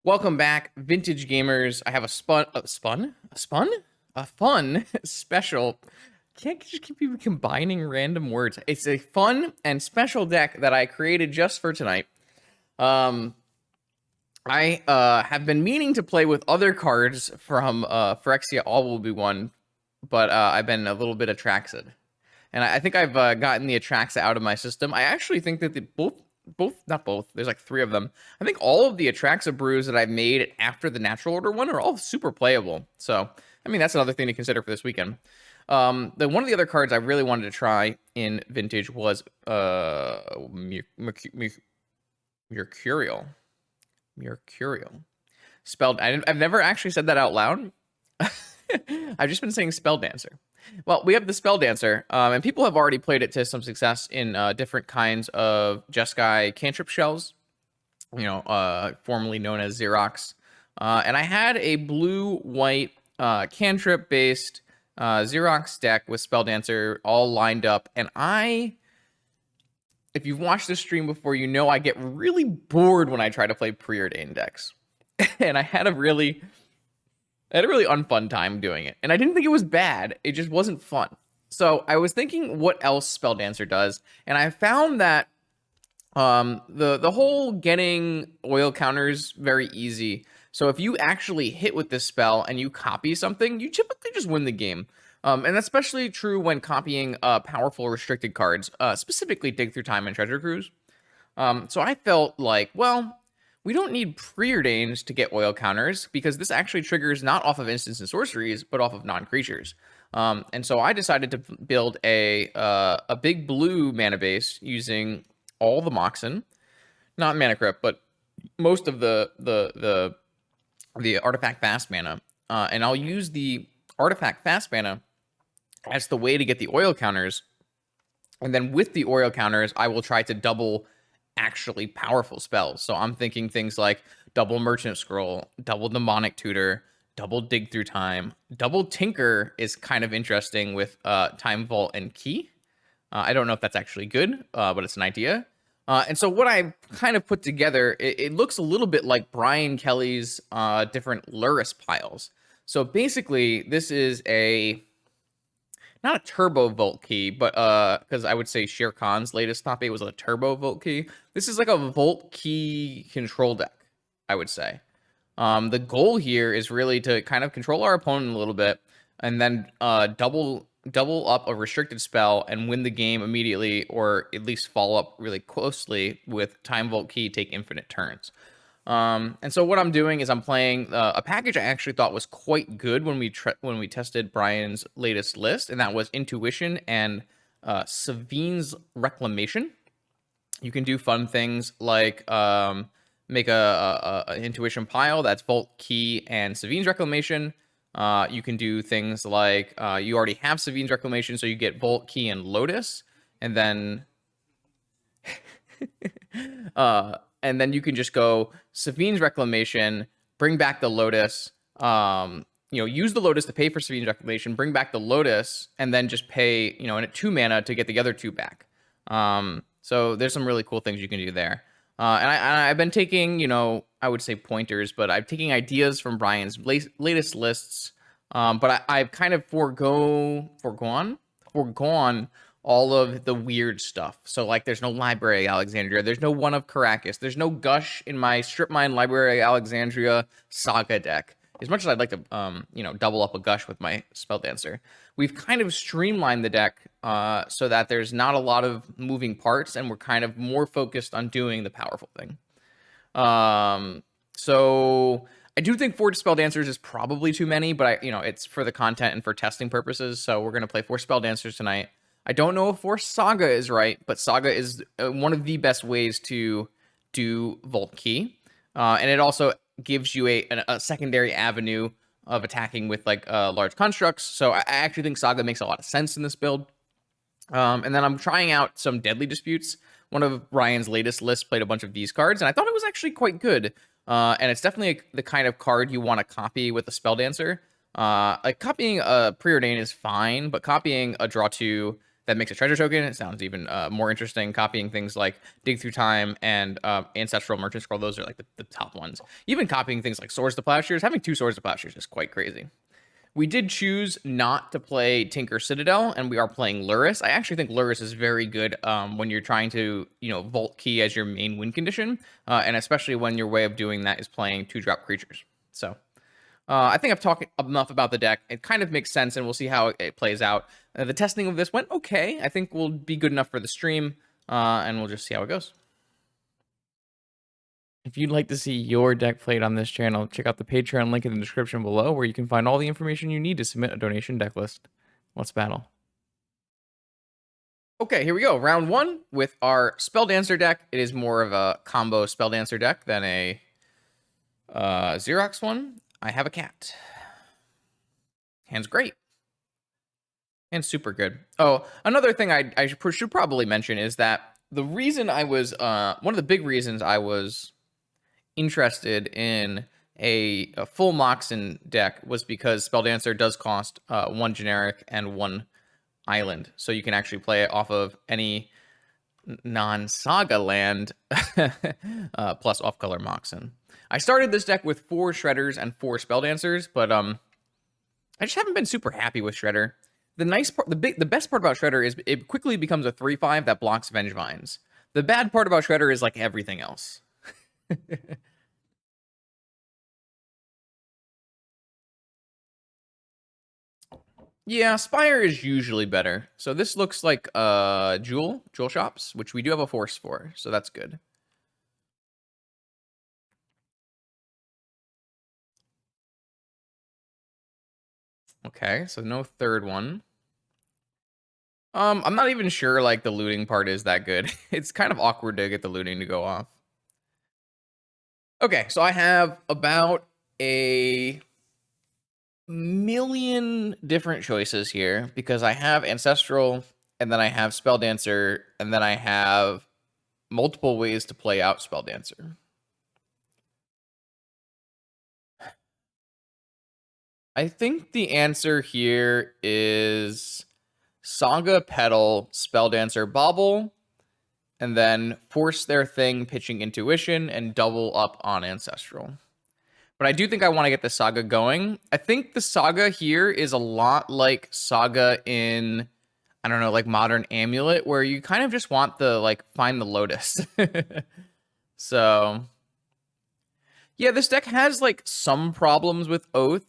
Welcome back, vintage gamers. I have a fun special. Can't just keep even combining random words. It's a fun and special deck that I created just for tonight. I have been meaning to play with other cards from Phyrexia All Will Be One, but I've been a little bit Atraxid. And I think I've gotten the Atraxa out of my system. I actually think that not both, there's like three of them. I think all of the Atraxa brews that I've made after the Natural Order one are all super playable. So, I mean, that's another thing to consider for this weekend. One of the other cards I really wanted to try in Vintage was Mercurial. Spelled. I've never actually said that out loud. I've just been saying Spelldancer. Well, we have the Spelldancer, and people have already played it to some success in different kinds of Jeskai cantrip shells, formerly known as Xerox. And I had a blue-white cantrip-based Xerox deck with Spelldancer all lined up, and if you've watched this stream before, you know I get really bored when I try to play preordained decks. And I had a really unfun time doing it. And I didn't think it was bad. It just wasn't fun. So I was thinking what else Spelldancer does. And I found that the whole getting oil counters very easy. So if you actually hit with this spell and you copy something, you typically just win the game. And that's especially true when copying powerful restricted cards, specifically Dig Through Time and Treasure Cruise. So I felt like, well, we don't need preordains to get oil counters because this actually triggers not off of instants and sorceries, but off of non-creatures. And so I decided to build a big blue mana base using all the Moxen, not Mana Crypt, but most of the Artifact Fast mana. And I'll use the Artifact Fast mana as the way to get the oil counters. And then with the oil counters, I will try to double actually powerful spells. So I'm thinking things like double Merchant Scroll, double Demonic Tutor, double Dig Through Time, double Tinker is kind of interesting with Time Vault and Key. I don't know if that's actually good, but it's an idea. And so what I kind of put together, it looks a little bit like Brian Kelly's different Luris piles. So basically, this is not a turbo Volt Key, but because I would say Shere Khan's latest top 8 was a turbo Volt Key. This is like a Volt Key control deck, I would say. The goal here is really to kind of control our opponent a little bit, and then double up a restricted spell and win the game immediately, or at least follow up really closely with Time Vault Key, take infinite turns. And so what I'm doing is I'm playing a package I actually thought was quite good when we tested Brian's latest list, and that was Intuition and Savine's Reclamation. You can do fun things like make a Intuition pile that's Volt Key and Savine's Reclamation. You can do things like you already have Savine's Reclamation, so you get Volt Key and Lotus, and then and then you can just go Savine's Reclamation, bring back the Lotus, use the Lotus to pay for Savine's Reclamation, bring back the Lotus, and then just pay, in 2 mana to get the other 2 back. So there's some really cool things you can do there. And I've been taking, I would say pointers, but I'm taking ideas from Brian's latest lists. But I've kind of foregone all of the weird stuff. So like there's no Library Alexandria, there's no One of Caracas, there's no Gush in my Strip Mine Library Alexandria Saga deck. As much as I'd like to double up a Gush with my Spelldancer, we've kind of streamlined the deck so that there's not a lot of moving parts, and we're kind of more focused on doing the powerful thing. So I do think 4 Spelldancers is probably too many, but it's for the content and for testing purposes, so we're going to play 4 Spelldancers tonight. I don't know if 4 Saga is right, but Saga is one of the best ways to do Volt Key. And it also gives you a secondary avenue of attacking with large constructs. So I actually think Saga makes a lot of sense in this build. And then I'm trying out some Deadly Disputes. One of Ryan's latest lists played a bunch of these cards, and I thought it was actually quite good. And it's definitely the kind of card you want to copy with a Spelldancer. Copying a Preordain is fine, but copying a Draw 2 that makes a treasure token. It sounds even more interesting. Copying things like Dig Through Time and Ancestral Merchant Scroll, those are like the top ones. Even copying things like Swords to Plowshares, having 2 Swords to Plowshares is quite crazy. We did choose not to play Tinker Citadel, and we are playing Lurrus. I actually think Lurrus is very good when you're trying to, Vault Key as your main win condition, and especially when your way of doing that is playing 2-drop creatures. So I think I've talked enough about the deck. It kind of makes sense, and we'll see how it plays out. The testing of this went okay. I think will be good enough for the stream, and we'll just see how it goes. If you'd like to see your deck played on this channel, check out the Patreon link in the description below, where you can find all the information you need to submit a donation deck list. Let's battle. Okay, here we go. Round 1 with our Spelldancer deck. It is more of a combo Spelldancer deck than a Xerox one. I have a cat. Hand's great. And super good. Oh, another thing I should probably mention is that the reason I was, one of the big reasons I was interested in a full Moxen deck was because Spelldancer does cost 1 generic and 1 island. So you can actually play it off of any non-saga land plus off-color Moxen. I started this deck with 4 Shredders and 4 Spelldancers, but I just haven't been super happy with Shredder. The nice part, the best part about Shredder is it quickly becomes a 3/5 that blocks Vengevines. The bad part about Shredder is like everything else. Yeah, Spire is usually better. So this looks like Jewel Shops, which we do have a force for, so that's good. Okay, so no third one. I'm not even sure like the looting part is that good. It's kind of awkward to get the looting to go off. Okay, so I have about a million different choices here because I have Ancestral, and then I have Spelldancer, and then I have multiple ways to play out Spelldancer. I think the answer here is Saga, Petal, Spelldancer, Bobble, and then force their thing, pitching Intuition, and double up on Ancestral. But I do think I want to get the Saga going. I think the Saga here is a lot like Saga in, I don't know, like Modern Amulet, where you kind of just want the, like, find the Lotus. So, yeah, this deck has, like, some problems with Oath.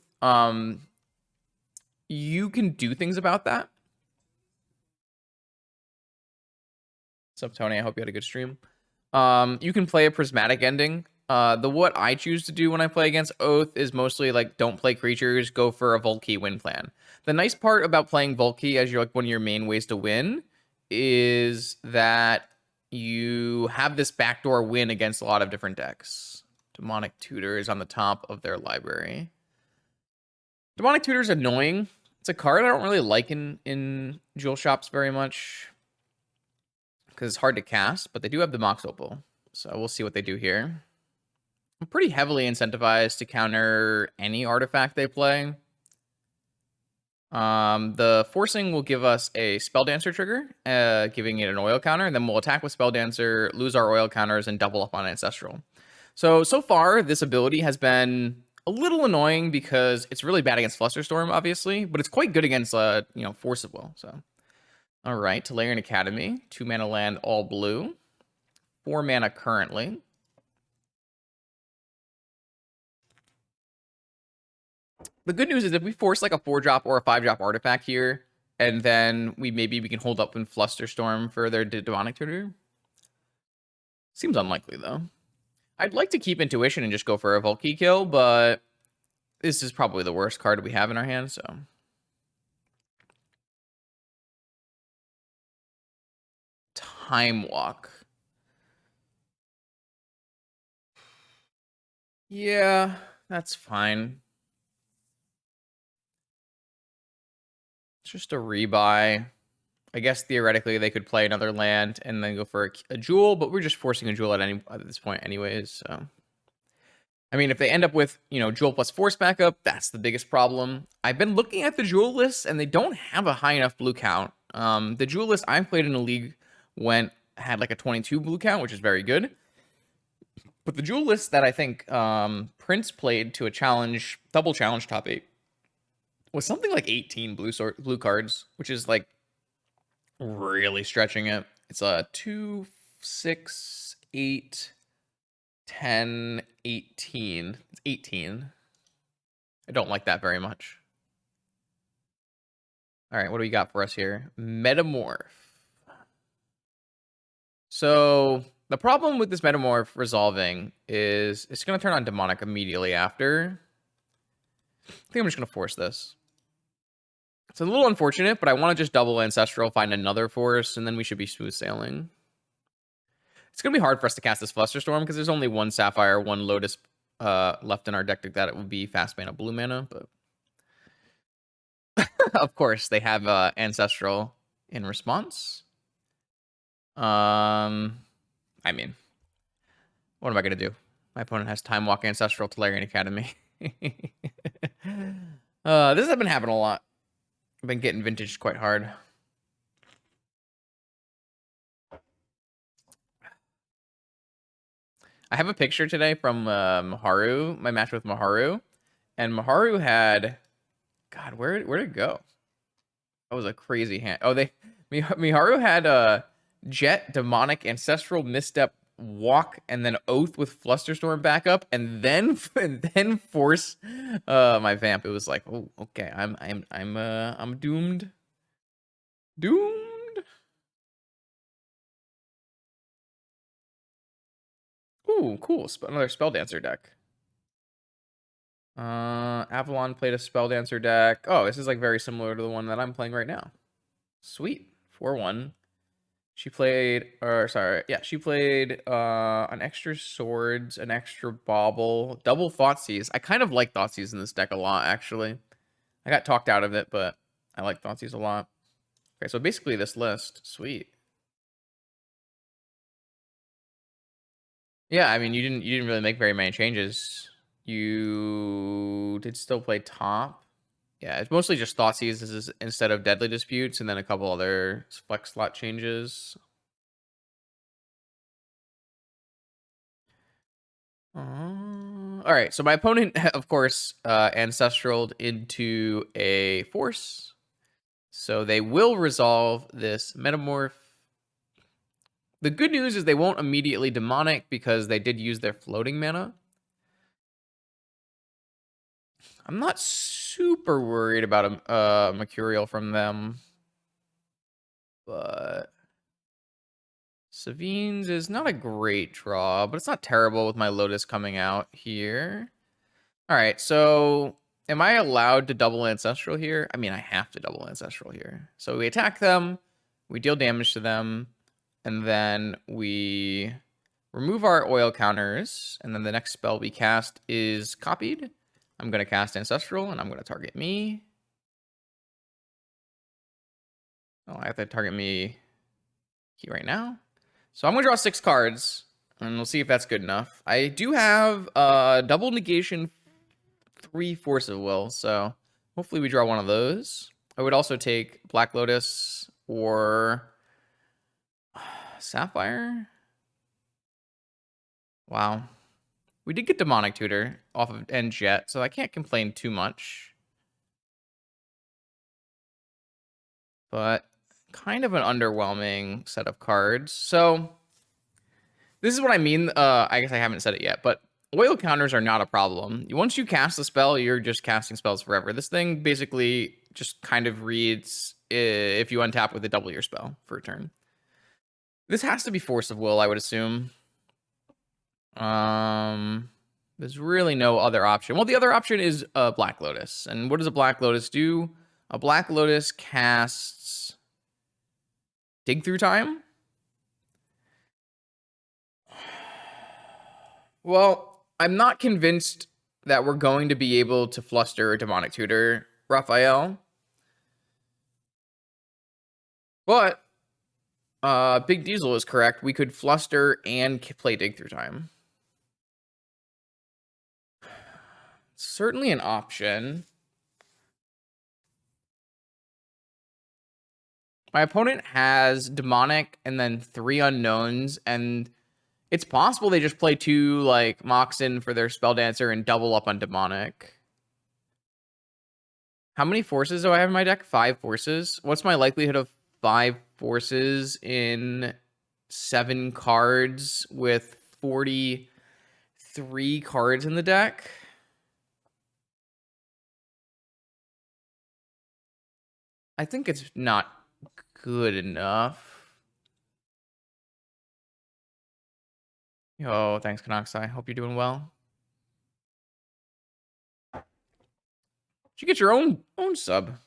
You can do things about that. What's up, Tony? I hope you had a good stream. You can play a Prismatic Ending. What I choose to do when I play against Oath is mostly like don't play creatures, go for a Volkey win plan. The nice part about playing Volkey as you're like one of your main ways to win is that you have this backdoor win against a lot of different decks. Demonic Tutor is on the top of their library. Demonic Tutor is annoying. It's a card I don't really like in Jewel Shops very much because it's hard to cast, but they do have the Mox Opal. So we'll see what they do here. I'm pretty heavily incentivized to counter any artifact they play. The forcing will give us a Spelldancer trigger, giving it an oil counter, and then we'll attack with Spelldancer, lose our oil counters, and double up on Ancestral. So far, this ability has been a little annoying because it's really bad against Flusterstorm, obviously, but it's quite good against, Force of Will, so. All right, Tolarian Academy, 2 mana land, all blue. 4 mana currently. The good news is if we force like a 4-drop or a 5-drop artifact here, and then we can hold up in Flusterstorm for their Demonic Tutor. Seems unlikely though. I'd like to keep Intuition and just go for a Volkey kill, but this is probably the worst card we have in our hand, so. Time Walk. Yeah, that's fine. It's just a rebuy. I guess theoretically they could play another land and then go for a Jewel, but we're just forcing a Jewel at this point anyways, so. I mean, if they end up with, Jewel plus Force backup, that's the biggest problem. I've been looking at the Jewel lists, and they don't have a high enough blue count The duelist I played in a league had like a 22 blue count, which is very good. But the duelist that I think Prince played to a challenge, double challenge top 8 was something like 18 blue cards, which is like really stretching it. It's a 2, 6, 8, 10, 18. It's 18. I don't like that very much. All right, what do we got for us here? Metamorph. So the problem with this Metamorph resolving is it's going to turn on Demonic immediately after. I think I'm just going to force this. It's a little unfortunate, but I want to just double Ancestral, find another force, and then we should be smooth sailing. It's going to be hard for us to cast this Flusterstorm because there's only one Sapphire, one Lotus left in our deck that it would be fast mana, blue mana, but of course they have Ancestral in response. I mean, what am I going to do? My opponent has Time Walk, Ancestral, Tolarian Academy. This has been happening a lot. I've been getting vintaged quite hard. I have a picture today from Maharu, my match with Maharu. And Maharu had... God, where'd it go? That was a crazy hand. Oh, Miharu had Jet, Demonic, Ancestral, Misstep, Walk, and then Oath with Flusterstorm backup, and then force my Vamp. It was like, oh, okay, I'm doomed. Doomed. Ooh, cool. Another Spelldancer deck. Avalon played a Spelldancer deck. Oh, this is like very similar to the one that I'm playing right now. Sweet. 4-1. She played, she played an extra Swords, an extra Bauble, double Thoughtseize. I kind of like Thoughtseize in this deck a lot, actually. I got talked out of it, but I like Thoughtseize a lot. Okay, so basically this list. Sweet. Yeah, I mean, you didn't really make very many changes. You did still play top. Yeah, it's mostly just Thoughtseize instead of Deadly Disputes, and then a couple other flex slot changes. All right, so my opponent, of course, Ancestraled into a force. So they will resolve this Metamorph. The good news is they won't immediately Demonic because they did use their floating mana. I'm not super worried about a Mercurial from them. But Savine's is not a great draw, but it's not terrible with my Lotus coming out here. All right, so am I allowed to double Ancestral here? I mean, I have to double Ancestral here. So we attack them, we deal damage to them, and then we remove our oil counters, and then the next spell we cast is copied. I'm going to cast Ancestral, and I'm going to target me. Oh, I have to target me here right now. So I'm going to draw 6 cards, and we'll see if that's good enough. I do have double negation 3 Force of Will, so hopefully we draw one of those. I would also take Black Lotus or Sapphire. Wow. We did get Demonic Tutor off of and Jet, so I can't complain too much. But kind of an underwhelming set of cards. So this is what I mean. I guess I haven't said it yet, but oil counters are not a problem. Once you cast a spell, you're just casting spells forever. This thing basically just kind of reads if you untap with a double your spell for a turn. This has to be Force of Will, I would assume. There's really no other option. Well, the other option is Black Lotus. And what does a Black Lotus do? A Black Lotus casts Dig Through Time. Well, I'm not convinced that we're going to be able to fluster Demonic Tutor, Raphael. But Big Diesel is correct. We could fluster and play Dig Through Time. Certainly an option. My opponent has demonic and then 3 unknowns, and it's possible they just play 2 like Moxen for their Spelldancer and double up on demonic. How many forces do I have in my deck? 5 forces. What's my likelihood of 5 forces in 7 cards with 43 cards in the deck? I think it's not good enough. Oh, thanks, Canoxai. Hope you're doing well. You get your own sub.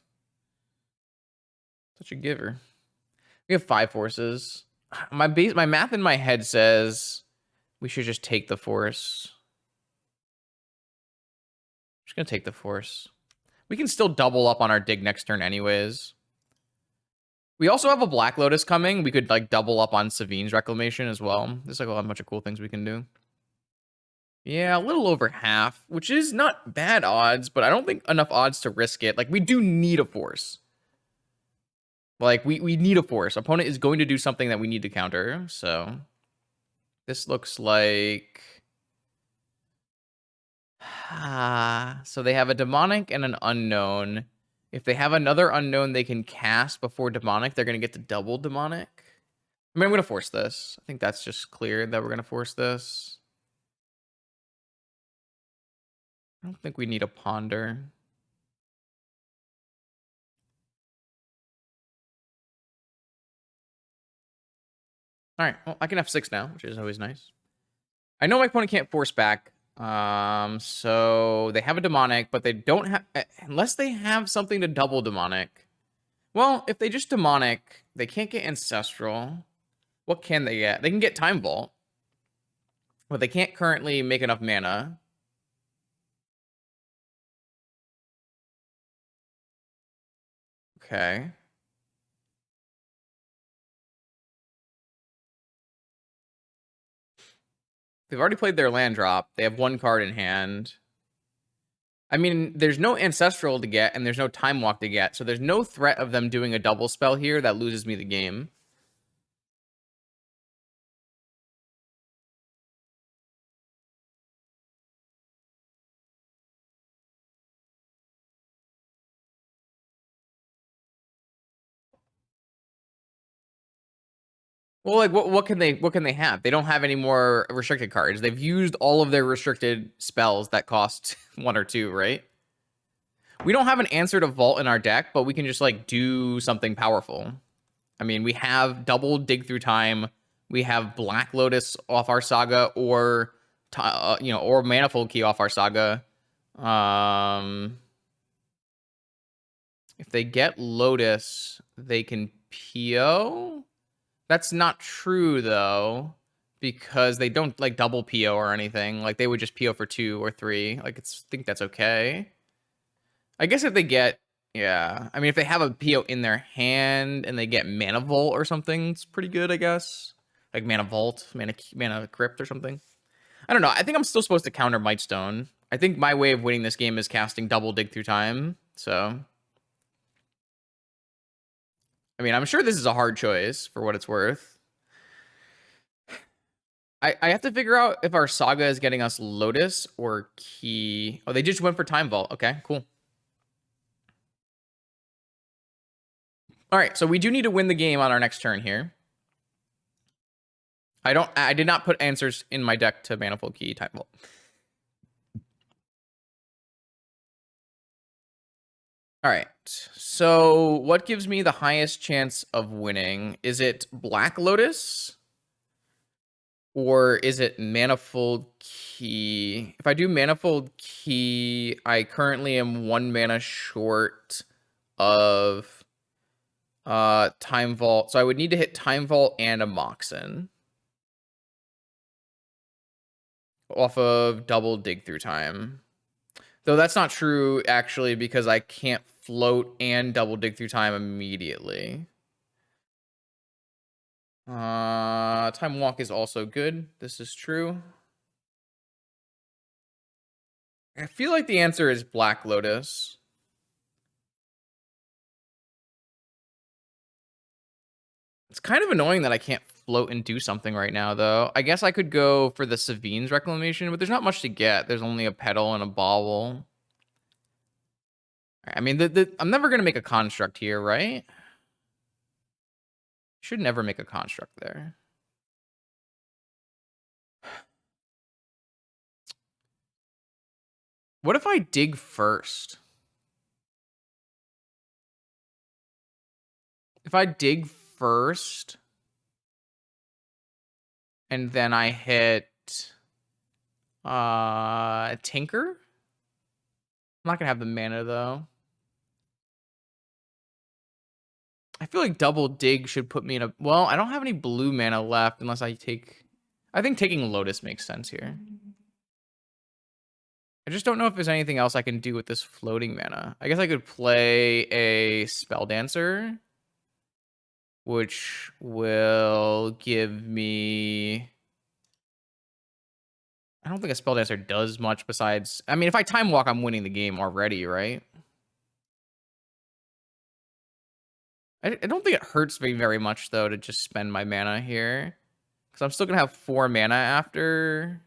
Such a giver. We have 5 forces. My math in my head says we should just take the force. I'm just gonna take the force. We can still double up on our dig next turn anyways. We also have a Black Lotus coming. We could like double up on Savine's Reclamation as well. There's like a bunch of cool things we can do. Yeah, a little over half, which is not bad odds, but I don't think enough odds to risk it. Like, we do need a force. Like, we need a force. Opponent is going to do something that we need to counter, so... This looks like... so they have a demonic and an unknown. If they have another unknown they can cast before demonic, they're going to get to double demonic. I mean, I'm going to force this. I think that's just clear that we're going to force this. I don't think we need a ponder. All right, well, I can F6 now, which is always nice. I know my opponent can't force back. So they have a demonic, but they don't have... Unless they have something to double demonic. Well, if they just demonic, they can't get Ancestral. What can they get? They can get Time Vault. But they can't currently make enough mana. Okay. They've already played their land drop. They have 1 card in hand. I mean, there's no Ancestral to get, and there's no Time Walk to get, so there's no threat of them doing a double spell here that loses me the game. Well, like, what can they have? They don't have any more restricted cards. They've used all of their restricted spells that cost 1 or 2, right? We don't have an answer to Vault in our deck, but we can just, like, do something powerful. I mean, we have double Dig Through Time. We have Black Lotus off our Saga, or, or Manifold Key off our Saga. If they get Lotus, they can PO? That's not true, though, because they don't, like, double PO or anything. Like, they would just PO for 2 or 3. Like, I think that's okay. I guess if they get... Yeah. I mean, if they have a PO in their hand and they get Mana Vault or something, it's pretty good, I guess. Like Mana Vault, Mana Crypt or something. I don't know. I think I'm still supposed to counter Mightstone. I think my way of winning this game is casting double Dig Through Time, so... I mean, I'm sure this is a hard choice for what it's worth. I have to figure out if our Saga is getting us Lotus or Key. Oh, they just went for Time Vault. Okay, cool. All right, so we do need to win the game on our next turn here. I did not put answers in my deck to Manifold Key Time Vault. All right, so what gives me the highest chance of winning? Is it Black Lotus? Or is it Manifold Key? If I do Manifold Key, I currently am 1 mana short of Time Vault. So I would need to hit Time Vault and a Moxen off of double Dig Through Time. Though that's not true, actually, because I can't float and double Dig Through Time immediately. Time Walk is also good. This is true. I feel like the answer is Black Lotus. It's kind of annoying that I can't float and do something right now, though. I guess I could go for the Savine's Reclamation, but there's not much to get. There's only a Petal and a Bauble. I mean, I'm never going to make a construct here, right? Should never make a construct there. What if I dig first? If I dig first, and then I hit Tinker? I'm not gonna have the mana though. I feel like double dig should put me in a... Well, I don't have any blue mana left unless I take... I think taking Lotus makes sense here. I just don't know if there's anything else I can do with this floating mana. I guess I could play a Spelldancer, which will give me... I don't think a Spelldancer does much besides... I mean, if I Time Walk, I'm winning the game already, right? I don't think it hurts me very much, though, to just spend my mana here. Because I'm still going to have 4 mana after...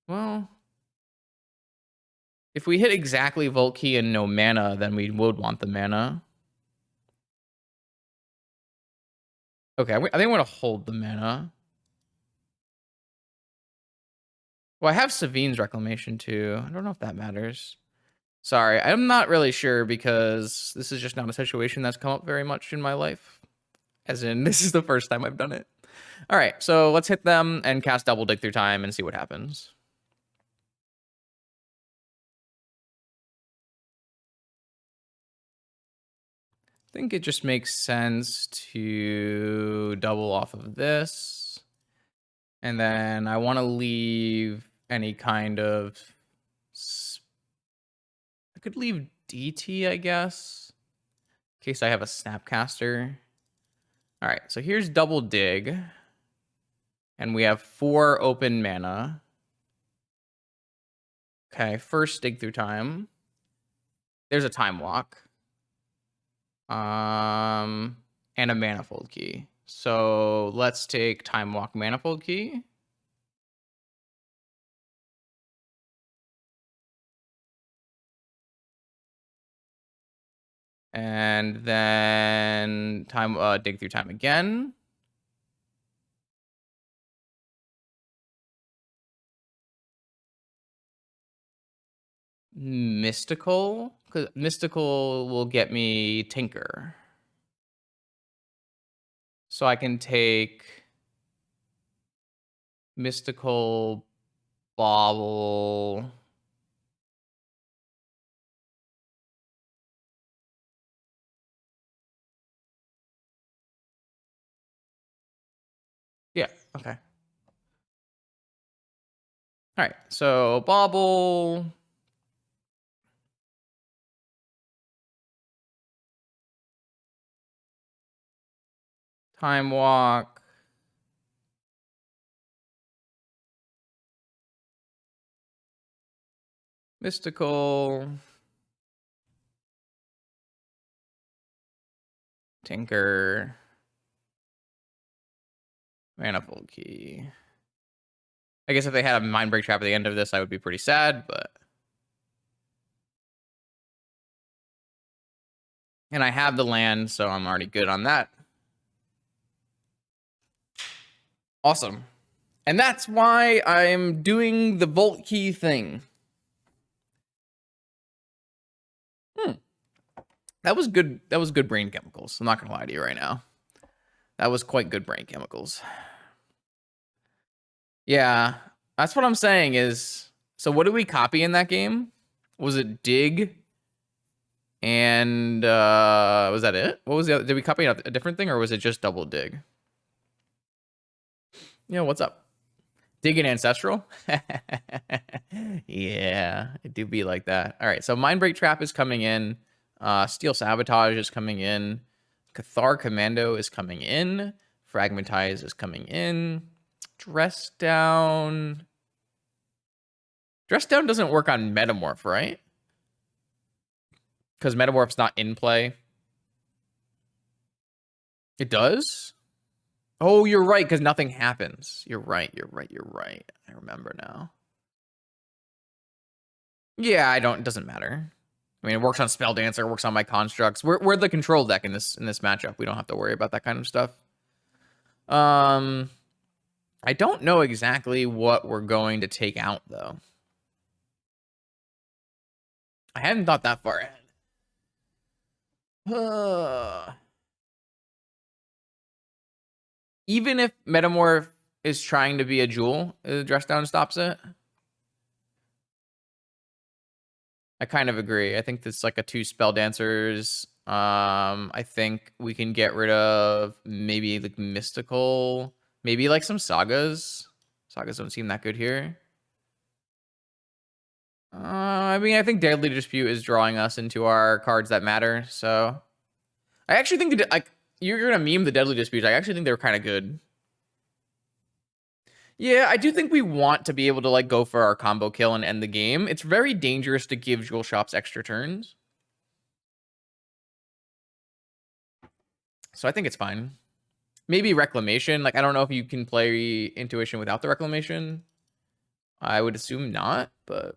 Well... If we hit exactly Volt Key and no mana, then we would want the mana. Okay, I think I want to hold the mana. Well, I have Savine's Reclamation, too. I don't know if that matters. Sorry, I'm not really sure because this is just not a situation that's come up very much in my life. As in, this is the first time I've done it. All right, so let's hit them and cast Double Dig Through Time and see what happens. I think it just makes sense to double off of this. And then I want to leave any kind of... I could leave DT, I guess, in case I have a Snapcaster. All right, so here's Double Dig. And we have 4 open mana. Okay, first Dig Through Time. There's a Time Walk. And a Manifold Key. So let's take Time Walk Manifold Key. And then Dig Through Time again. Mystical, because Mystical will get me Tinker. So I can take Mystical, Bauble. Yeah, okay. All right, so Bauble. Time Walk. Mystical. Tinker. Manifold Key. I guess if they had a Mind Break Trap at the end of this, I would be pretty sad, but... And I have the land, so I'm already good on that. Awesome. And that's why I'm doing the Volt Key thing. That was good. That was good brain chemicals. I'm not going to lie to you right now. That was quite good brain chemicals. Yeah, that's what I'm saying is... So what did we copy in that game? Was it Dig? And was that it? What was the other? Did we copy a different thing, or was it just Double Dig? Yeah, what's up? Dig and Ancestral? Yeah, it do be like that. All right, so Mind Break Trap is coming in. Steel Sabotage is coming in. Cathar Commando is coming in. Fragmentize is coming in. Dress Down. Dress Down doesn't work on Metamorph, right? Because Metamorph's not in play. It does? Oh, you're right, because nothing happens. You're right, you're right, you're right. I remember now. Yeah, it doesn't matter. I mean, it works on Spelldancer, it works on my constructs. We're the control deck in this matchup. We don't have to worry about that kind of stuff. I don't know exactly what we're going to take out, though. I hadn't thought that far ahead. Even if Metamorph is trying to be a jewel, Dress Down stops it. I kind of agree. I think it's like a 2 spell dancers. I think we can get rid of maybe like mystical, maybe like some sagas. Sagas don't seem that good here. I mean, I think Deadly Dispute is drawing us into our cards that matter. So I actually think that, like, you're gonna meme the Deadly Disputes. I actually think they're kind of good. Yeah, I do think we want to be able to like go for our combo kill and end the game. It's very dangerous to give Jewel Shops extra turns. So I think it's fine. Maybe Reclamation. Like, I don't know if you can play Intuition without the Reclamation. I would assume not, but...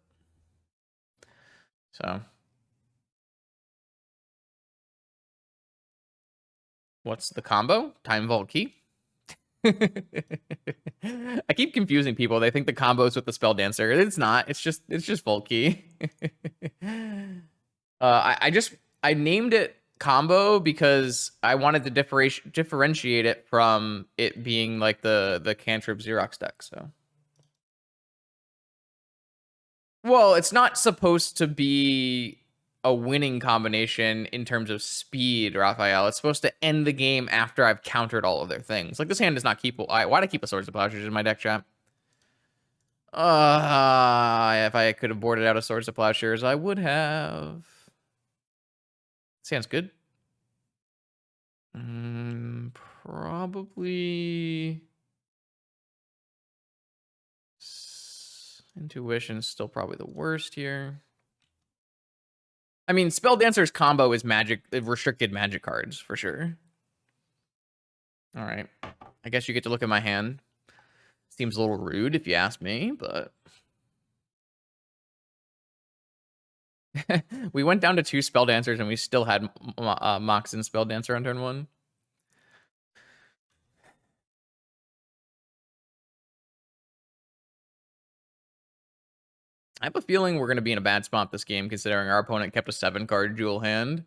So... What's the combo? Time Vault Key? I keep confusing people. They think the combo's with the Spelldancer. It's not. It's just Vault Key. I named it combo because I wanted to differentiate it from it being like the cantrip Xerox deck. So, well, it's not supposed to be a winning combination in terms of speed, Raphael. It's supposed to end the game after I've countered all of their things. Like, this hand does not keep... Why'd I keep a Swords of Plowshares in my deck, chat? If I could have boarded out a Swords of Plowshares, I would have. This hand's good. Probably... Intuition's still probably the worst here. I mean, Spelldancer's combo is magic, restricted magic cards, for sure. All right. I guess you get to look at my hand. Seems a little rude if you ask me, but... We went down to 2 Spelldancers and we still had Mox and Spelldancer on turn 1. I have a feeling we're going to be in a bad spot this game, considering our opponent kept a 7-card jewel hand.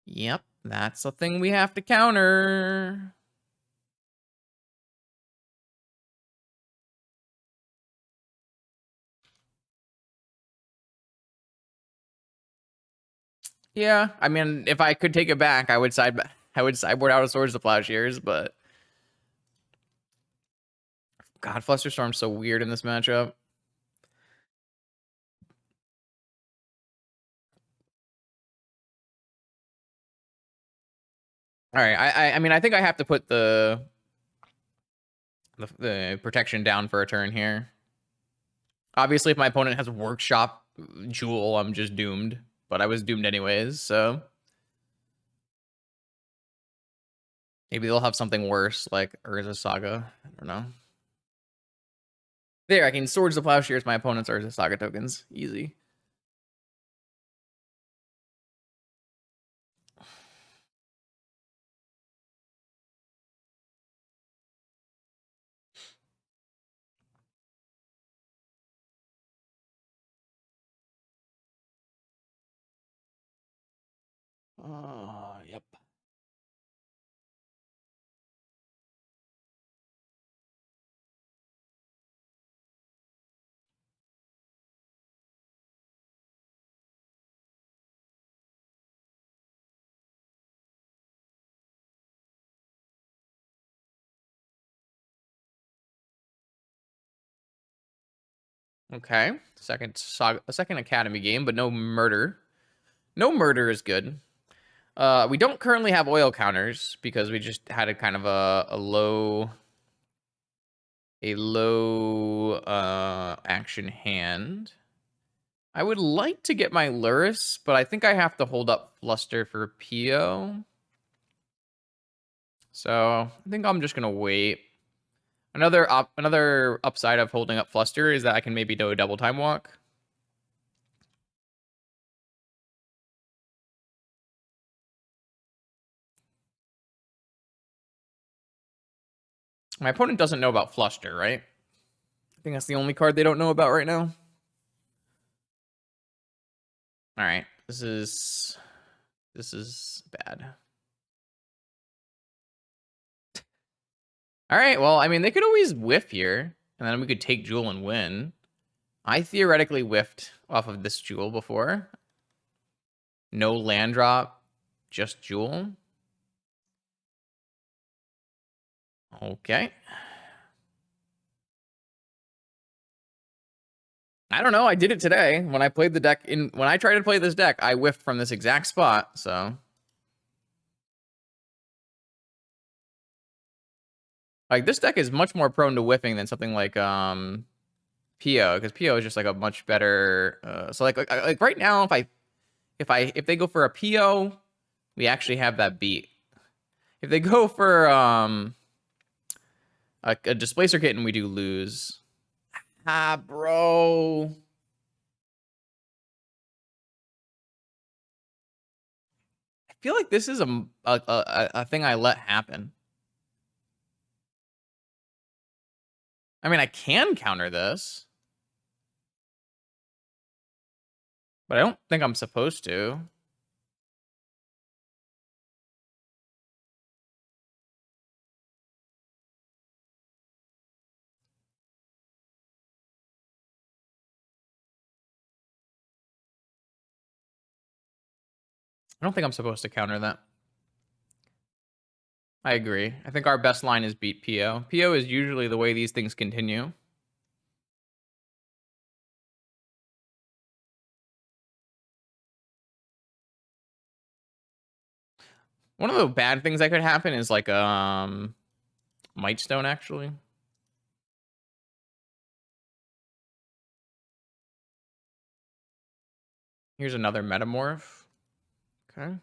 Yep, that's a thing we have to counter. Yeah, I mean, if I could take it back, I would sideboard out of Swords to Plowshares, but... God, Flusterstorm's so weird in this matchup. All right, I mean, I think I have to put the protection down for a turn here. Obviously, if my opponent has a Workshop Jewel, I'm just doomed. But I was doomed anyways, so... Maybe they'll have something worse, like Urza Saga. I don't know. There, I can Swords to Plowshares my opponent's Urza Saga tokens. Easy. Yep. Okay. A second Academy game, but no murder. No murder is good. We don't currently have oil counters because we just had a kind of a low action hand. I would like to get my Luris, but I think I have to hold up Fluster for Pio. So I think I'm just gonna wait. Another upside of holding up Fluster is that I can maybe do a double time walk. My opponent doesn't know about Fluster, right? I think that's the only card they don't know about right now. All right, this is bad. All right, well, I mean, they could always whiff here, and then we could take Jewel and win. I theoretically whiffed off of this Jewel before. No land drop, just Jewel. Okay. I don't know. I did it today when I played the deck. When I tried to play this deck, I whiffed from this exact spot. So, like, this deck is much more prone to whiffing than something like Pio, because Pio is just like a much better. So like right now, if they go for a Pio, we actually have that beat. If they go for a Displacer Kitten, we do lose. Ah, bro. I feel like this is a thing I let happen. I mean, I can counter this, but I don't think I'm supposed to. I don't think I'm supposed to counter that. I agree. I think our best line is beat Pio. Pio is usually the way these things continue. One of the bad things that could happen is like Mightstone, actually. Here's another Metamorph. Okay.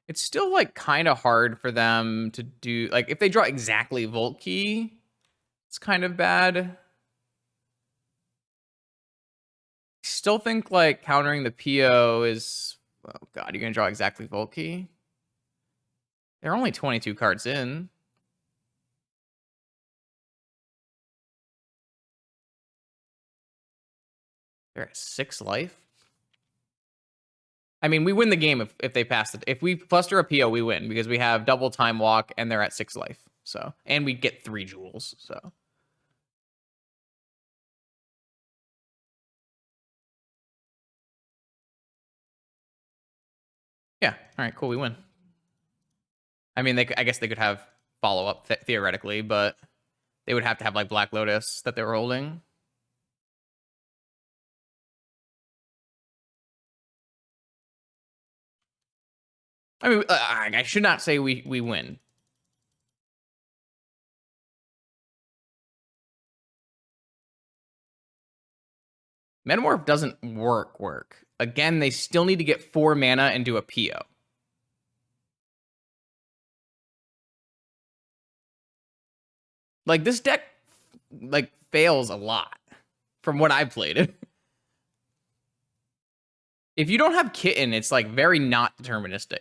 It's still like kind of hard for them to do, like if they draw exactly Volt Key, it's kind of bad. Still think like countering the PO is, oh god, you're gonna draw exactly Volt Key? They're only 22 cards in. They're at 6 life. I mean, we win the game if they pass it. If we cluster a PO, we win because we have double time walk and they're at 6 life. So, and we get 3 jewels. So, yeah. All right, cool. We win. I mean, I guess they could have follow up theoretically, but they would have to have like Black Lotus that they were holding. I mean, I should not say we win. Metamorph doesn't work. Again, they still need to get 4 mana and do a PO. Like, this deck, like, fails a lot from what I've played it. If you don't have Kitten, it's, like, very not deterministic.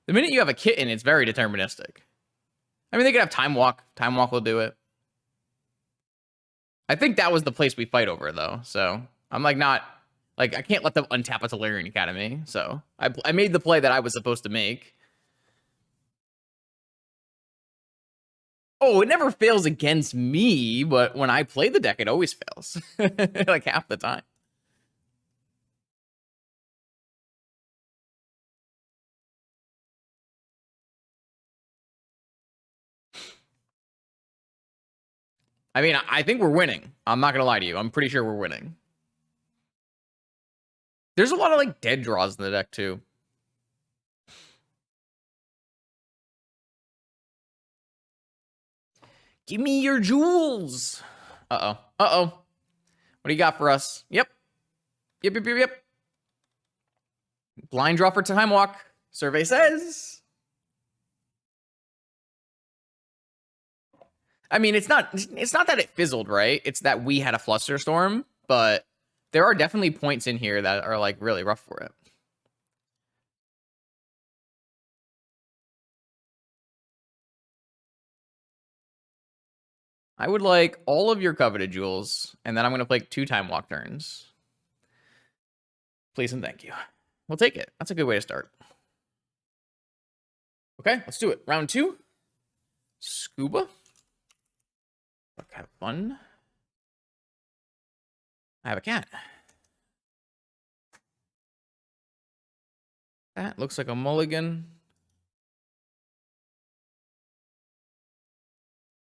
The minute you have a Kitten, it's very deterministic. I mean, they could have Time Walk. Time Walk will do it. I think that was the place we fight over, though. So, I'm, like, not... Like, I can't let them untap a Tolarian Academy. So, I made the play that I was supposed to make. Oh, it never fails against me, but when I play the deck, it always fails. Like, half the time. I mean, I think we're winning. I'm not gonna lie to you. I'm pretty sure we're winning. There's a lot of, like, dead draws in the deck, too. Give me your jewels. Uh-oh. Uh-oh. What do you got for us? Yep. Yep. Blind draw for Time Walk. Survey says. I mean, it's not that it fizzled, right? It's that we had a Flusterstorm, but there are definitely points in here that are like really rough for it. I would like all of your coveted jewels, and then I'm going to play 2 Time Walk turns. Please and thank you. We'll take it. That's a good way to start. Okay, let's do it. Round 2. Scuba. Have fun. I have a cat. That looks like a mulligan.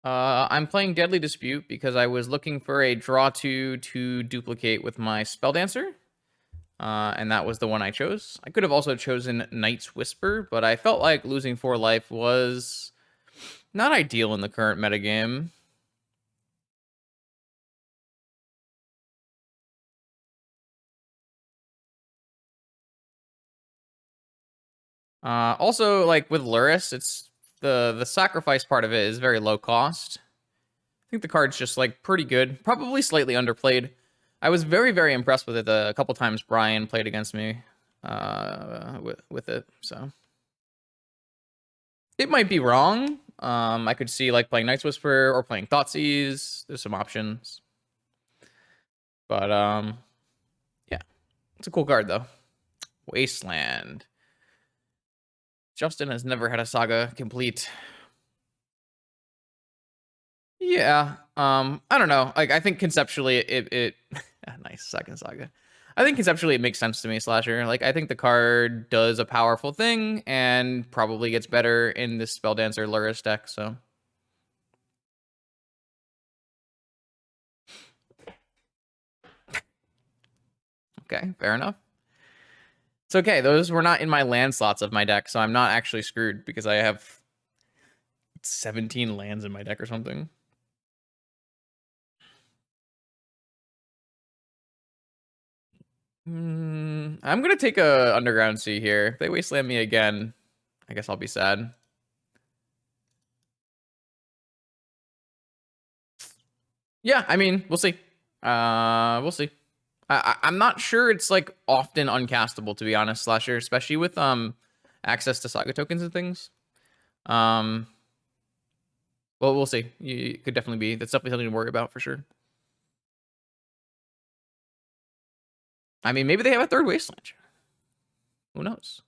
I'm playing Deadly Dispute because I was looking for a draw 2 to duplicate with my Spelldancer. And that was the one I chose. I could have also chosen Night's Whisper, but I felt like losing 4 life was not ideal in the current metagame. Also, like with Luris, it's the sacrifice part of it is very low cost. I think the card's just like pretty good, probably slightly underplayed. I was very, very impressed with it a couple times Brian played against me with it, so it might be wrong. I could see like playing Night's Whisper or playing Thoughtseize. There's some options, but yeah, it's a cool card though. Wasteland. Justin has never had a saga complete. Yeah. I don't know. Like, I think conceptually it nice second saga. I think conceptually it makes sense to me, Slasher. Like, I think the card does a powerful thing and probably gets better in this Spelldancer Luris deck, so. Okay, fair enough. It's okay. Those were not in my land slots of my deck, so I'm not actually screwed because I have 17 lands in my deck or something. I'm gonna take a Underground Sea here. If they wasteland me again, I guess I'll be sad. Yeah, I mean, we'll see. We'll see. I'm not sure it's like often uncastable, to be honest, Slasher, especially with access to saga tokens and things. Well, we'll see. You could definitely be. That's definitely something to worry about for sure. I mean, maybe they have a third wasteland. Who knows?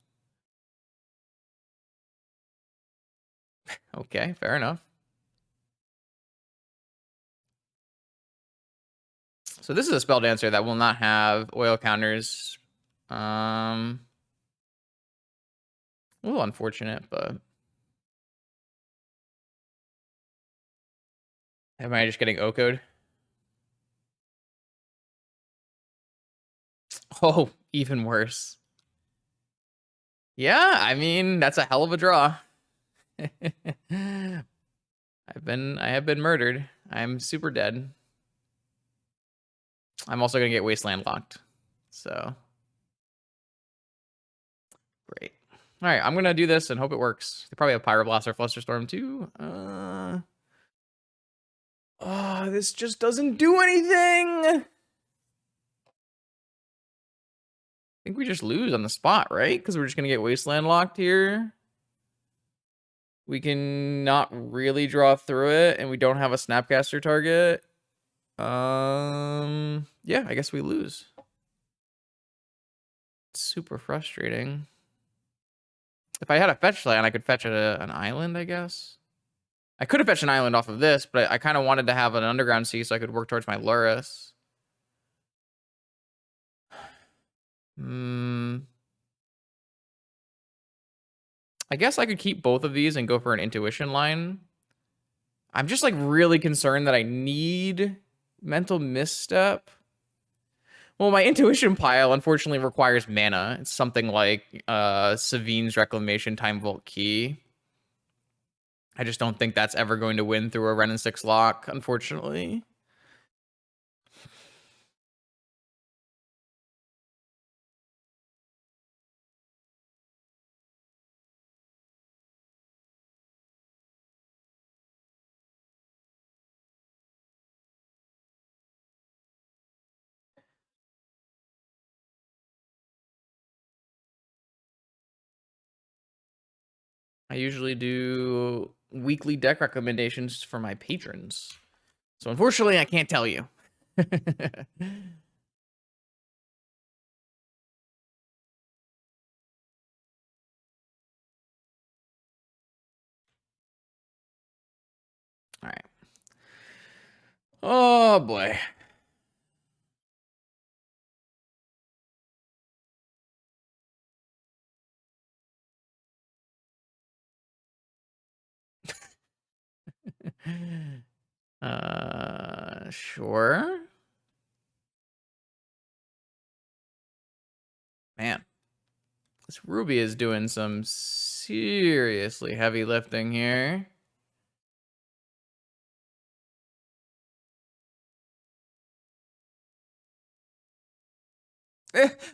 Okay, fair enough. So this is a Spelldancer that will not have oil counters. A little unfortunate, but am I just getting O-code? Oh, even worse. Yeah, I mean, that's a hell of a draw. I have been murdered. I'm super dead. I'm also gonna get wasteland locked. So great. All right, I'm gonna do this and hope it works. They probably have Pyroblast or Flusterstorm too. Oh, this just doesn't do anything. I think we just lose on the spot, right? Because we're just gonna get wasteland locked here. We can not really draw through it, and we don't have a Snapcaster target. Yeah, I guess we lose. It's super frustrating. If I had a fetch land, I could fetch an island, I guess. I could have fetched an island off of this, but I kind of wanted to have an Underground Sea so I could work towards my Luris. I guess I could keep both of these and go for an Intuition line. I'm just like really concerned that I need Mental Misstep. Well, my Intuition pile unfortunately requires mana. It's something like Savine's Reclamation, Time Vault Key. I just don't think that's ever going to win through a Wrenn and 6 lock, unfortunately. I usually do weekly deck recommendations for my patrons. So unfortunately, I can't tell you. All right. Oh boy. Sure. Man, this Ruby is doing some seriously heavy lifting here.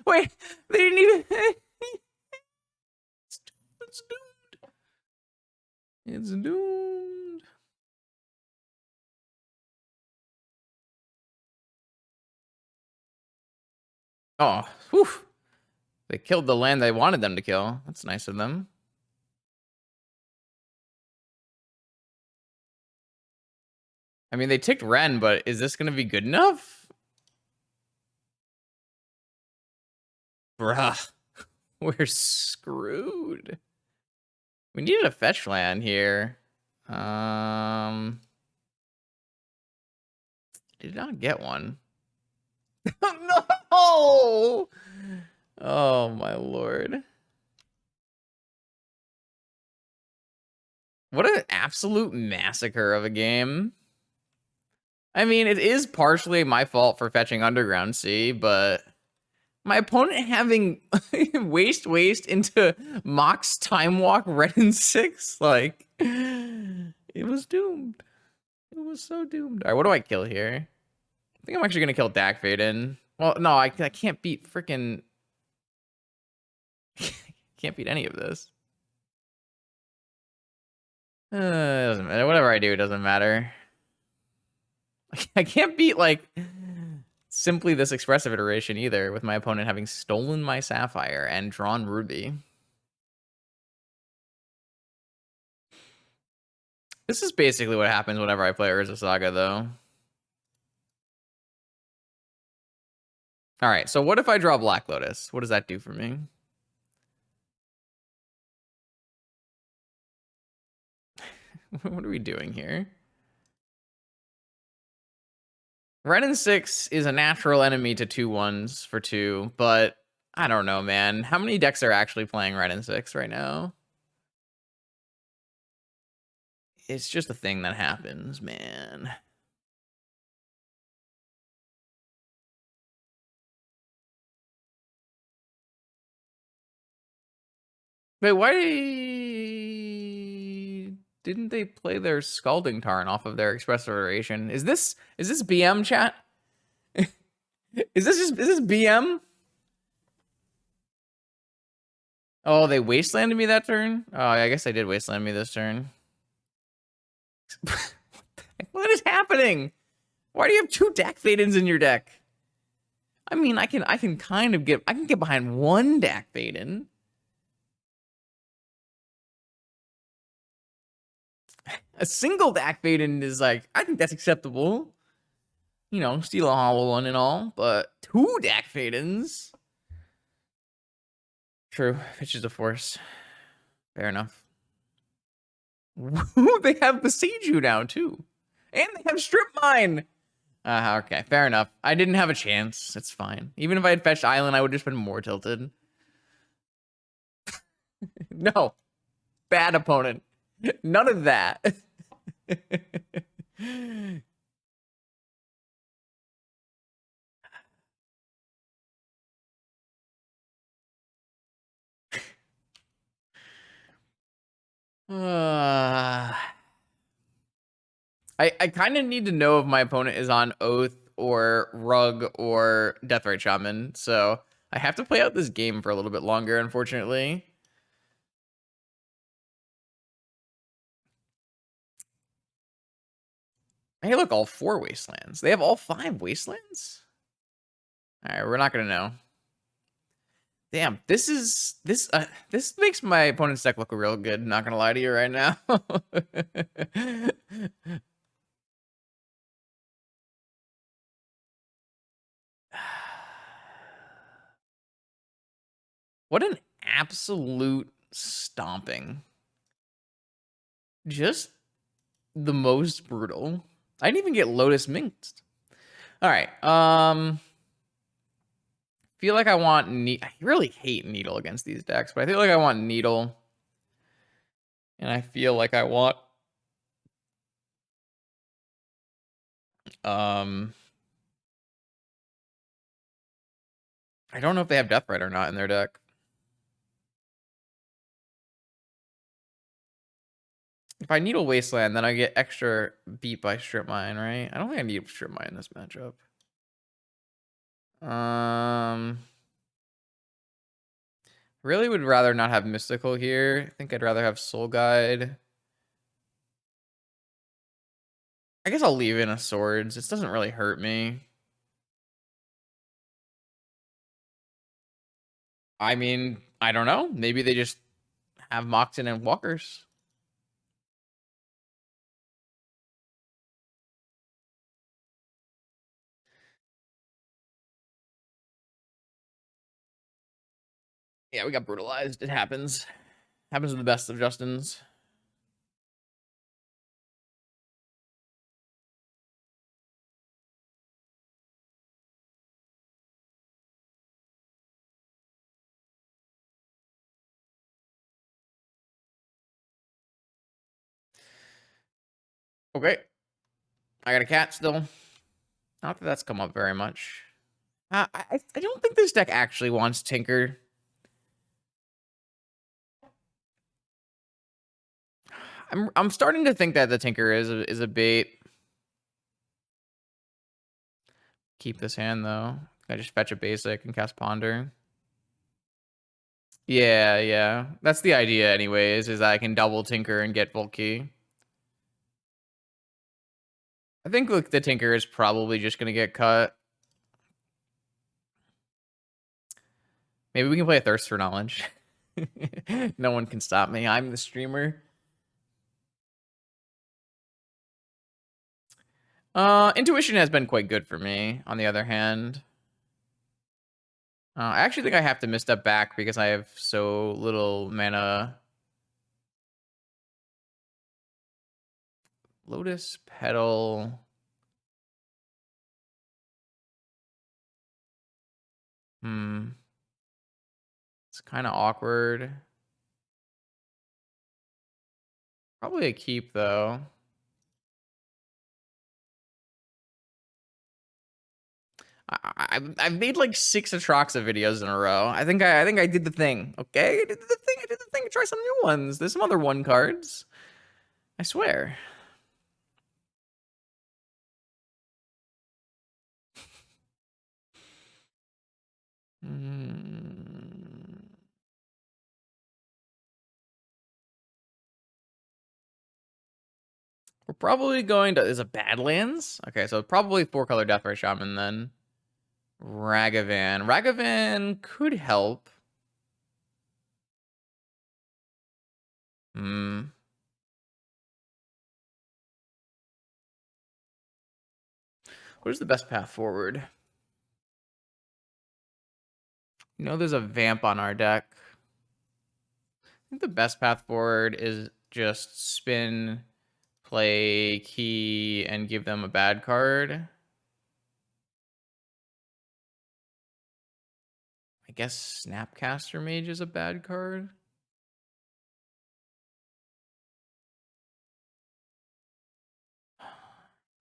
Wait, they didn't even. It's doomed. It's doomed. Oh, whew. They killed the land they wanted them to kill. That's nice of them. I mean, they ticked Ren, but is this going to be good enough? Bruh, we're screwed. We needed a fetch land here. Did not get one. No! Oh, my lord. What an absolute massacre of a game. I mean, it is partially my fault for fetching Underground Sea, but my opponent having waste into Mox Time Walk Red and 6, like, it was doomed. It was so doomed. All right, what do I kill here? I think I'm actually going to kill Dak Faden. Well, no, I can't beat freaking... can't beat any of this. It doesn't matter. Whatever I do, it doesn't matter. I can't beat, like, simply this expressive iteration either, with my opponent having stolen my Sapphire and drawn Ruby. This is basically what happens whenever I play Urza Saga, though. All right, so what if I draw Black Lotus? What does that do for me? What are we doing here? Red and 6 is a natural enemy to 2/1s for 2, but I don't know, man. How many decks are actually playing Red and 6 right now? It's just a thing that happens, man. Wait, why didn't they play their Scalding Tarn off of their Express Iteration? Is this BM, chat? Is this BM? Oh, they wastelanded me that turn? Oh, I guess they did wasteland me this turn. What is happening? Why do you have 2 Dak Fadens in your deck? I mean, I can kind of get behind 1 Dak Faden. A single Dak Faden is like, I think that's acceptable. You know, steal a hollow one and all, but 2 Dak Fadens. True, it's just a force. Fair enough. They have Besiege You now, too. And they have Strip Mine. Okay, fair enough. I didn't have a chance. It's fine. Even if I had fetched Island, I would have just been more tilted. No. Bad opponent. None of that. I kind of need to know if my opponent is on Oath or Rug or Deathrite Shaman, so I have to play out this game for a little bit longer, unfortunately. Hey, look, all 4 Wastelands. They have all 5 Wastelands? All right, we're not going to know. Damn, this makes my opponent's deck look real good. Not gonna lie to you right now. What an absolute stomping. Just the most brutal. I didn't even get Lotus Minked. All right. Feel like I want I really hate Needle against these decks, but I feel like I want Needle. And I feel like I want I don't know if they have Deathrite or not in their deck. If I Needle Wasteland, then I get extra beat by Strip Mine, right? I don't think I need Strip Mine in this matchup. Really would rather not have Mystical here. I think I'd rather have Soul Guide. I guess I'll leave in a Swords. This doesn't really hurt me. I mean, I don't know. Maybe they just have Moxen and Walkers. Yeah, we got brutalized. It happens. Happens to the best of Justins. Okay. I got a cat still. Not that that's come up very much. I don't think this deck actually wants Tinker. I'm starting to think that the Tinker is a bait. Keep this hand though. I just fetch a basic and cast Ponder. Yeah. That's the idea anyways, is that I can double Tinker and get Volkey. I think look, the Tinker is probably just gonna get cut. Maybe we can play a Thirst for Knowledge. No one can stop me. I'm the streamer. Intuition has been quite good for me, on the other hand. I actually think I have to misstep back because I have so little mana. Lotus Petal. It's kind of awkward. Probably a keep, though. I've made like 6 Atraxa videos in a row. I think I did the thing. Okay, I did the thing. Try some new ones. There's some other 1 cards. I swear. We're probably going to... Is it Badlands? Okay, so probably 4-color Deathrite Shaman then. Ragavan. Ragavan could help. What is the best path forward? You know there's a Vamp on our deck. I think the best path forward is just spin, play key, and give them a bad card. I guess Snapcaster Mage is a bad card.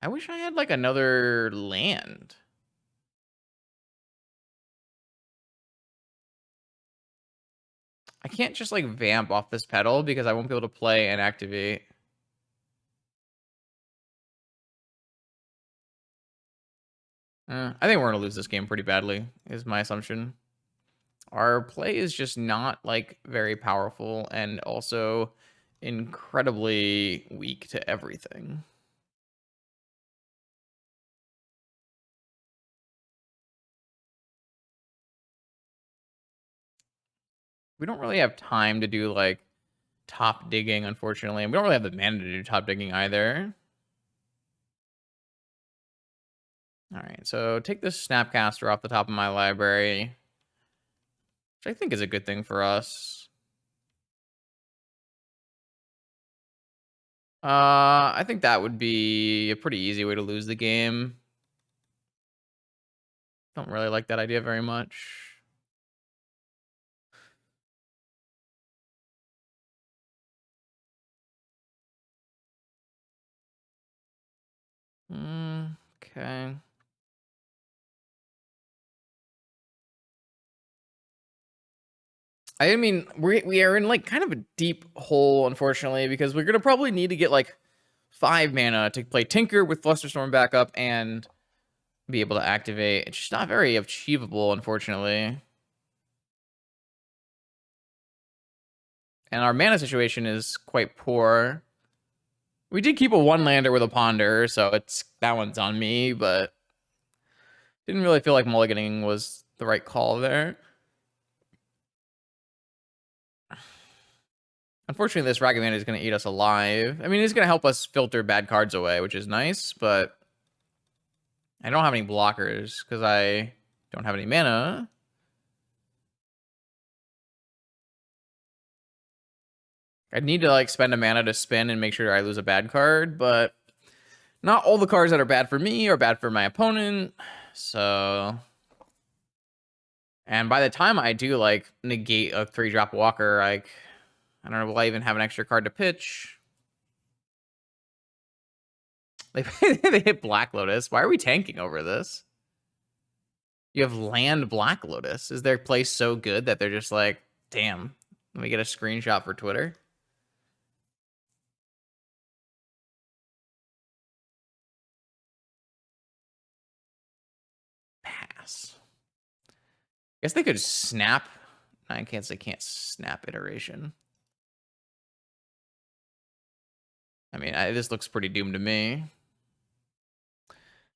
I wish I had like another land. I can't just like Vamp off this pedal because I won't be able to play and activate. I think we're going to lose this game pretty badly, is my assumption. Our play is just not like very powerful and also incredibly weak to everything. We don't really have time to do, like, top digging, unfortunately. And we don't really have the mana to do top digging either. Alright, so take this Snapcaster off the top of my library, which I think is a good thing for us. I think that would be a pretty easy way to lose the game. Don't really like that idea very much. Okay. I mean, we are in, like, kind of a deep hole, unfortunately, because we're gonna probably need to get, like, 5 mana to play Tinker with Flusterstorm backup and be able to activate. It's just not very achievable, unfortunately. And our mana situation is quite poor. We did keep a 1-lander with a Ponder, so that one's on me, but didn't really feel like mulliganing was the right call there. Unfortunately, this Ragavan is going to eat us alive. I mean, it's going to help us filter bad cards away, which is nice, but I don't have any blockers because I don't have any mana. I'd need to, like, spend a mana to spin and make sure I lose a bad card, but not all the cards that are bad for me are bad for my opponent, so... And by the time I do, like, negate a 3-drop walker, like, I don't know, will I even have an extra card to pitch? They hit Black Lotus. Why are we tanking over this? You have land Black Lotus. Is their play so good that they're just like, damn, let me get a screenshot for Twitter? Pass. Guess they could snap. I can't say can't snap iteration. I mean, this looks pretty doomed to me.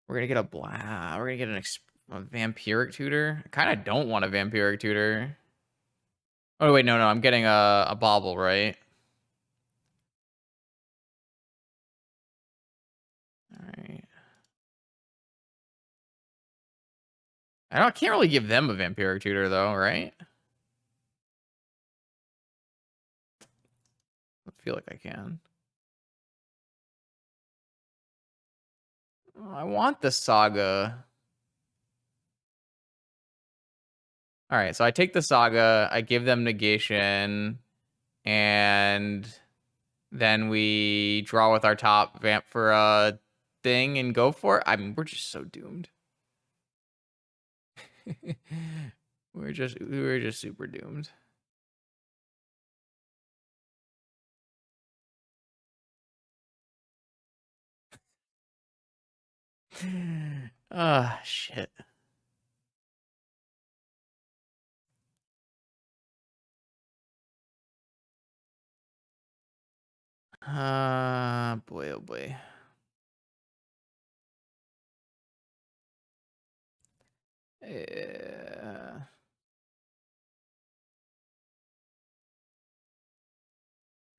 We're gonna get we're gonna get a Vampiric Tutor. I kind of don't want a Vampiric Tutor. Oh wait, no, I'm getting a Bauble, right? All right. I can't really give them a Vampiric Tutor though, right? I feel like I can. Oh, I want the Saga. All right, so I take the Saga, I give them negation, and then we draw with our top vamp for a thing and go for it. I mean, we're just so doomed. we're just super doomed. Ah, shit. Boy, oh boy. Yeah.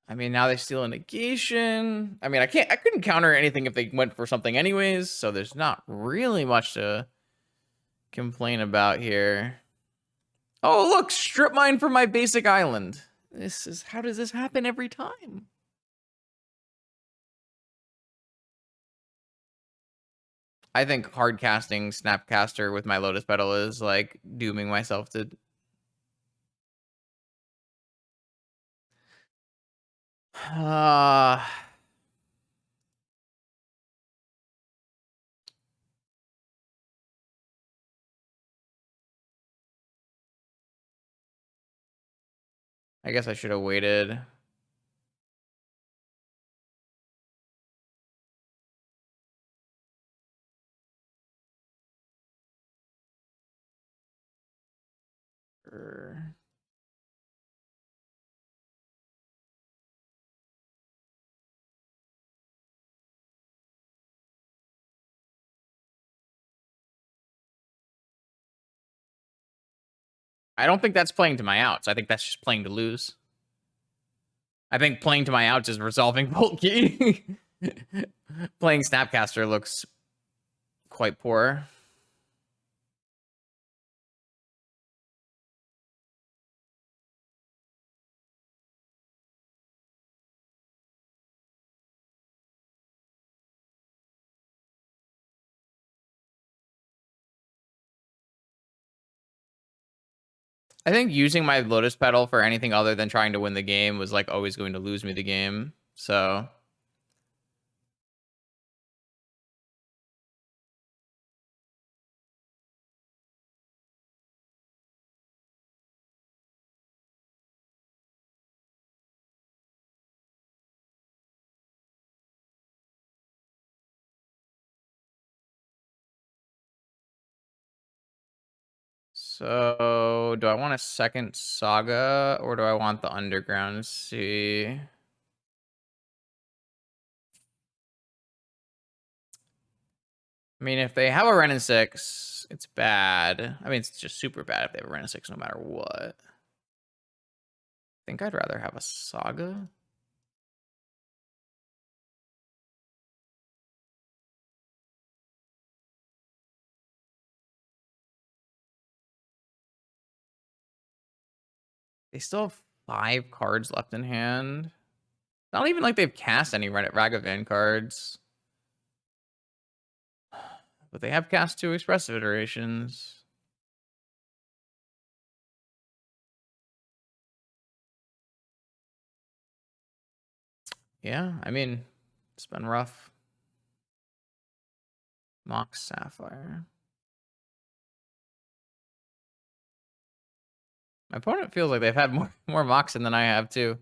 I mean, now they steal a negation. I mean, I couldn't counter anything if they went for something anyways, so there's not really much to complain about here. Oh, look, strip mine from my basic island. How does this happen every time? I think hard casting Snapcaster with my Lotus Petal is like dooming myself to. I guess I should have waited. I don't think that's playing to my outs. I think that's just playing to lose. I think playing to my outs is resolving bulky. Playing Snapcaster looks quite poor. I think using my Lotus Petal for anything other than trying to win the game was like always going to lose me the game. So do I want a second Saga or do I want the Underground? Let's see. I mean, if they have a Ren and 6, it's bad. I mean, it's just super bad if they have a Ren and 6 no matter what. I think I'd rather have a Saga. They still have 5 cards left in hand. Not even like they've cast any Ragavan cards. But they have cast 2 Expressive Iterations. Yeah, I mean, it's been rough. Mox Sapphire. My opponent feels like they've had more Moxen than I have, too.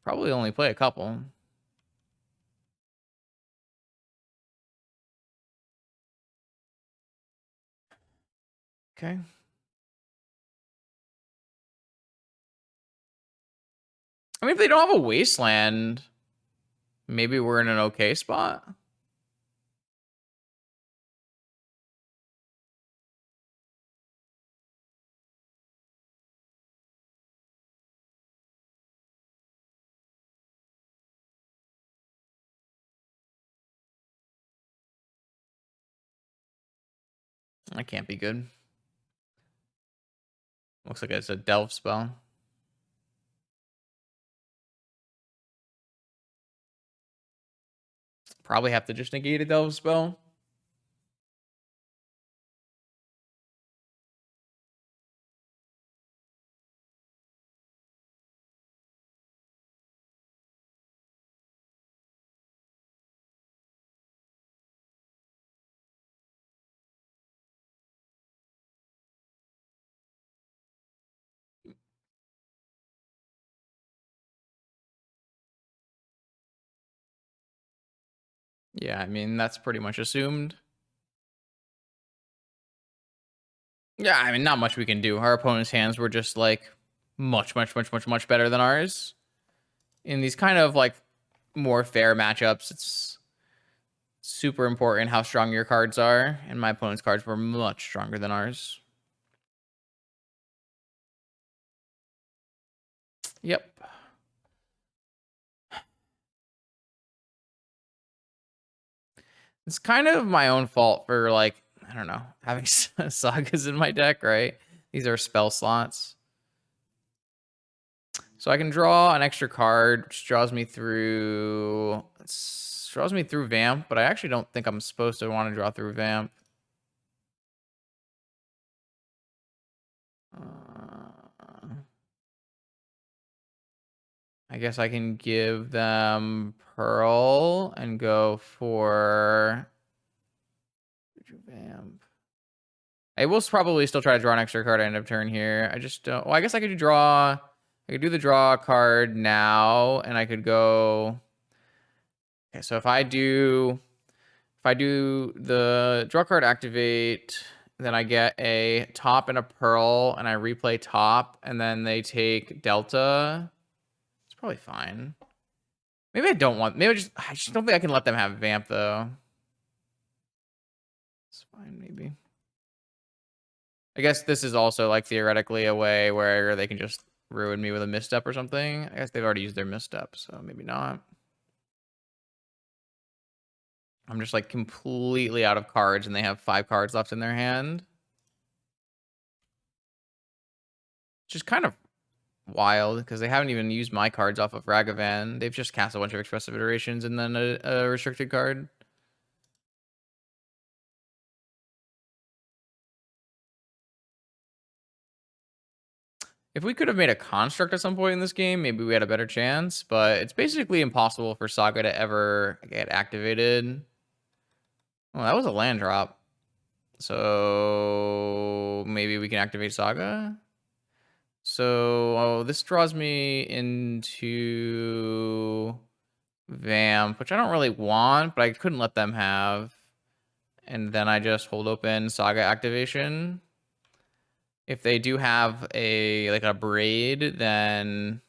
Probably only play a couple. Okay. I mean, if they don't have a Wasteland, maybe we're in an okay spot. That can't be good. Looks like it's a Delve spell. Probably have to just negate a Delve spell. Yeah, I mean, that's pretty much assumed. Yeah, I mean, not much we can do. Our opponent's hands were just like much better than ours. In these kind of like more fair matchups, it's super important how strong your cards are, and my opponent's cards were much stronger than ours. Yep. It's kind of my own fault for like, I don't know, having sagas in my deck, right? These are spell slots. So I can draw an extra card, which draws me through Vamp, but I actually don't think I'm supposed to want to draw through Vamp. I guess I can give them Pearl and go for Vamp. I will probably still try to draw an extra card at end of turn here. I just don't. Well, I guess I could do draw. I could do the draw card now, and I could go. Okay, so if I do the draw card activate, then I get a top and a pearl, and I replay top, and then they take delta. It's probably fine. Maybe I don't want. Maybe I just don't think I can let them have vamp though. It's fine, maybe. I guess this is also like theoretically a way where they can just ruin me with a misstep or something. I guess they've already used their misstep, so maybe not. I'm just like completely out of cards and they have 5 cards left in their hand. Which is kind of wild because they haven't even used my cards off of Ragavan. They've just cast a bunch of expressive iterations and then a restricted card. If we could have made a construct at some point in this game, maybe we had a better chance, but it's basically impossible for Saga to ever get activated. Oh, that was a land drop. So maybe we can activate Saga. So this draws me into Vamp, which I don't really want, but I couldn't let them have. And then I just hold open Saga activation. If they do have a braid, then,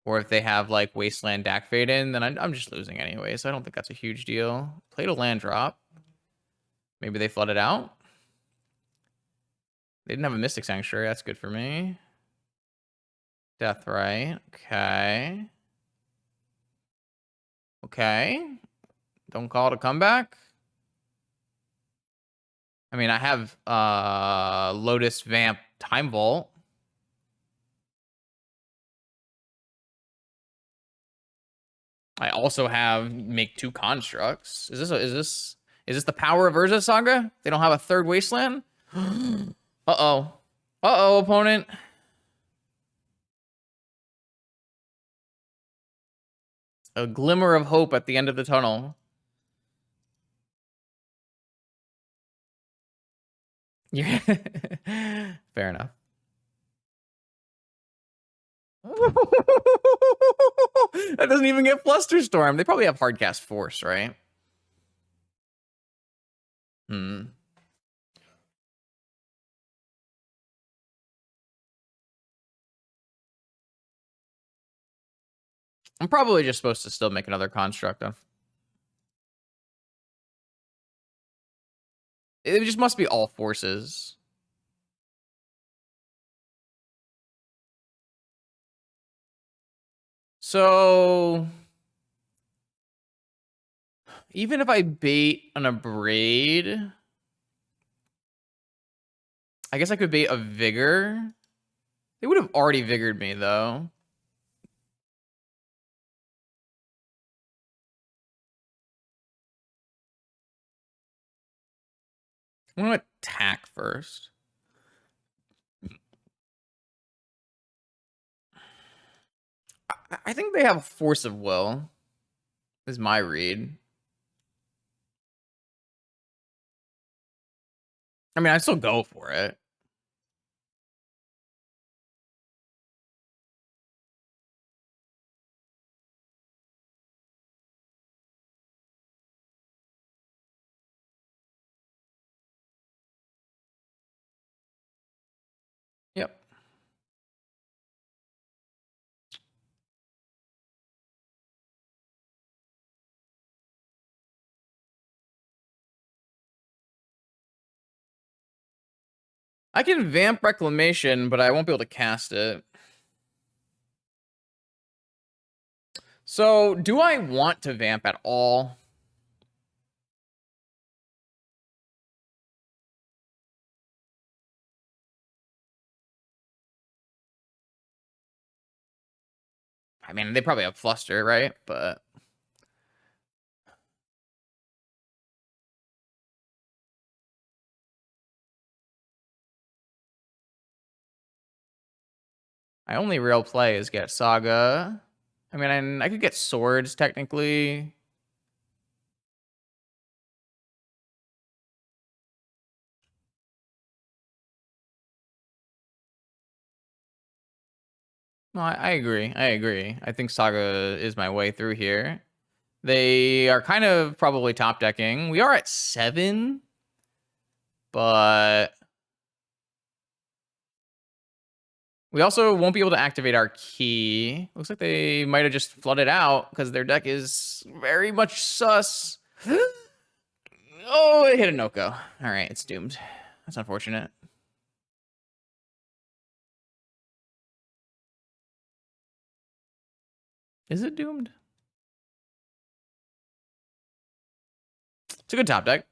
or if they have like Wasteland Dak Fade in, then I'm just losing anyway. So I don't think that's a huge deal. Played a land drop. Maybe they flooded out. They didn't have a Mystic Sanctuary. That's good for me. Deathrite. Okay. Okay. Don't call it a comeback. I mean, I have Lotus Vamp Time Vault. I also have make 2 constructs. Is this the power of Urza Saga? They don't have a 3rd Wasteland? Uh-oh. Uh-oh, opponent. A glimmer of hope at the end of the tunnel. Yeah. Fair enough. That doesn't even get Flusterstorm. They probably have Hardcast Force, right? Hmm. I'm probably just supposed to still make another construct. It just must be all forces. So even if I bait on a braid, I guess I could bait a vigor. They would have already vigored me though. I'm gonna attack first. I think they have a force of will. Is my read. I mean, I still go for it. Yep. I can Vamp Reclamation, but I won't be able to cast it. So, do I want to Vamp at all? I mean, they probably have Fluster, right? But my only real play is get Saga. I mean, I could get Swords, technically. No, I agree. I agree. I think Saga is my way through here. They are kind of probably top decking. We are at 7, but we also won't be able to activate our key. Looks like they might have just flooded out because their deck is very much sus. Oh, it hit a no-go. All right, it's doomed. That's unfortunate. Is it doomed? It's a good top deck.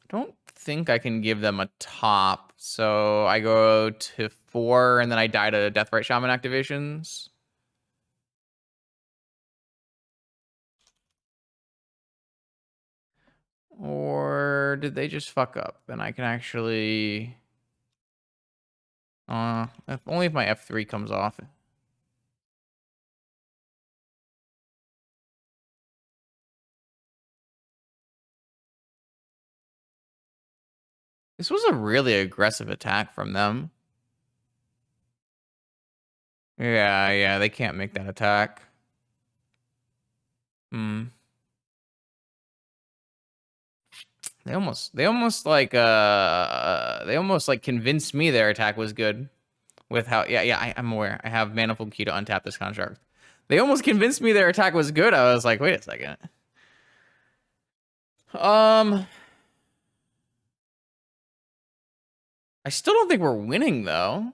Don't think I can give them a top, so I go to 4 and then I die to Deathrite Shaman activations. Or did they just fuck up? And I can actually... only if my F3 comes off. This was a really aggressive attack from them. Yeah, they can't make that attack. They almost like convinced me their attack was good with how I'm aware. I have Manifold Key to untap this construct. They almost convinced me their attack was good. I was like, wait a second. I still don't think we're winning though.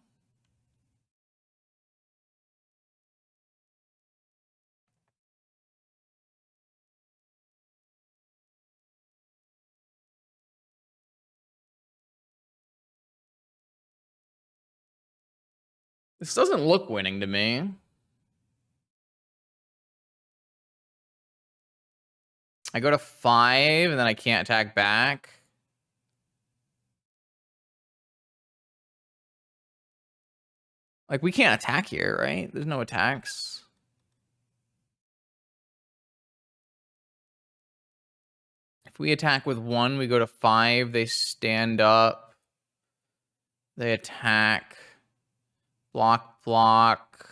This doesn't look winning to me. I go to 5 and then I can't attack back. Like, we can't attack here, right? There's no attacks. If we attack with 1, we go to 5, they stand up. They attack. Block. I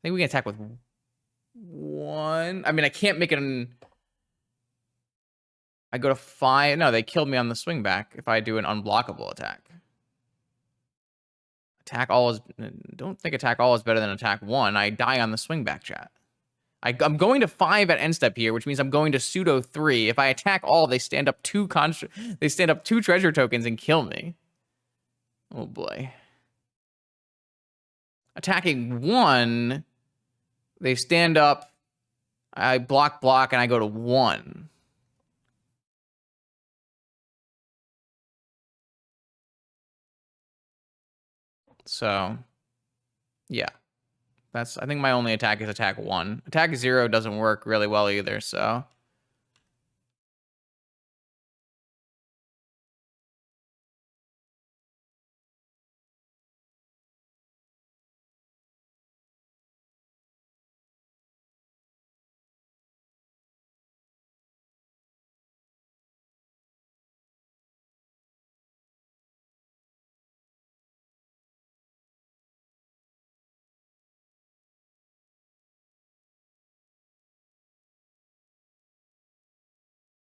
think we can attack with 1. I mean, I can't make it an... I go to 5. No, they killed me on the swing back if I do an unblockable attack. Attack all is... Don't think attack all is better than attack 1. I die on the swing back, chat. I'm going to 5 at end step here, which means I'm going to pseudo 3. If I attack all, they stand up 2 treasure tokens and kill me. Oh boy. Attacking 1, they stand up, I block, and I go to 1. So, yeah. I think my only attack is attack 1. Attack 0 doesn't work really well either, so...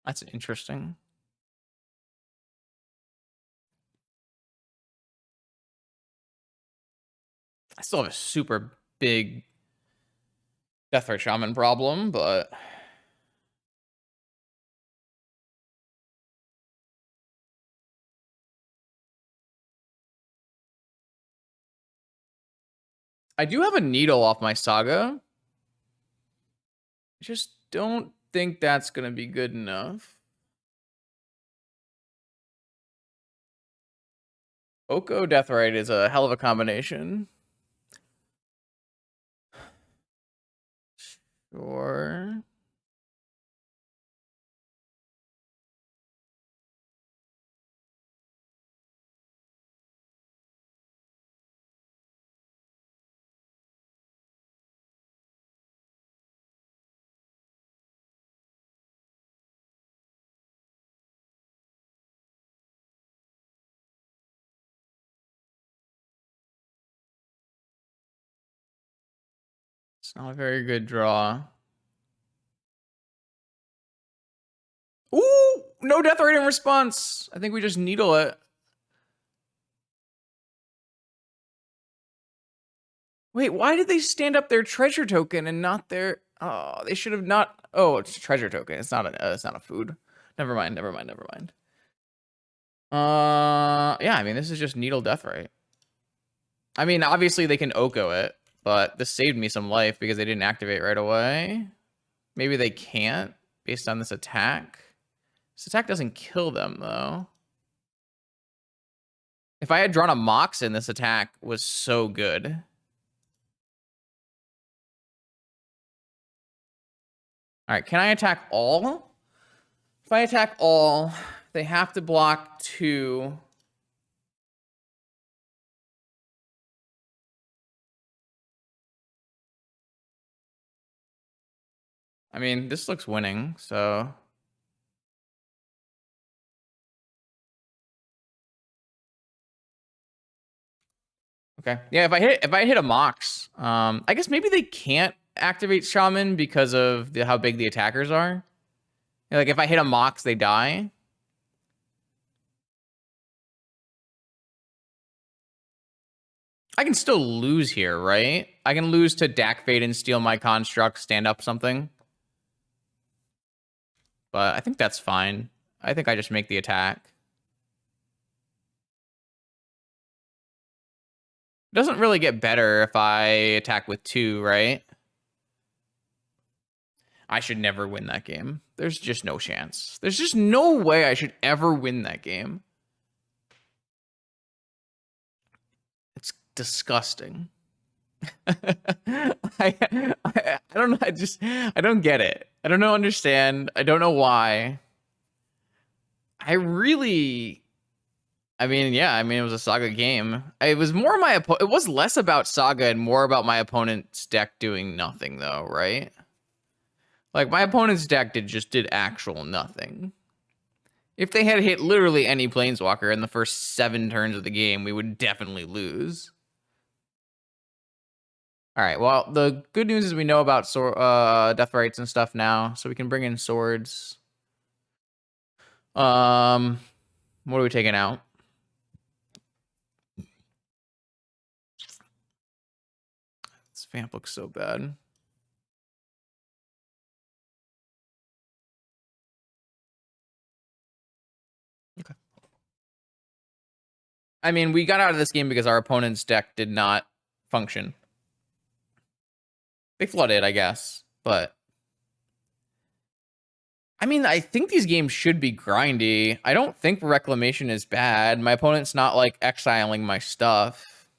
That's interesting. I still have a super big Deathrite Shaman problem, but... I do have a needle off my Saga. I just don't think that's going to be good enough. Oko Deathrite is a hell of a combination. Sure. It's not a very good draw. Ooh, no Deathrite in response. I think we just needle it. Wait, why did they stand up their treasure token and not their... Oh, they should have not... Oh, it's a treasure token. It's not a food. Never mind. Yeah, I mean, this is just Needle Deathrite. I mean, obviously they can Oko it, but this saved me some life because they didn't activate right away. Maybe they can't based on this attack. This attack doesn't kill them, though. If I had drawn a Moxen, this attack was so good. All right, can I attack all? If I attack all, they have to block 2. I mean, this looks winning, so... Okay. Yeah, if I hit a Mox, I guess maybe they can't activate Shaman because of how big the attackers are. Like, if I hit a Mox, they die. I can still lose here, right? I can lose to Dak Fade and steal my construct, stand up something. But I think that's fine. I think I just make the attack. It doesn't really get better if I attack with 2, right? I should never win that game. There's just no chance. There's just no way I should ever win that game. It's disgusting. I don't know. I don't get it. I don't know, understand. I don't know why. I mean, yeah, I mean, it was a Saga game. It was more it was less about Saga and more about my opponent's deck doing nothing, though, right? Like, my opponent's deck just did actual nothing. If they had hit literally any Planeswalker in the first 7 turns of the game, we would definitely lose. All right, well, the good news is we know about death rights and stuff now, so we can bring in swords. What are we taking out? This vamp looks so bad. Okay. I mean, we got out of this game because our opponent's deck did not function. They flooded, I guess, but... I mean, I think these games should be grindy. I don't think Reclamation is bad. My opponent's not, like, exiling my stuff.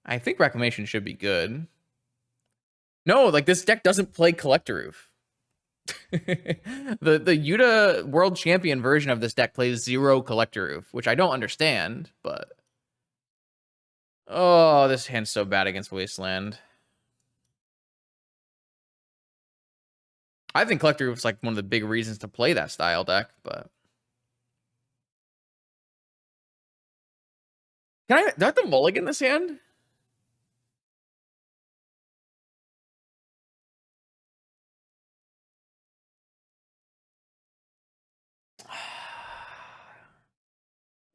I think Reclamation should be good. No, like, this deck doesn't play Collector Roof. the Yuta World Champion version of this deck plays 0 Collector Roof, which I don't understand, but... Oh, this hand's so bad against Wasteland. I think Collector Roof's like one of the big reasons to play that style deck, but... Do I have to mulligan this hand?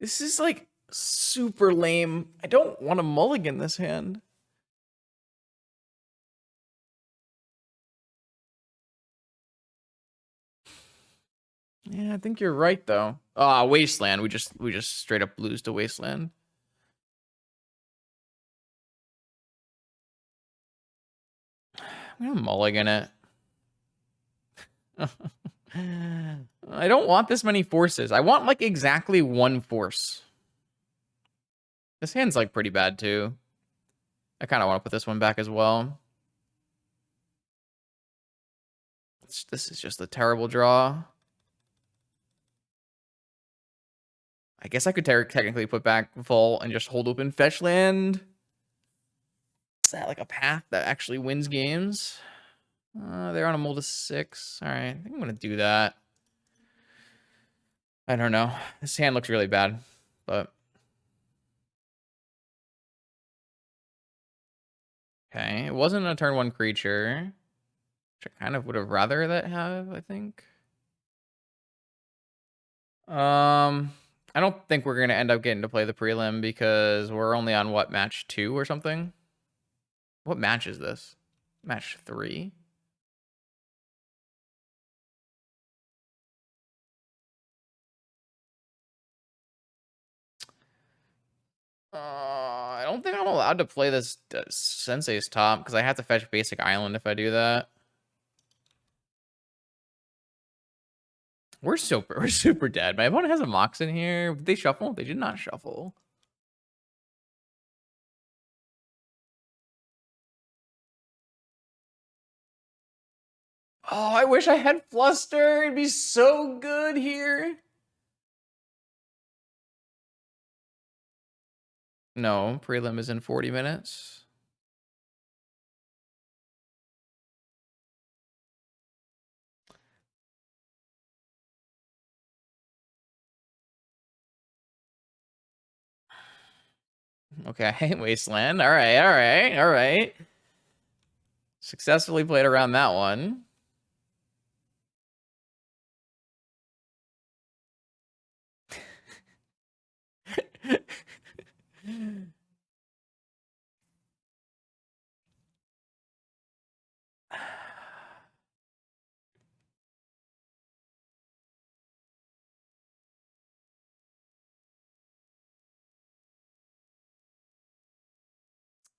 This is like super lame. I don't want to mulligan this hand. Yeah, I think you're right though. Ah, Wasteland. We just straight up lose to Wasteland. I'm gonna mulligan it. I don't want this many forces. I want like exactly 1 force. This hand's like pretty bad too. I kind of want to put this one back as well. This is just a terrible draw. I guess I could technically put back Vol and just hold open fetch land. Is that like a path that actually wins games? They're on a mold of 6. All right, I think I'm gonna do that. I don't know. This hand looks really bad, but okay. It wasn't a turn 1 creature, which I kind of would have rather that have. I think. I don't think we're gonna end up getting to play the prelim because we're only on what, match 2 or something. What match is this? Match 3. I don't think I'm allowed to play this Sensei's top because I have to fetch basic island if I do that. We're super dead. My opponent has a Mox in here. Did they shuffle? They did not shuffle. Oh, I wish I had Fluster. It'd be so good here. No, prelim is in 40 minutes. Okay, Wasteland. All right, all right, all right. Successfully played around that one.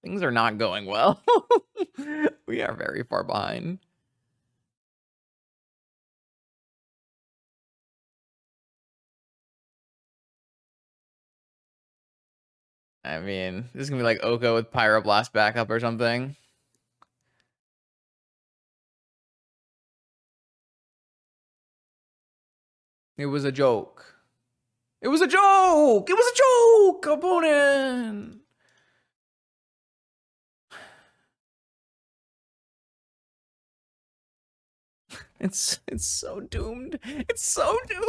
Things are not going well. We are very far behind. I mean, this is gonna be like Oko with Pyroblast backup or something. It was a joke. It was a joke! It was a joke, opponent! It's so doomed. It's so doomed!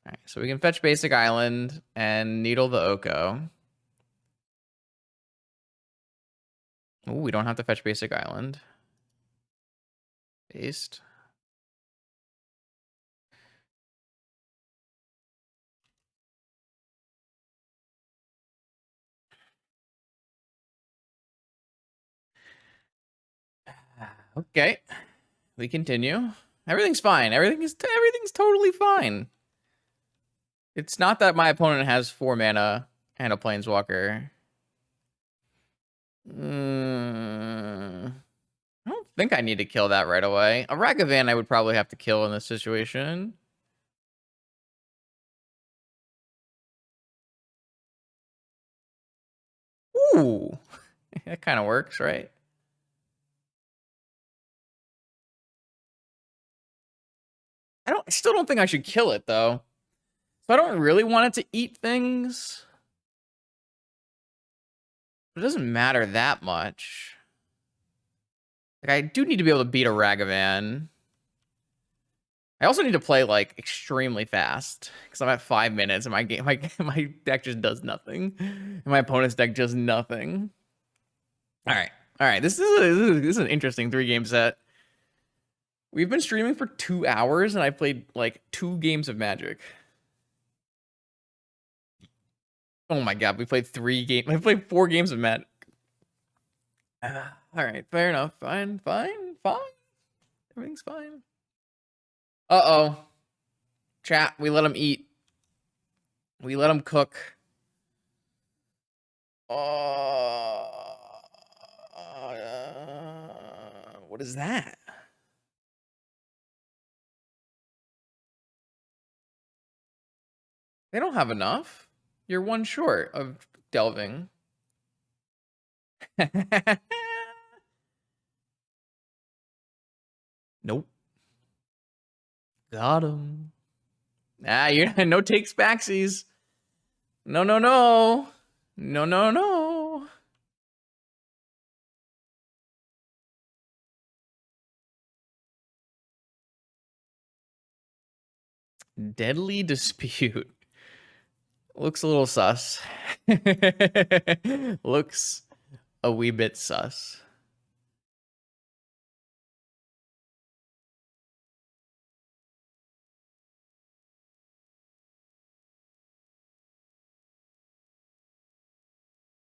All right, so we can fetch basic island and needle the Oko. Oh, we don't have to fetch basic island. Paste. Okay, we continue. Everything's fine. Everything's totally fine. It's not that my opponent has 4 mana and a planeswalker. I don't think I need to kill that right away. A Ragavan I would probably have to kill in this situation. Ooh, that kind of works, right? I still don't think I should kill it though. So I don't really want it to eat things. It doesn't matter that much. Like I do need to be able to beat a Ragavan. I also need to play like extremely fast because I'm at 5 minutes and my deck just does nothing, and my opponent's deck does nothing. All right. This is an interesting 3-game set. We've been streaming for 2 hours and I played like 2 games of Magic. Oh my god, we played 3 games. I played 4 games of Magic. All right, fair enough. Fine. Everything's fine. Uh-oh. Chat, we let him eat. We let him cook. What is that? They don't have enough. You're 1 short of delving. Nope. Got him. Ah, you're no takes backsies. No. Deadly Dispute. Looks a little sus. Looks a wee bit sus.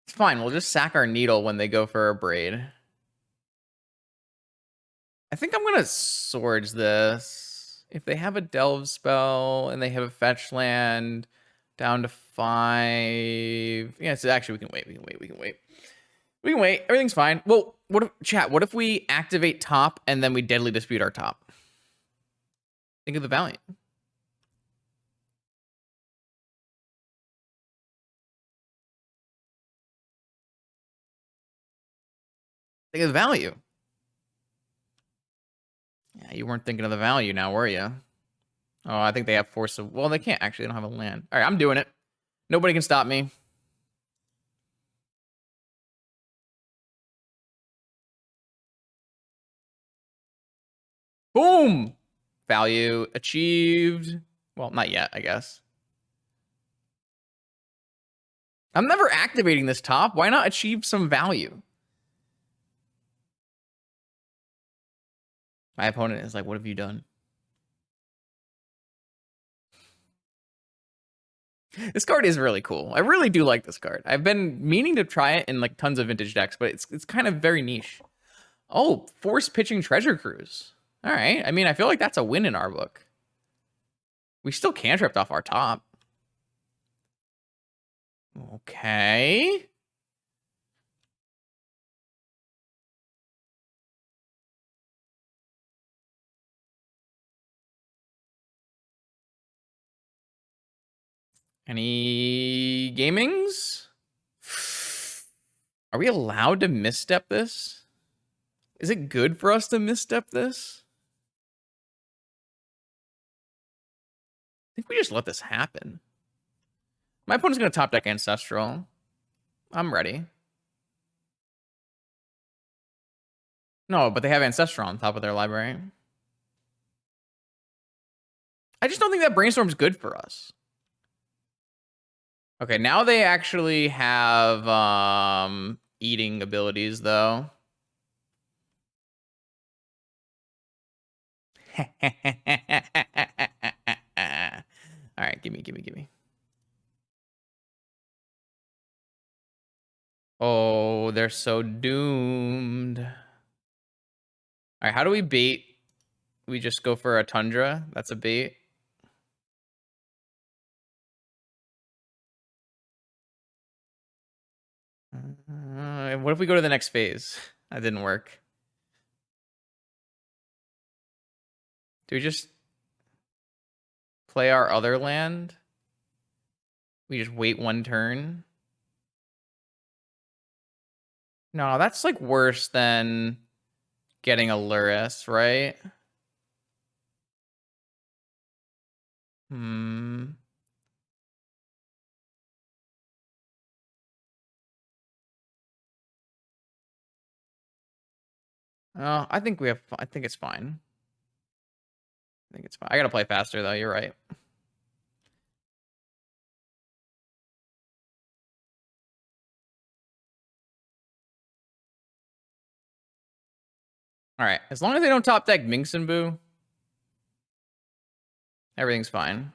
It's fine. We'll just sack our needle when they go for a braid. I think I'm gonna Swords this. If they have a Delve spell and they have a fetch land down to 5. Yeah, so actually we can wait. We can wait. Everything's fine. Well, what if we activate top and then we Deadly Dispute our top? Think of the Valiant. Think of the value. Yeah, you weren't thinking of the value now, were you? Oh, I think they have Force of... Well, they can't actually. They don't have a land. All right, I'm doing it. Nobody can stop me. Boom! Value achieved. Well, not yet, I guess. I'm never activating this top. Why not achieve some value? My opponent is like, what have you done? This card is really cool. I really do like this card. I've been meaning to try it in like tons of vintage decks, but it's kind of very niche. Oh, Force Pitching Treasure Cruise. All right. I mean, I feel like that's a win in our book. We still cantripped off our top. Okay. Any gamings? Are we allowed to misstep this? Is it good for us to misstep this? I think we just let this happen. My opponent's going to top deck Ancestral. I'm ready. No, but they have Ancestral on top of their library. I just don't think that Brainstorm's good for us. Okay, now they actually have eating abilities, though. All right, give me. Oh, they're so doomed. All right, how do we bait? We just go for a Tundra. That's a bait. What if we go to the next phase? That didn't work. Do we just play our other land? We just wait one turn? No, that's like worse than getting a Luris, right? Oh, I think it's fine. I think it's fine. I gotta play faster though, you're right. Alright, as long as they don't top deck Minx and Boo, everything's fine.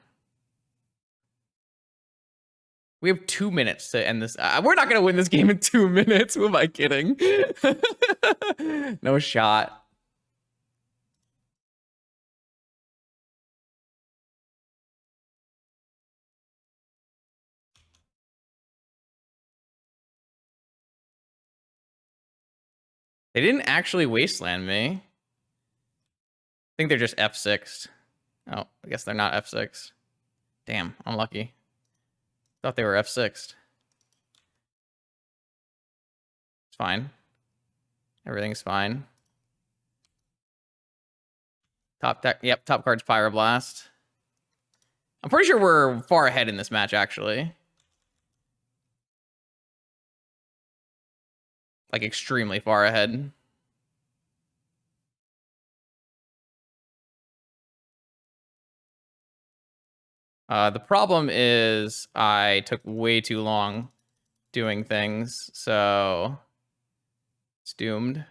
We have 2 minutes to end this. We're not gonna win this game in 2 minutes. Who am I kidding? No shot. They didn't actually wasteland me. I think they're just F6'd. Oh, I guess they're not F6'd. Damn, unlucky. Thought they were F6'd. It's fine. Everything's fine. Top deck. Yep, top card's Pyroblast. I'm pretty sure we're far ahead in this match, actually. Like, extremely far ahead. The problem is I took way too long doing things, so it's doomed.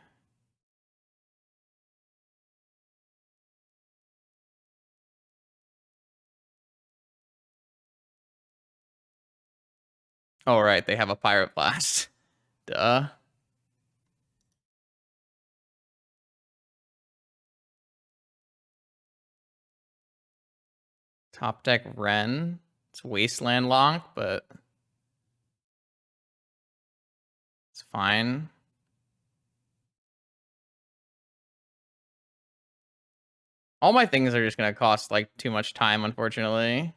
Oh, right, they have a Pirate Blast. Duh. Top deck Ren. It's Wasteland lock, but it's fine. All my things are just gonna cost like too much time, unfortunately.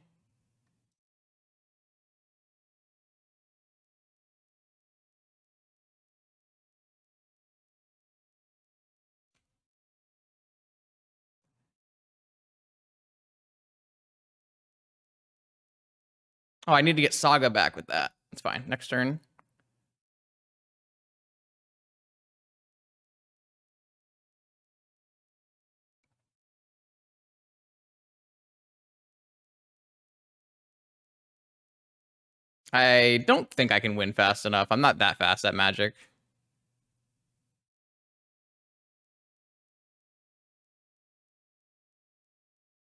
Oh, I need to get Saga back with that. It's fine. Next turn. I don't think I can win fast enough. I'm not that fast at Magic.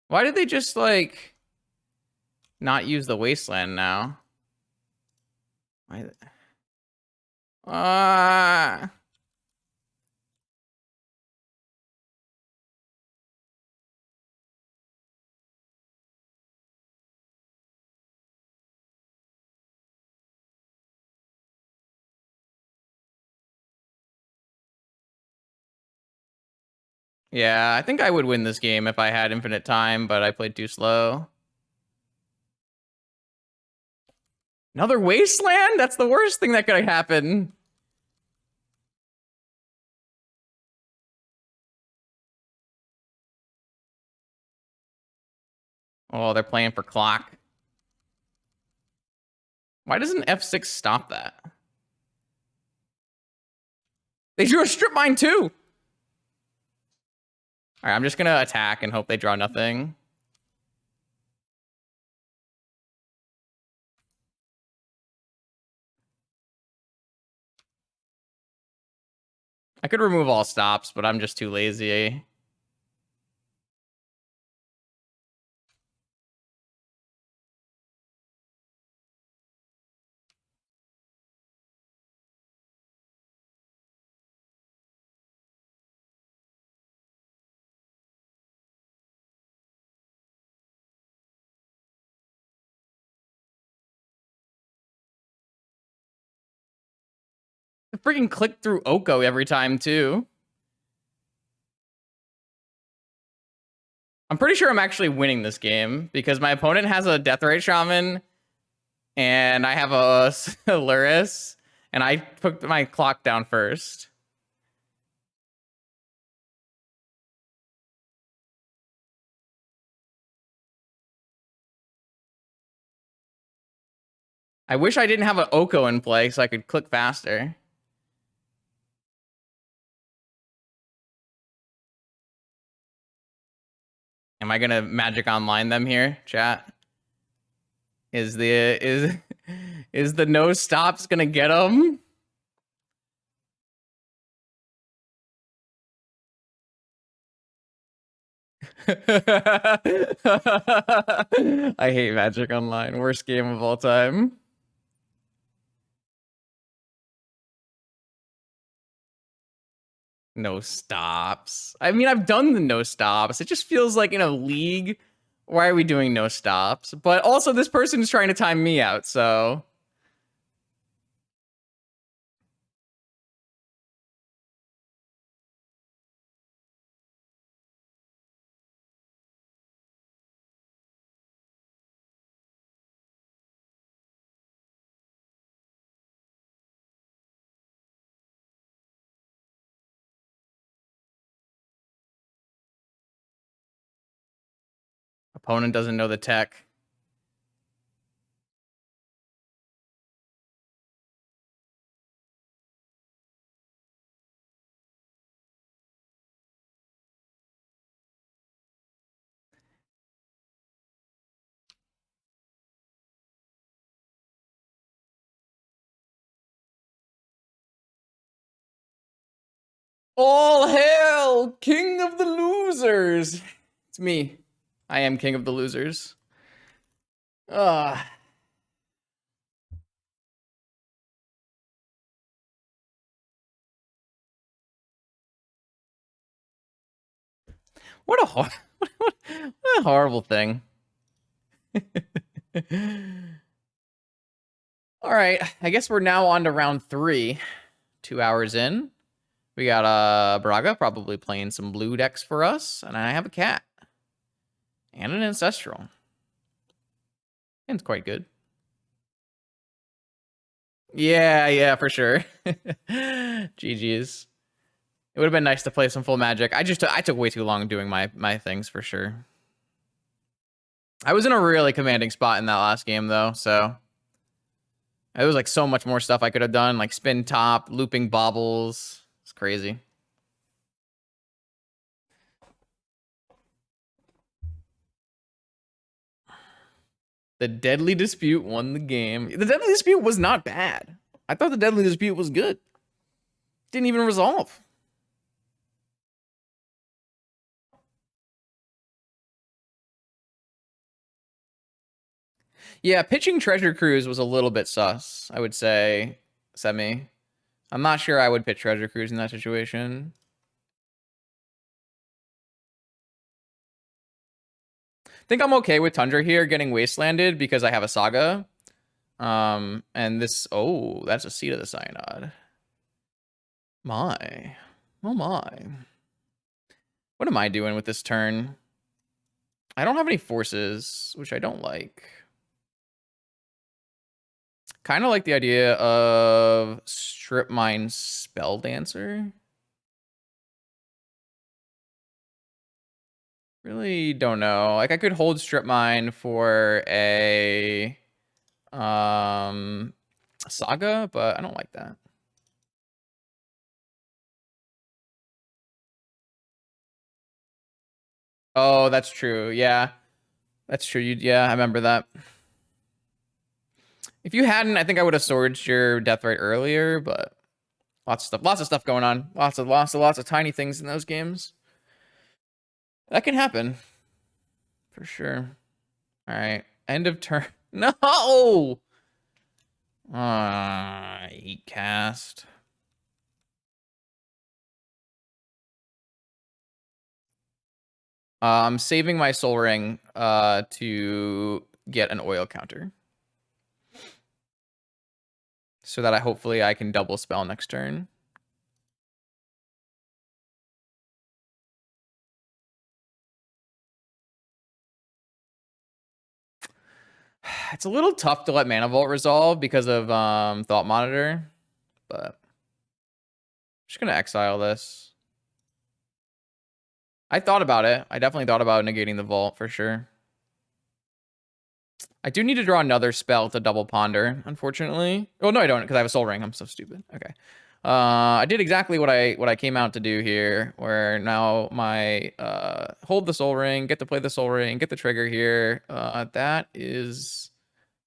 Why did they just, like, not use the Wasteland now? Why? Yeah, I think I would win this game if I had infinite time, but I played too slow. Another Wasteland? That's the worst thing that could happen. Oh, they're playing for clock. Why doesn't F6 stop that? They drew a strip mine too. All right, I'm just gonna attack and hope they draw nothing. I could remove all stops, but I'm just too lazy. I freaking click through Oko every time too. I'm pretty sure I'm actually winning this game because my opponent has a Deathrite Shaman and I have a Luris, and I put my clock down first. I wish I didn't have an Oko in play so I could click faster. Am I gonna Magic Online them here, chat? Is the no stops gonna get them? I hate Magic Online. Worst game of all time. No stops. I mean, I've done the no stops. It just feels like in a league, why are we doing no stops? But also, this person is trying to time me out, so. Opponent doesn't know the tech. All hail, king of the losers. It's me. I am king of the losers. Ugh. What a horrible thing. All right, I guess we're now on to round 3. 2 hours in. We got Braga probably playing some blue decks for us, and I have a cat. And an Ancestral. And it's quite good. Yeah, for sure. GG's. It would have been nice to play some full Magic. I took way too long doing my things for sure. I was in a really commanding spot in that last game though, so there was like so much more stuff I could have done, like spin top, looping baubles. It's crazy. The Deadly Dispute won the game. The Deadly Dispute was not bad. I thought the Deadly Dispute was good. Didn't even resolve. Yeah, pitching Treasure Cruise was a little bit sus, I would say, Semi. I'm not sure I would pitch Treasure Cruise in that situation. I think I'm okay with Tundra here getting Wastelanded because I have a Saga. And this, oh, that's a Seed of the Synod. My. Oh my. What am I doing with this turn? I don't have any forces, which I don't like. Kind of like the idea of Strip Mine Spelldancer. Really don't know. Like I could hold Strip Mine for a Saga, but I don't like that. Oh, that's true. Yeah. That's true. Yeah, I remember that. If you hadn't, I think I would have swords your death right earlier, but lots of stuff going on. Lots of tiny things in those games. That can happen. For sure. All right. End of turn. No! Heat cast. I'm saving my Soul Ring to get an oil counter. So that hopefully I can double spell next turn. It's a little tough to let Mana Vault resolve because of Thought Monitor, but I'm just gonna exile this. I thought about it. I definitely thought about negating the Vault for sure. I do need to draw another spell to double Ponder, unfortunately. Oh no, I don't, because I have a Soul Ring. I'm so stupid. Okay. I did exactly what I came out to do here, where now my hold the Soul Ring, get to play the Soul Ring, get the trigger here. That is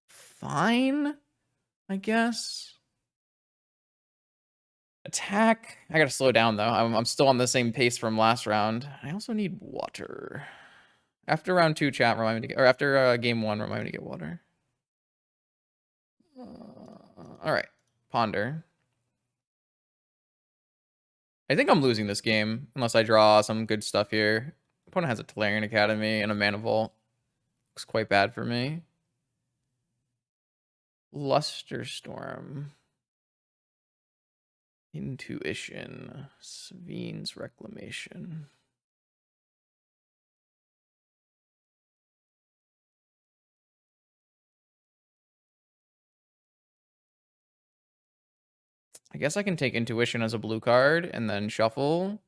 fine, I guess. Attack. I gotta slow down though. I'm still on the same pace from last round. I also need water. After round 2, chat, remind me to get, or after game 1, remind me to get water. All right, Ponder. I think I'm losing this game unless I draw some good stuff here. Opponent has a Tolarian Academy and a Mana Vault. Looks quite bad for me. Luster Storm. Intuition. Sveen's Reclamation. I guess I can take Intuition as a blue card and then shuffle.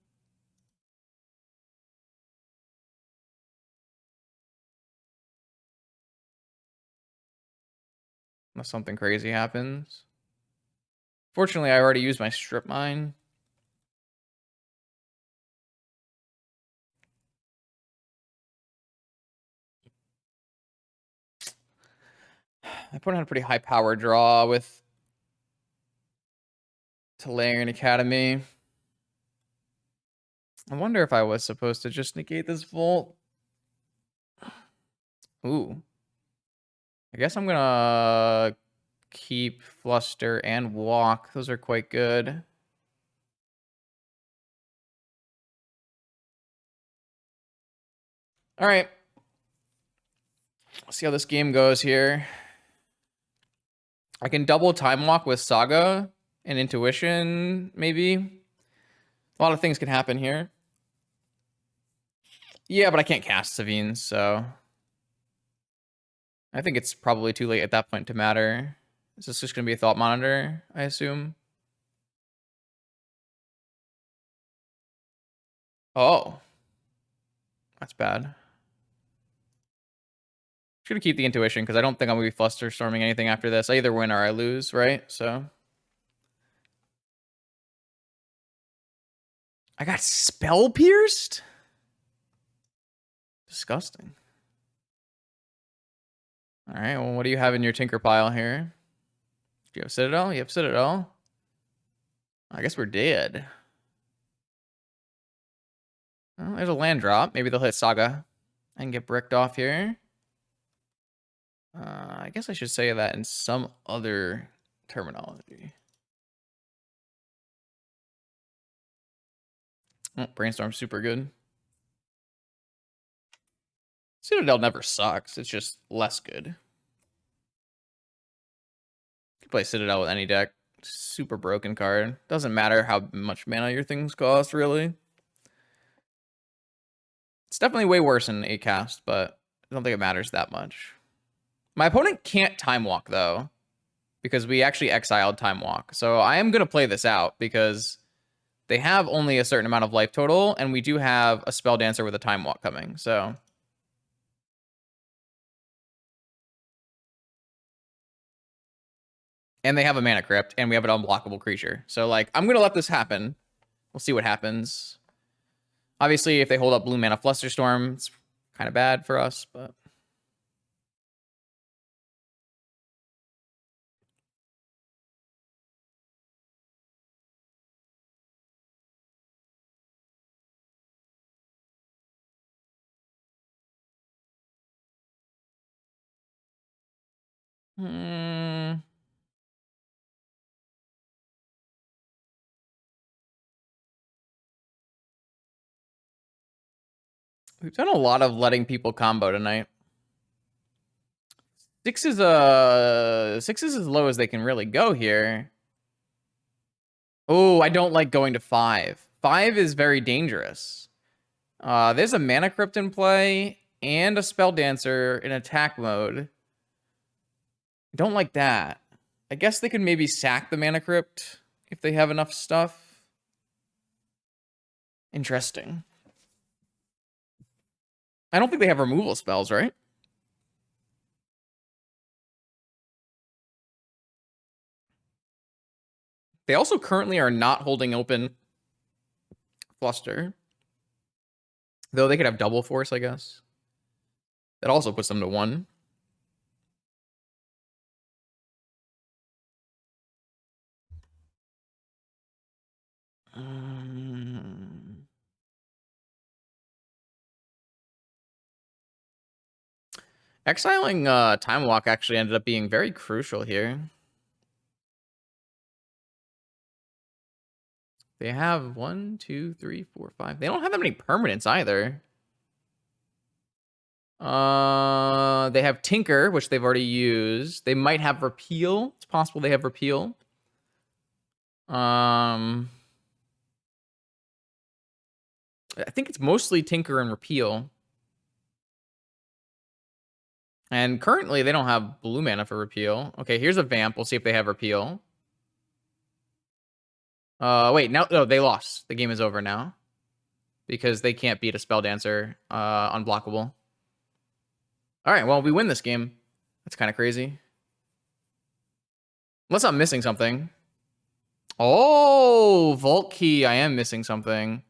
Unless something crazy happens. Fortunately, I already used my Strip Mine. I put on a pretty high power draw with Tolarian Academy. I wonder if I was supposed to just negate this Volt. Ooh. I guess I'm gonna keep Fluster and Walk. Those are quite good. All right. Let's see how this game goes here. I can double time walk with Saga and Intuition, maybe. A lot of things can happen here. Yeah, but I can't cast Savine, so I think it's probably too late at that point to matter. Is this just going to be a Thought Monitor, I assume? Oh. That's bad. Just gonna keep the Intuition because I don't think I'm going to be Fluster Storming anything after this. I either win or I lose, right? So I got Spell Pierced? Disgusting. All right, well, what do you have in your Tinker pile here? Do you have Citadel? You have Citadel. I guess we're dead. Well, there's a land drop. Maybe they'll hit Saga and get bricked off here. I guess I should say that in some other terminology. Oh, Brainstorm's super good. Citadel never sucks. It's just less good. You can play Citadel with any deck. Super broken card. Doesn't matter how much mana your things cost, really. It's definitely way worse than 8 cast, but I don't think it matters that much. My opponent can't Time Walk, though, because we actually exiled Time Walk. So I am going to play this out because they have only a certain amount of life total, and we do have a Spelldancer with a Time Walk coming, so... And they have a Mana Crypt, and we have an unblockable creature. So, like, I'm going to let this happen. We'll see what happens. Obviously, if they hold up blue mana Flusterstorm, it's kind of bad for us, but... We've done a lot of letting people combo tonight. 6 is as low as they can really go here. Oh, I don't like going to 5. 5 is very dangerous. There's a Mana Crypt in play and a Spelldancer in attack mode. I don't like that. I guess they could maybe sack the Mana Crypt if they have enough stuff. Interesting. I don't think they have removal spells, right? They also currently are not holding open Fluster. Though they could have double force, I guess. That also puts them to 1. Exiling Time Walk actually ended up being very crucial here. They have 1, 2, 3, 4, 5. They don't have that many permanents either. They have Tinker, which they've already used. They might have Repeal. It's possible they have Repeal. I think it's mostly Tinker and Repeal. And currently, they don't have blue mana for Repeal. Okay, here's a Vamp. We'll see if they have Repeal. Wait, no, they lost. The game is over now. Because they can't beat a Spelldancer unblockable. Alright, well, we win this game. That's kind of crazy. Unless I'm missing something. Oh, Vault Key. I am missing something.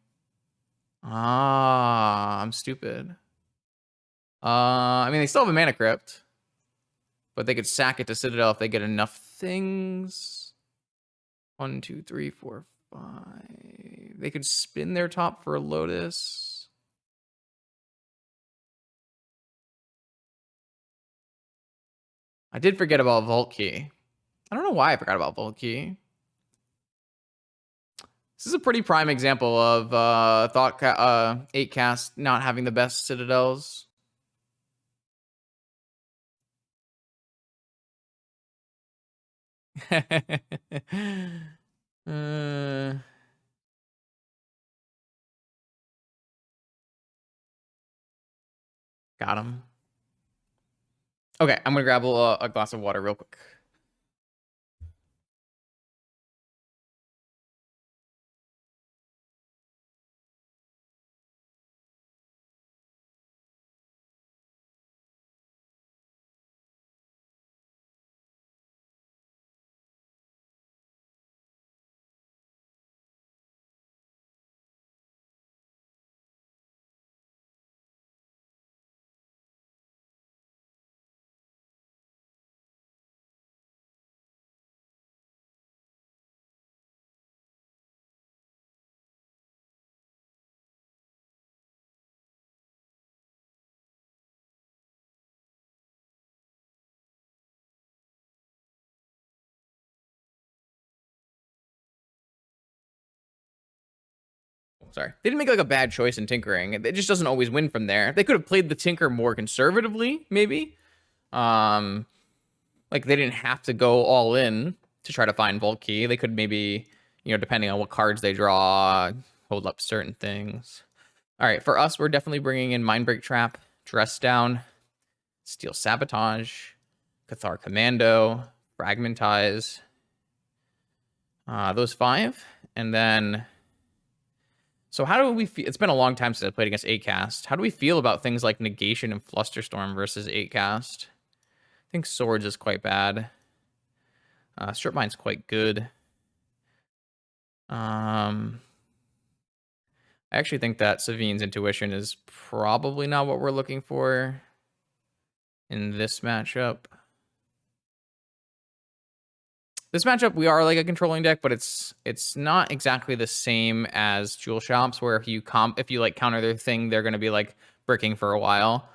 Ah, I'm stupid. I mean, they still have a Mana Crypt. But they could sack it to Citadel if they get enough things. 1, 2, 3, 4, 5. They could spin their top for a Lotus. I did forget about Vault Key. I don't know why I forgot about Vault Key. This is a pretty prime example of 8 cast not having the best Citadels. uh, got him. Okay, I'm gonna grab a glass of water real quick. Sorry. They didn't make like a bad choice in tinkering. It just doesn't always win from there. They could have played the tinker more conservatively, maybe. Like they didn't have to go all in to try to find Vault Key. They could maybe, depending on what cards they draw, hold up certain things. All right, for us, we're definitely bringing in Mindbreak Trap, Dress Down, Steel Sabotage, Cathar Commando, Fragmentize. Those 5. And then... So how do we feel? It's been a long time since I played against 8-cast. How do we feel about things like Negation and Flusterstorm versus 8-cast? I think Swords is quite bad. Strip Mine's quite good. I actually think that Savine's Intuition is probably not what we're looking for in this matchup. This matchup, we are like a controlling deck, but it's not exactly the same as Jewel Shops, where if you like counter their thing, they're gonna be like bricking for a while.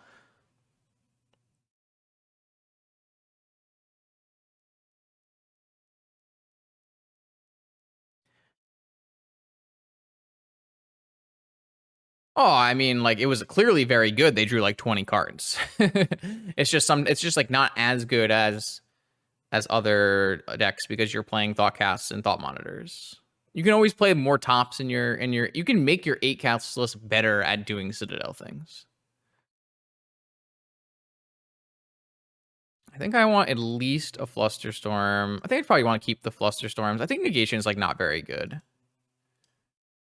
Oh, I mean, like it was clearly very good. They drew like 20 cards. It's just like not as good as other decks because you're playing Thoughtcasts and Thought Monitors. You can always play more tops in your you can make your 8-cast list better at doing Citadel things. I think I want at least a Flusterstorm. I think I'd probably want to keep the Flusterstorms. I think Negation is like not very good.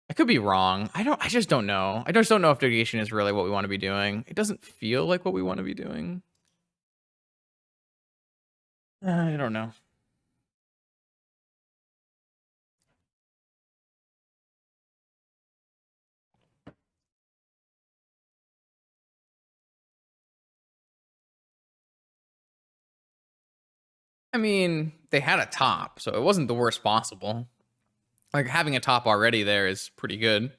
I could be wrong. I just don't know. I just don't know if Negation is really what we want to be doing. It doesn't feel like what we want to be doing. I don't know. I mean, they had a top, so it wasn't the worst possible. Like having a top already there is pretty good.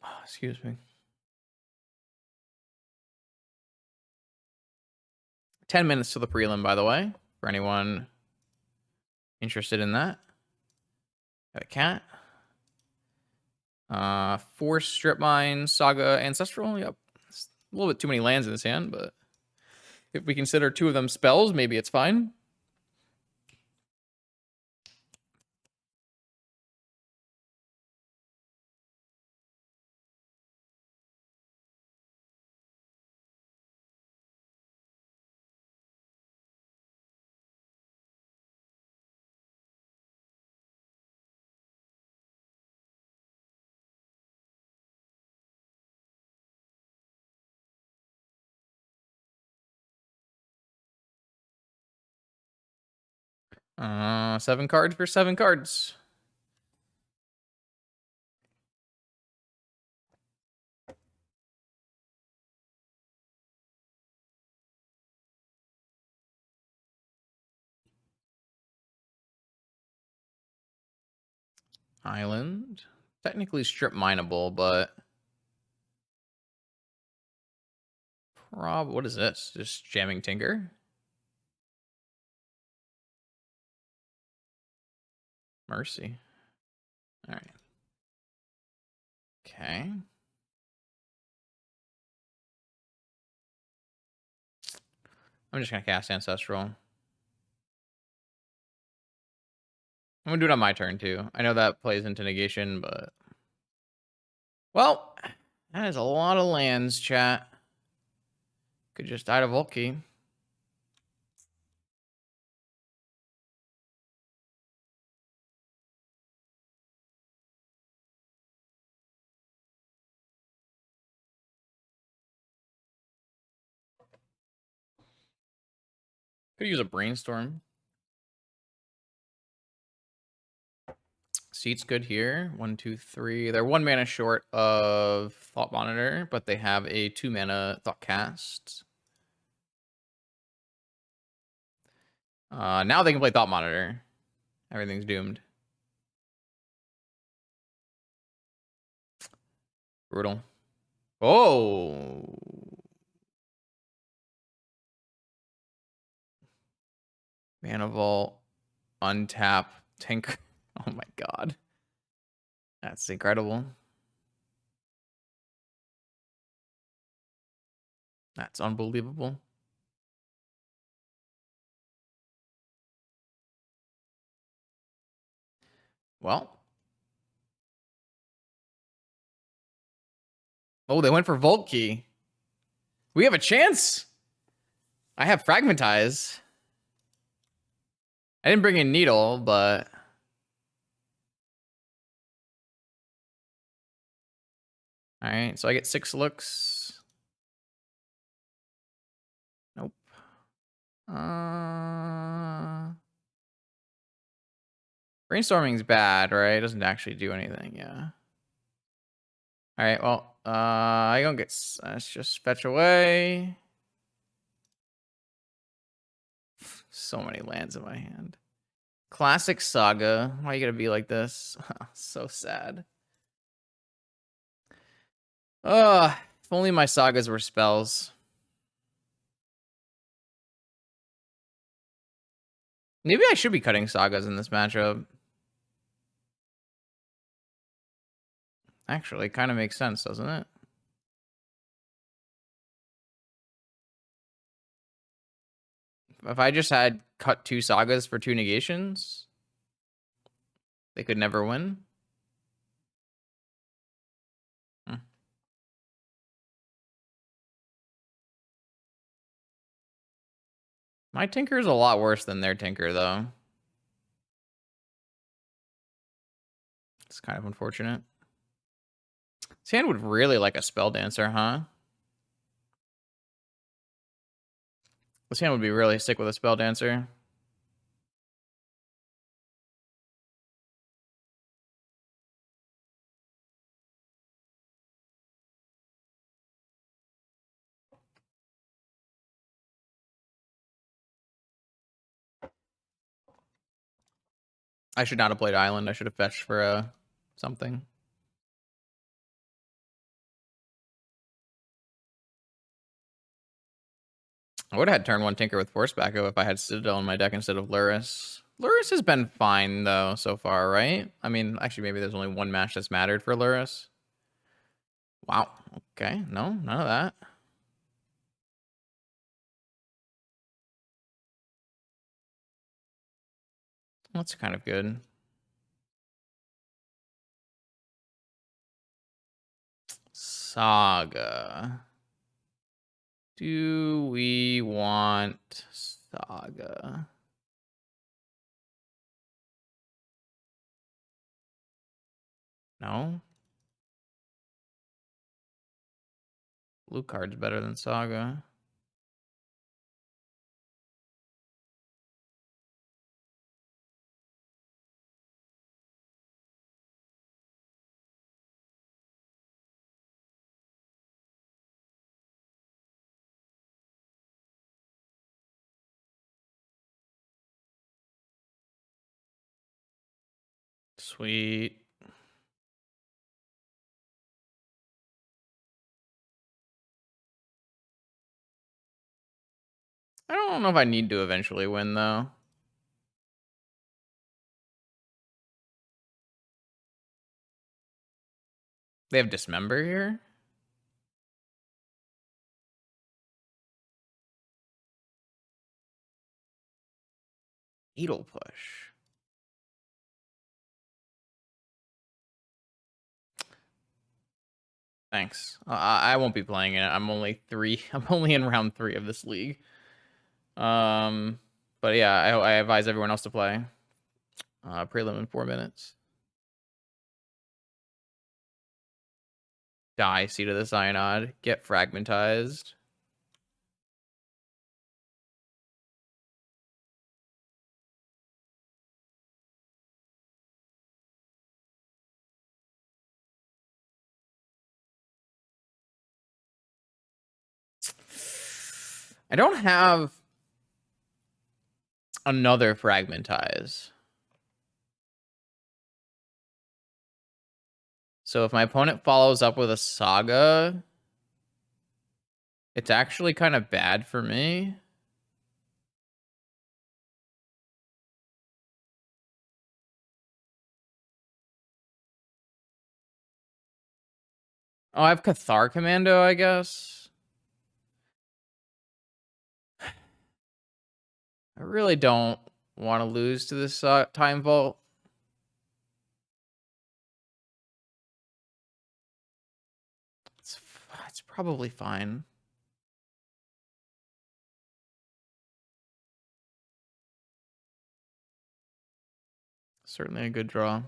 Oh, excuse me. 10 minutes to the prelim, by the way, for anyone interested in that. Got a cat. 4 strip mines, Saga, Ancestral. Yep. It's a little bit too many lands in this hand, but if we consider 2 of them spells, maybe it's fine. Seven cards for 7 cards. Island. Technically strip mineable, but what is this? Just jamming Tinker? Mercy. All right. Okay. I'm just gonna cast Ancestral. I'm gonna do it on my turn too. I know that plays into negation, but well, that is a lot of lands, chat. Could just die to Volky. Could use a brainstorm. Seat's good here. 1, 2, 3. They're 1 mana short of Thought Monitor, but they have a 2 mana Thought Cast. Now they can play Thought Monitor. Everything's doomed. Brutal. Oh. Mana Vault. Untap. Tinker. Oh my god. That's incredible. That's unbelievable. Well. Oh, they went for Volky. We have a chance. I have Fragmentize. I didn't bring in Needle, but... Alright, so I get 6 looks. Nope. Brainstorming's bad, right? It doesn't actually do anything, yeah. Alright, well, I don't get... Let's just fetch away. So many lands in my hand. Classic Saga. Why you gotta be like this? So sad. If only my sagas were spells. Maybe I should be cutting sagas in this matchup. Actually, kind of makes sense, doesn't it? If I just had cut 2 sagas for 2 negations, they could never win. My Tinker is a lot worse than their Tinker, though. It's kind of unfortunate. This hand would really like a Spelldancer, huh? This hand would be really sick with a Spelldancer. I should not have played Island. I should have fetched for something. I would have had turn 1 Tinker with Force Backup if I had Citadel in my deck instead of Luris. Luris has been fine, though, so far, right? I mean, actually, maybe there's only 1 match that's mattered for Luris. Wow. Okay. No, none of that. That's kind of good. Saga. Do we want Saga? No? Blue card's better than Saga. Sweet. I don't know if I need to eventually win, though. They have Dismember here? Fatal Push. Thanks. I won't be playing it. I'm only in round 3 of this league. But yeah, I advise everyone else to play. Prelim in 4 minutes. Die, Seed of the Cyanod. Get fragmentized. I don't have another fragmentize. So if my opponent follows up with a Saga, it's actually kind of bad for me. Oh, I have Cathar Commando, I guess. I really don't want to lose to this Time Vault. It's probably fine. Certainly a good draw.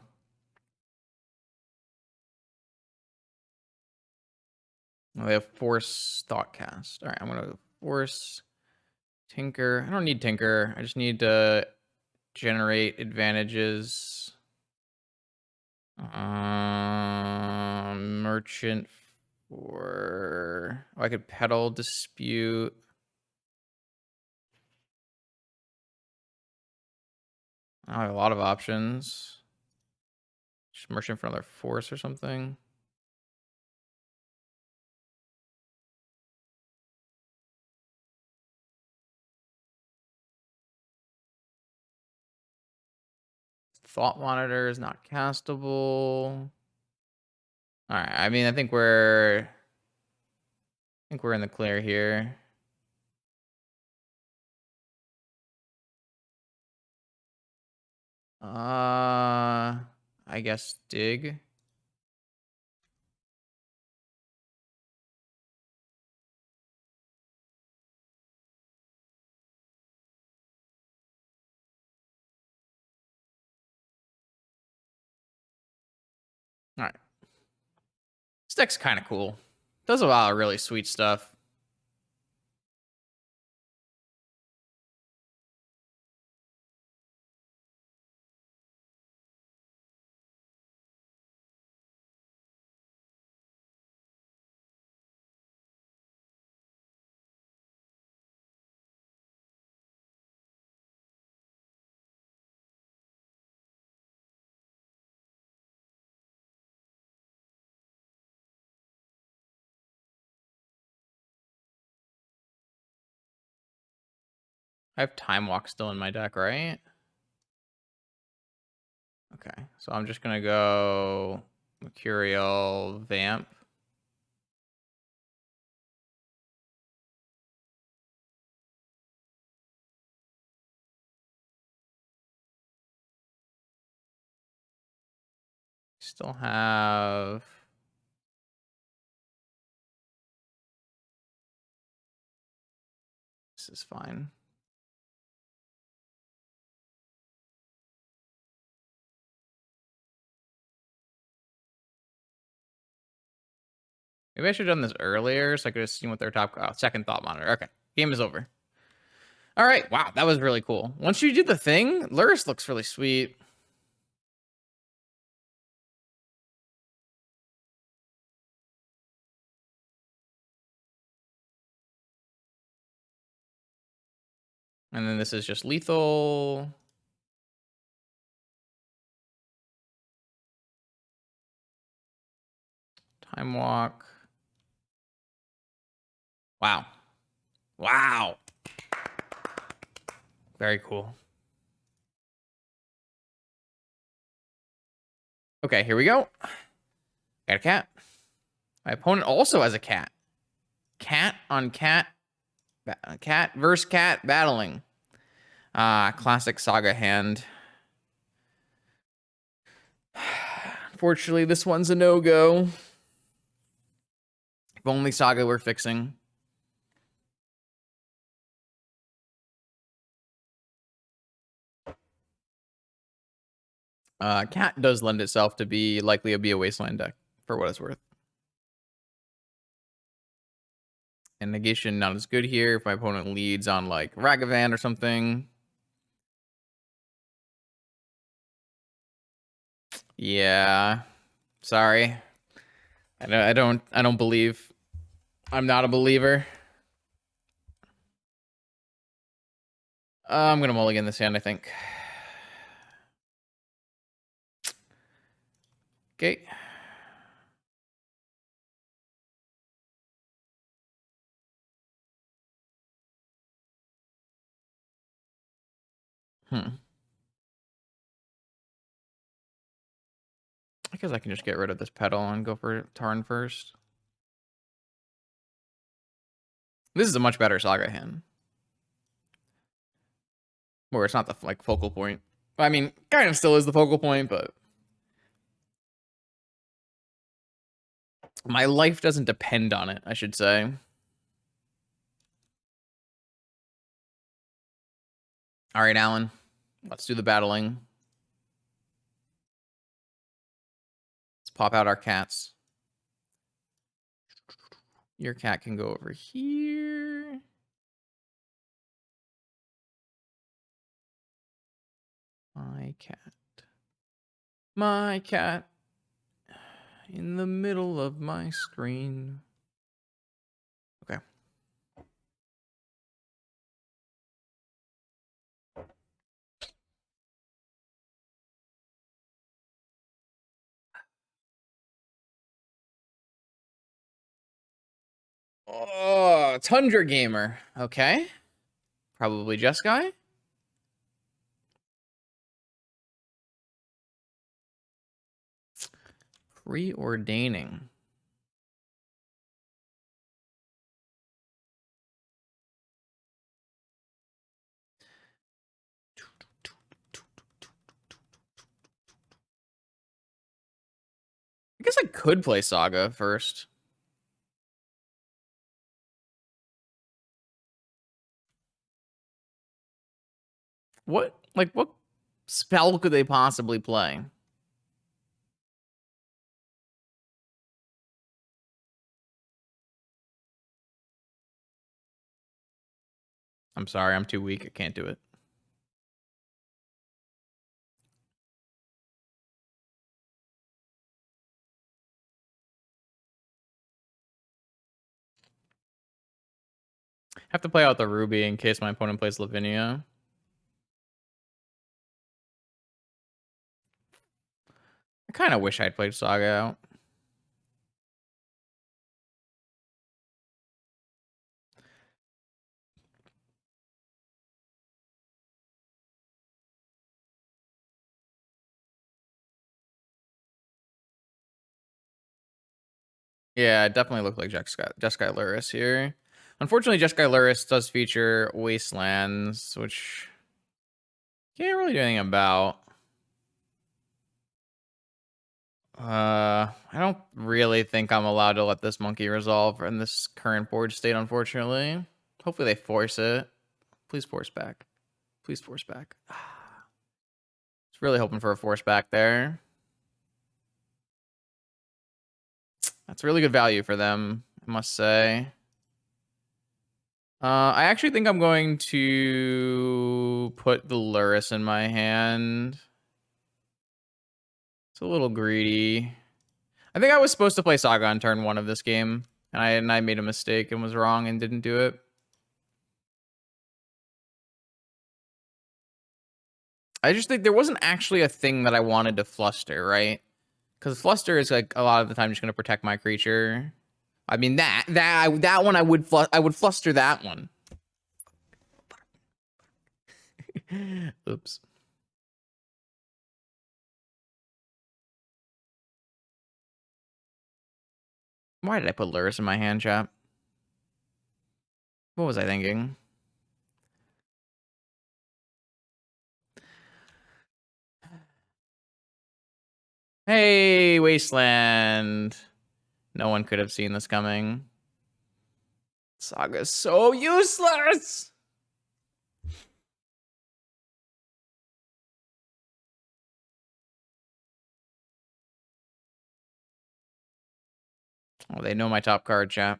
Oh, they have Force Thoughtcast. All right, I'm going to Force Tinker. I don't need Tinker. I just need to generate advantages. Merchant for... Oh, I could Petal Dispute. I have a lot of options. Just Merchant for another Force or something. Thought Monitor is not castable. All right. I mean, I think we're in the clear here. I guess dig. All right. This deck's kind of cool. Does a lot of really sweet stuff. I have Time Walk still in my deck, right? Okay, so I'm just gonna go Mercurial Vamp. Still have... This is fine. Maybe I should have done this earlier so I could have seen what their top... Oh, second Thought Monitor. Okay, game is over. All right, wow, that was really cool. Once you do the thing, Lurrus looks really sweet. And then this is just lethal. Time Walk. Wow. Wow. Very cool. Okay, here we go. Got a cat. My opponent also has a cat. Cat on cat. Cat versus cat battling. Classic Saga hand. Unfortunately, this one's a no-go. If only Saga were fixing. Cat does lend itself to be likely to be a Wasteland deck, for what it's worth. And negation not as good here if my opponent leads on like Ragavan or something. Yeah. Sorry. I don't believe. I'm not a believer. I'm gonna mulligan this hand, I think. Okay. I guess I can just get rid of this pedal and go for Tarn first. This is a much better Saga hand. Where it's not the like focal point. I mean, kind of still is the focal point, but my life doesn't depend on it, I should say. All right, Alan. Let's do the battling. Let's pop out our cats. Your cat can go over here. My cat. My cat. In the middle of my screen. Okay. Oh, Tundra Gamer. Okay. Probably Jeskai. Preordaining. I guess I could play Saga first. What spell could they possibly play? I'm sorry, I'm too weak. I can't do it. Have to play out the Ruby in case my opponent plays Lavinia. I kind of wish I'd played Saga out. Yeah, it definitely looked like Jeskai Luris here. Unfortunately, Jeskai Luris does feature Wastelands, which can't really do anything about. I don't really think I'm allowed to let this monkey resolve in this current board state, unfortunately. Hopefully they force it. Please force back. Please force back. Just really hoping for a force back there. That's really good value for them, I must say. I actually think I'm going to put the Luris in my hand. It's a little greedy. I think I was supposed to play Saga on turn 1 of this game, and I made a mistake and was wrong and didn't do it. I just think there wasn't actually a thing that I wanted to fluster, right? Because fluster is like a lot of the time just going to protect my creature. I mean that one I would fluster that one. Oops. Why did I put Luris in my hand, chap? What was I thinking? Hey, Wasteland. No one could have seen this coming. Saga's so useless. Oh, they know my top card, chap.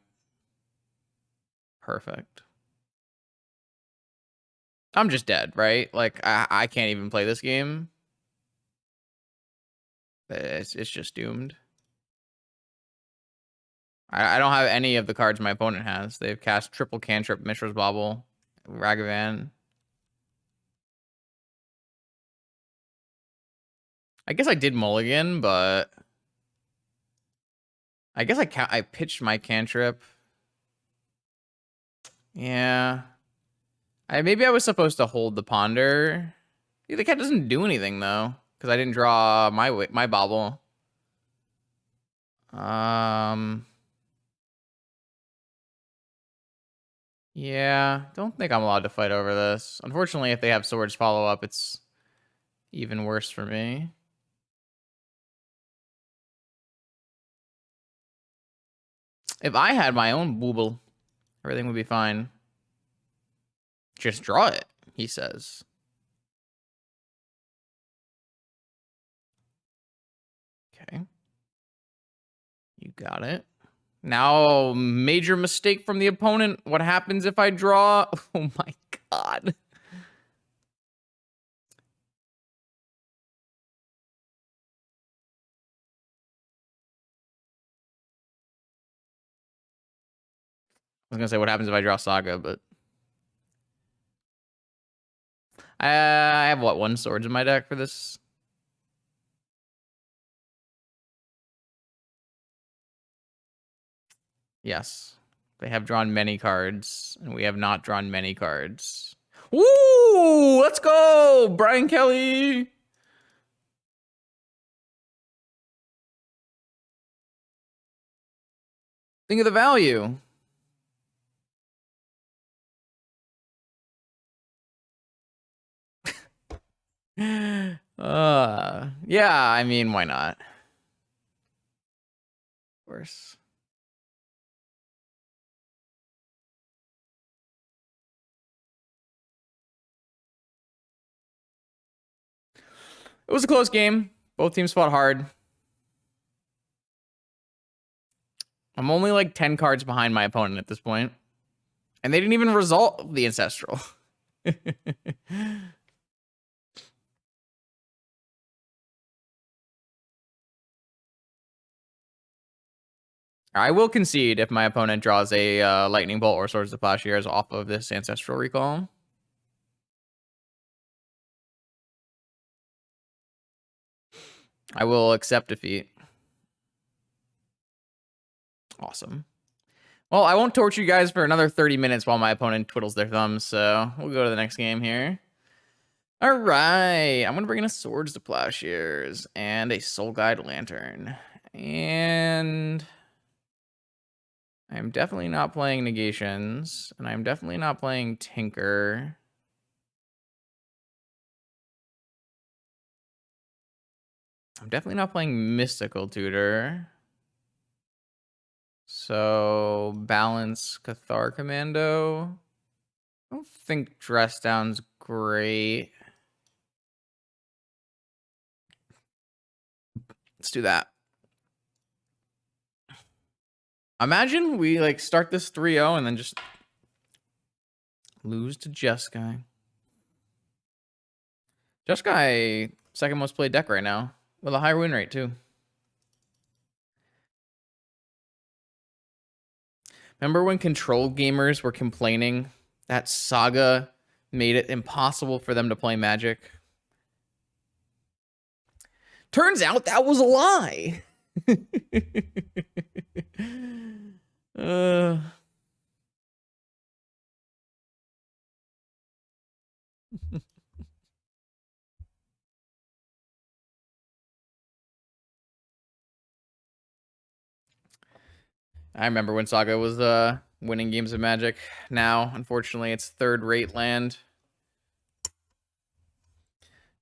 Perfect. I'm just dead, right? Like, I can't even play this game. It's just doomed. I don't have any of the cards my opponent has. They've cast triple cantrip, Mishra's Bauble, Ragavan. I guess I did mulligan, but I guess I pitched my cantrip. Yeah. Maybe I was supposed to hold the ponder. Yeah, the cat doesn't do anything though, because I didn't draw my bauble. Yeah, don't think I'm allowed to fight over this. Unfortunately, if they have swords follow up, it's even worse for me. If I had my own booble, everything would be fine. Just draw it, he says. Okay. You got it. Now, major mistake from the opponent. What happens if I draw? Oh my god. I was gonna say what happens if I draw Saga, but I have what, one swords in my deck for this? Yes. They have drawn many cards, and we have not drawn many cards. Woo! Let's go! Brian Kelly! Think of the value. Yeah, I mean, why not? Of course. It was a close game. Both teams fought hard. I'm only like 10 cards behind my opponent at this point. And they didn't even resolve the Ancestral. I will concede if my opponent draws a Lightning Bolt or Swords of Plowshares off of this Ancestral Recall. I will accept defeat. Awesome. Well, I won't torture you guys for another 30 minutes while my opponent twiddles their thumbs, so we'll go to the next game here. All right, I'm going to bring in a Swords to Plowshares and a Soul Guide Lantern. And I'm definitely not playing Negations, and I'm definitely not playing Tinker. I'm definitely not playing Mystical Tutor. So, balance Cathar Commando. I don't think Dress Down's great. Let's do that. Imagine we like start this 3-0 and then just lose to Jeskai. Jeskai, second most played deck right now, with a high win rate too. Remember when control gamers were complaining that Saga made it impossible for them to play Magic? Turns out that was a lie. I remember when Saga was winning games of Magic. Now, unfortunately, it's third-rate land.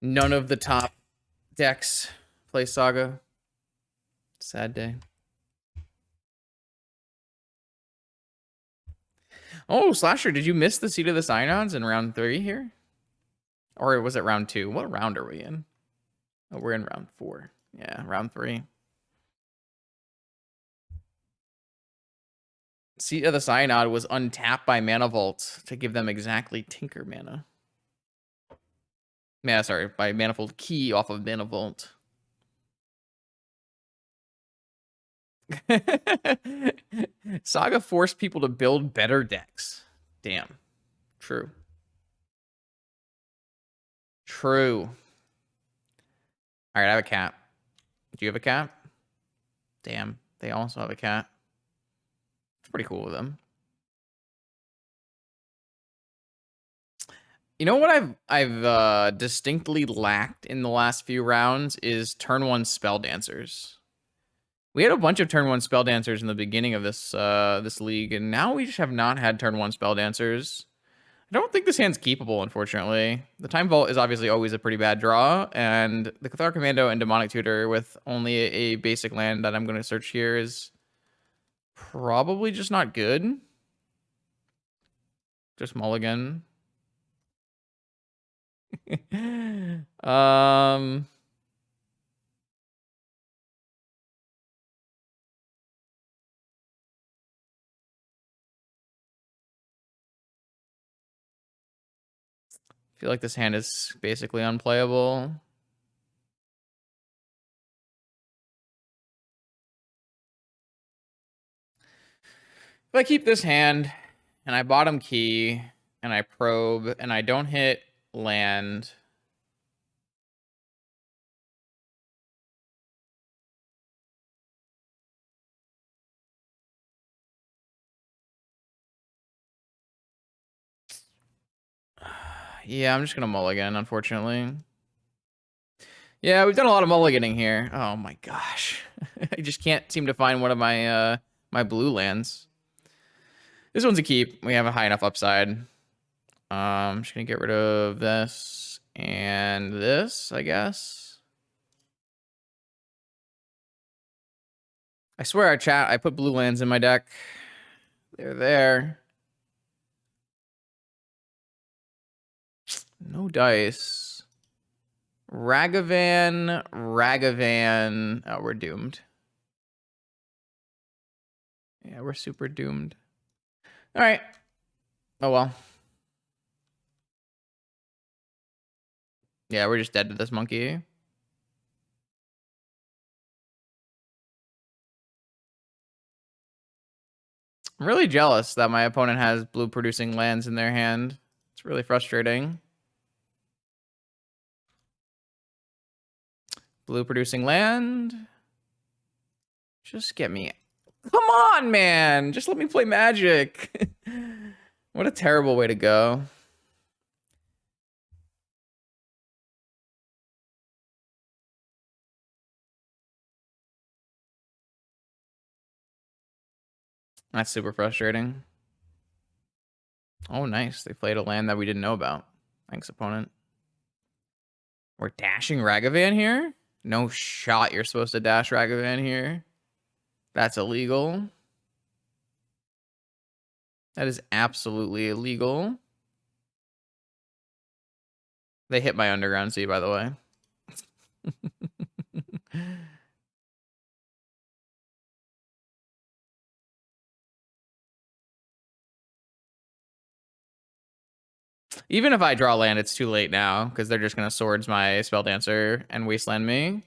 None of the top decks play Saga. Sad day. Oh, Slasher, did you miss the Seed of the Synons in round 3 here? Or was it round 2? What round are we in? Oh, we're in round 4. Yeah, round 3. Seed of the Synod was untapped by Mana Vault to give them exactly Tinker mana. Yeah, sorry, by Manifold Key off of Mana Vault. Saga forced people to build better decks. Damn. True. True. All right, I have a cat. Do you have a cat? Damn, they also have a cat. It's pretty cool with them. You know what I've distinctly lacked in the last few rounds is turn 1 Spelldancers. We had a bunch of turn 1 Spelldancers in the beginning of this this league, and now we just have not had turn 1 Spelldancers. I don't think this hand's keepable, unfortunately. The Time Vault is obviously always a pretty bad draw, and the Cathar Commando and Demonic Tutor with only a basic land that I'm going to search here is probably just not good. Just mulligan. I feel like this hand is basically unplayable. If I keep this hand and I bottom key and I probe and I don't hit land, yeah, I'm just gonna mulligan, unfortunately. Yeah, we've done a lot of mulliganing here. Oh my gosh. I just can't seem to find one of my my blue lands. This one's a keep. We have a high enough upside. I'm just gonna get rid of this and this, I guess. I swear, chat, I put blue lands in my deck. They're there. No dice. Ragavan. Oh, we're doomed. Yeah, we're super doomed. All right. Oh, well. Yeah, we're just dead to this monkey. I'm really jealous that my opponent has blue producing lands in their hand. It's really frustrating. Blue producing land. Just get me. Come on, man. Just let me play Magic. What a terrible way to go. That's super frustrating. Oh, nice. They played a land that we didn't know about. Thanks, opponent. We're dashing Ragavan here? No shot you're supposed to dash Ragavan here. That's illegal. That is absolutely illegal. They hit my Underground Sea, by the way. Even if I draw land, it's too late now, because they're just going to swords my Spelldancer and wasteland me.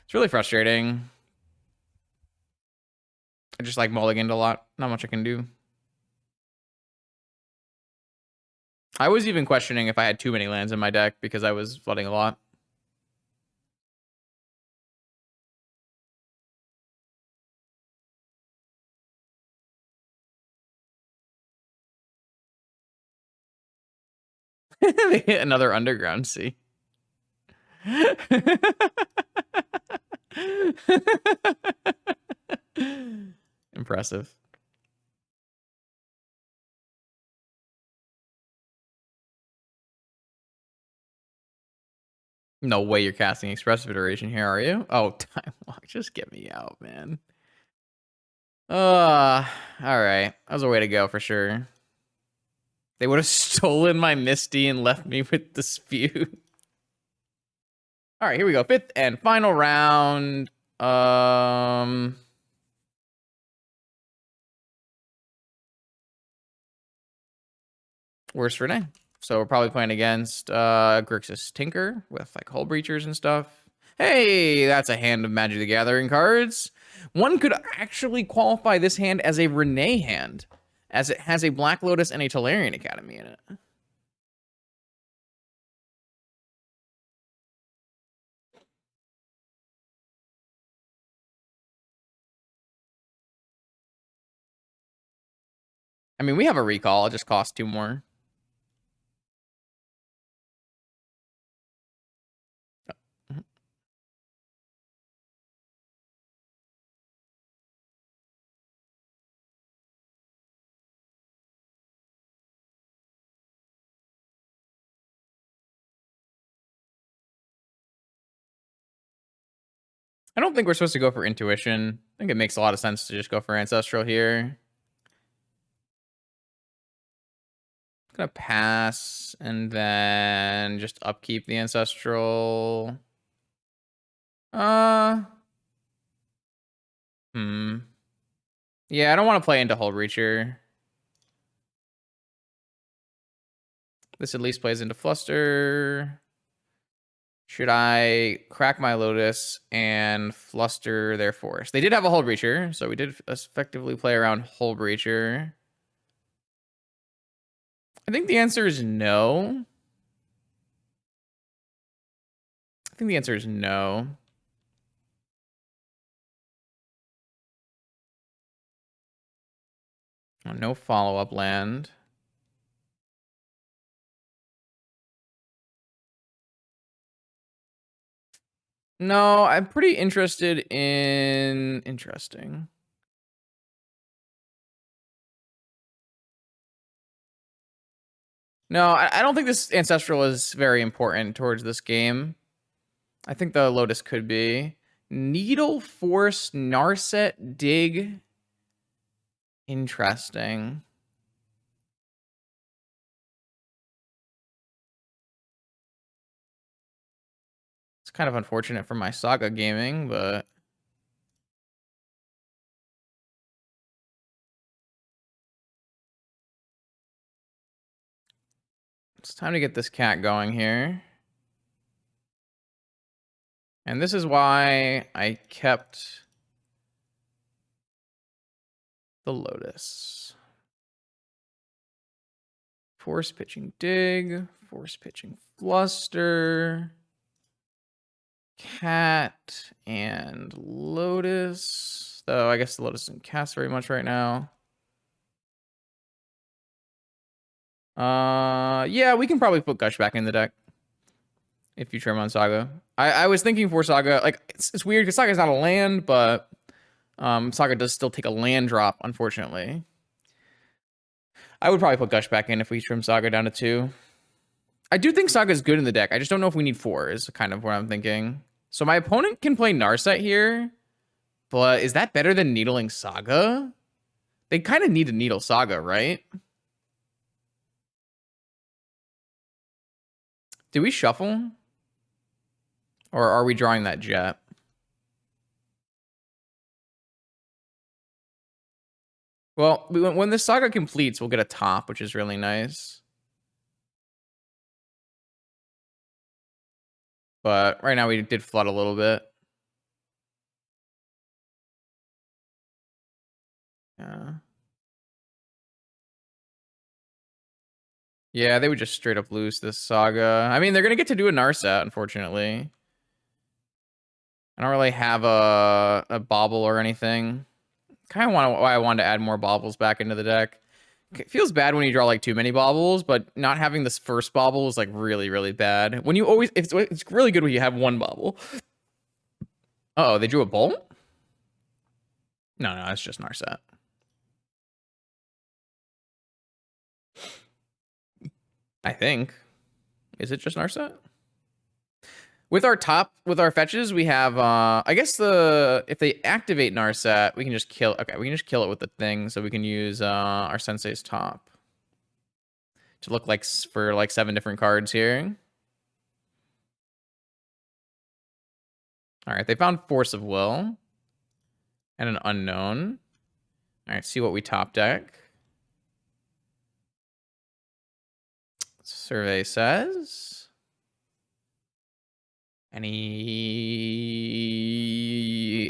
It's really frustrating. I just like mulliganed a lot. Not much I can do. I was even questioning if I had too many lands in my deck because I was flooding a lot. They hit another Underground Sea. Impressive. No way you're casting Expressive Iteration here, are you? Oh, Time Walk. Just get me out, man. All right. That was a way to go for sure. They would have stolen my Misty and left me with Dispute. All right, here we go. 5th and final round. Worst Renee. So we're probably playing against Grixis Tinker with like Hull Breachers and stuff. Hey, that's a hand of Magic the Gathering cards. One could actually qualify this hand as a Renee hand, as it has a Black Lotus and a Tolarian Academy in it. I mean, we have a recall. It just costs 2 more. I don't think we're supposed to go for Intuition. I think it makes a lot of sense to just go for Ancestral here. Gonna pass and then just upkeep the Ancestral. Yeah, I don't want to play into Hull Breacher. This at least plays into Fluster. Should I crack my Lotus and Fluster their Force? They did have a Hull Breacher, so we did effectively play around Hull Breacher. I think the answer is no. I think the answer is no. Oh, no follow-up land. No, I'm pretty interested in... Interesting. No, I don't think this Ancestral is very important towards this game. I think the Lotus could be. Needle Force, Narset, Dig. Interesting. It's kind of unfortunate for my Saga gaming, but... It's time to get this cat going here. And this is why I kept the Lotus. Force pitching Dig, force pitching Fluster, Cat, and Lotus. Though I guess the Lotus doesn't cast very much right now. Yeah, we can probably put Gush back in the deck if you trim on Saga. I was thinking for Saga, like it's weird because Saga's not a land, but Saga does still take a land drop, unfortunately. I would probably put Gush back in if we trim Saga down to 2. I do think Saga is good in the deck. I just don't know if we need 4 is kind of what I'm thinking. So my opponent can play Narset here, but is that better than Needling Saga? They kind of need to Needle Saga, right? Do we shuffle? Or are we drawing that jet? Well, when this Saga completes, we'll get a top, which is really nice. But right now we did flood a little bit. Yeah. Yeah, they would just straight up lose this Saga. I mean, they're going to get to do a Narset, unfortunately. I don't really have a bauble or anything. Kind of why I wanted to add more baubles back into the deck. It feels bad when you draw like too many baubles, but not having this first bauble is like really, really bad. When you always, it's really good when you have one bauble. Uh oh, they drew a bolt? No, it's just Narset. I think. Is it just Narset? With our fetches, we have I guess if they activate Narset, we can just kill we can just kill it with the thing, so we can use our Sensei's top to look like for like 7 different cards here. All right, they found Force of Will and an Unknown. All right, see what we top deck. Survey says. Any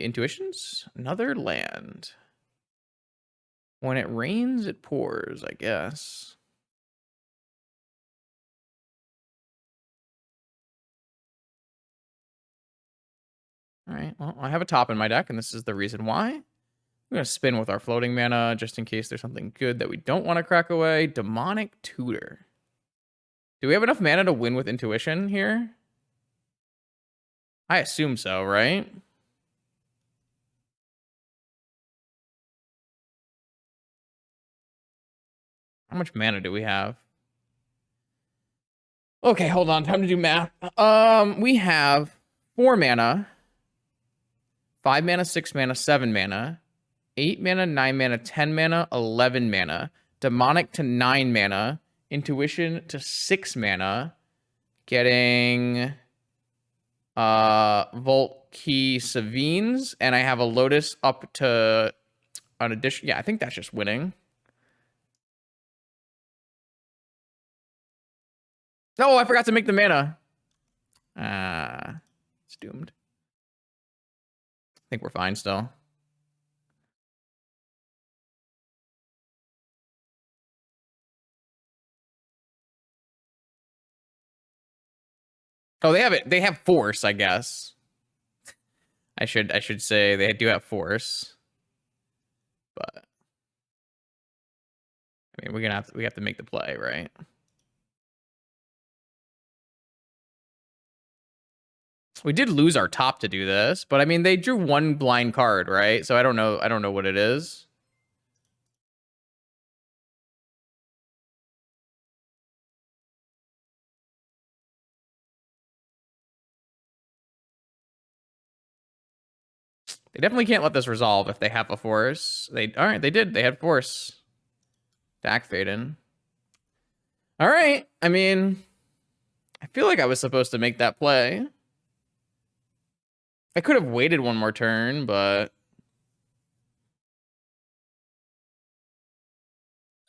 intuitions? Another land. When it rains, it pours, I guess. All right, well, I have a top in my deck, and this is the reason why. I'm going to spin with our floating mana, just in case there's something good that we don't want to crack away. Demonic Tutor. Do we have enough mana to win with intuition here? I assume so, right? How much mana do we have? Okay, hold on. Time to do math. We have 4 mana, 5 mana, 6 mana, 7 mana, 8 mana, 9 mana, 10 mana, 11 mana, demonic to 9 mana, intuition to 6 mana, getting Volt Key Savines, and I have a Lotus up to an addition. Yeah, I think that's just winning. Oh, I forgot to make the mana. It's doomed. I think we're fine still. Oh, they have it. They have force, I guess. I should say they do have force. But I mean, we have to make the play, right? We did lose our top to do this, but I mean, they drew 1 blind card, right? So I don't know what it is. They definitely can't let this resolve if they have a force. All right, they did. They had force. Back Faden. All right. I mean, I feel like I was supposed to make that play. I could have waited 1 more turn, but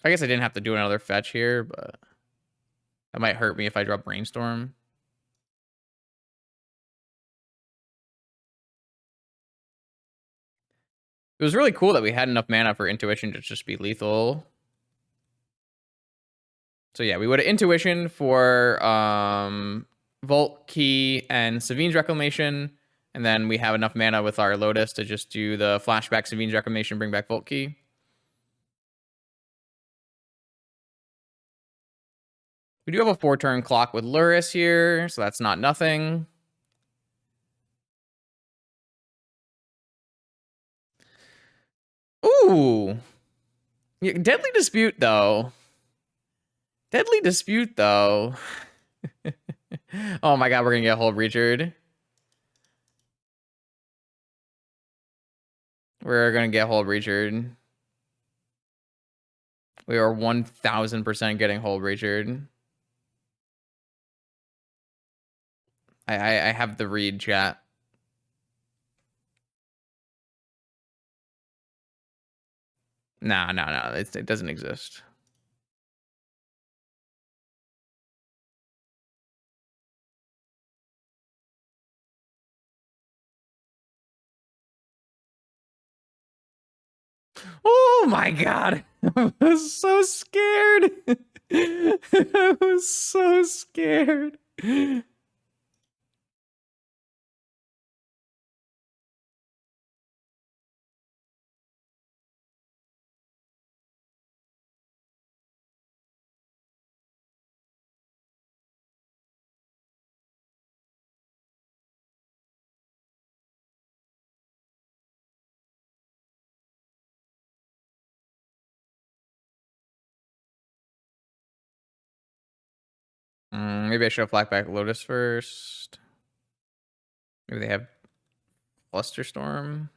I guess I didn't have to do another fetch here, but that might hurt me if I drop Brainstorm. It was really cool that we had enough mana for Intuition to just be lethal. So yeah, we would have Intuition for Volt Key and Savine's Reclamation, and then we have enough mana with our Lotus to just do the flashback Savine's Reclamation, bring back Volt Key. We do have a 4-turn clock with Luris here, so that's not nothing. Ooh. Yeah, Deadly Dispute, though. Deadly Dispute, though. Oh my god, we're gonna get Hold Reachered. We're gonna get Hold Reachered. We are 1000% getting Hold Reachered. I have the read, chat. No, it doesn't exist. Oh my god. I was so scared. I was so scared. Maybe I should have flagged back Lotus first. Maybe they have Flusterstorm.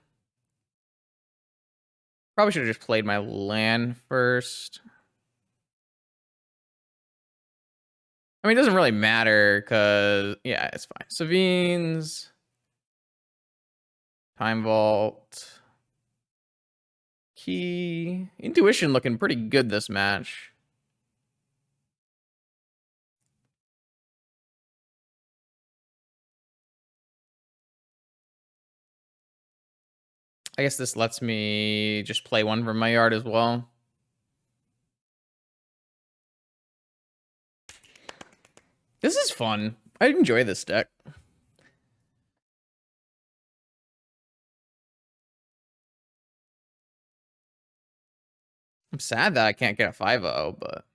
Probably should have just played my land first. I mean, it doesn't really matter because, yeah, it's fine. Savines, Time Vault, Key, Intuition looking pretty good this match. I guess this lets me just play one from my yard as well. This is fun. I enjoy this deck. I'm sad that I can't get a 5-0, but...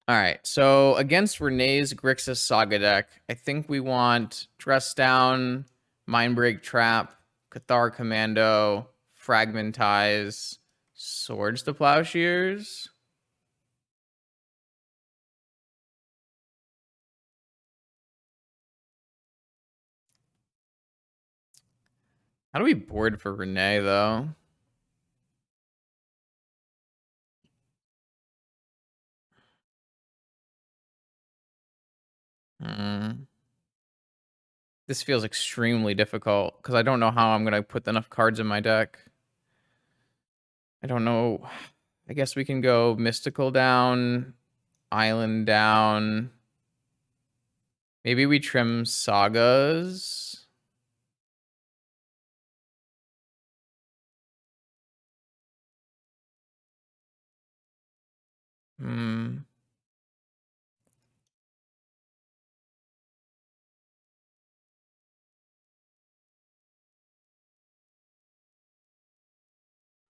Alright, so against Renee's Grixis Saga deck, I think we want Dress Down, Mindbreak Trap, Cathar Commando, Fragmentize, Swords to Plowshares. How do we board for Renee, though? This feels extremely difficult because I don't know how I'm going to put enough cards in my deck. I don't know. I guess we can go Mystical down, Island down. Maybe we trim Sagas.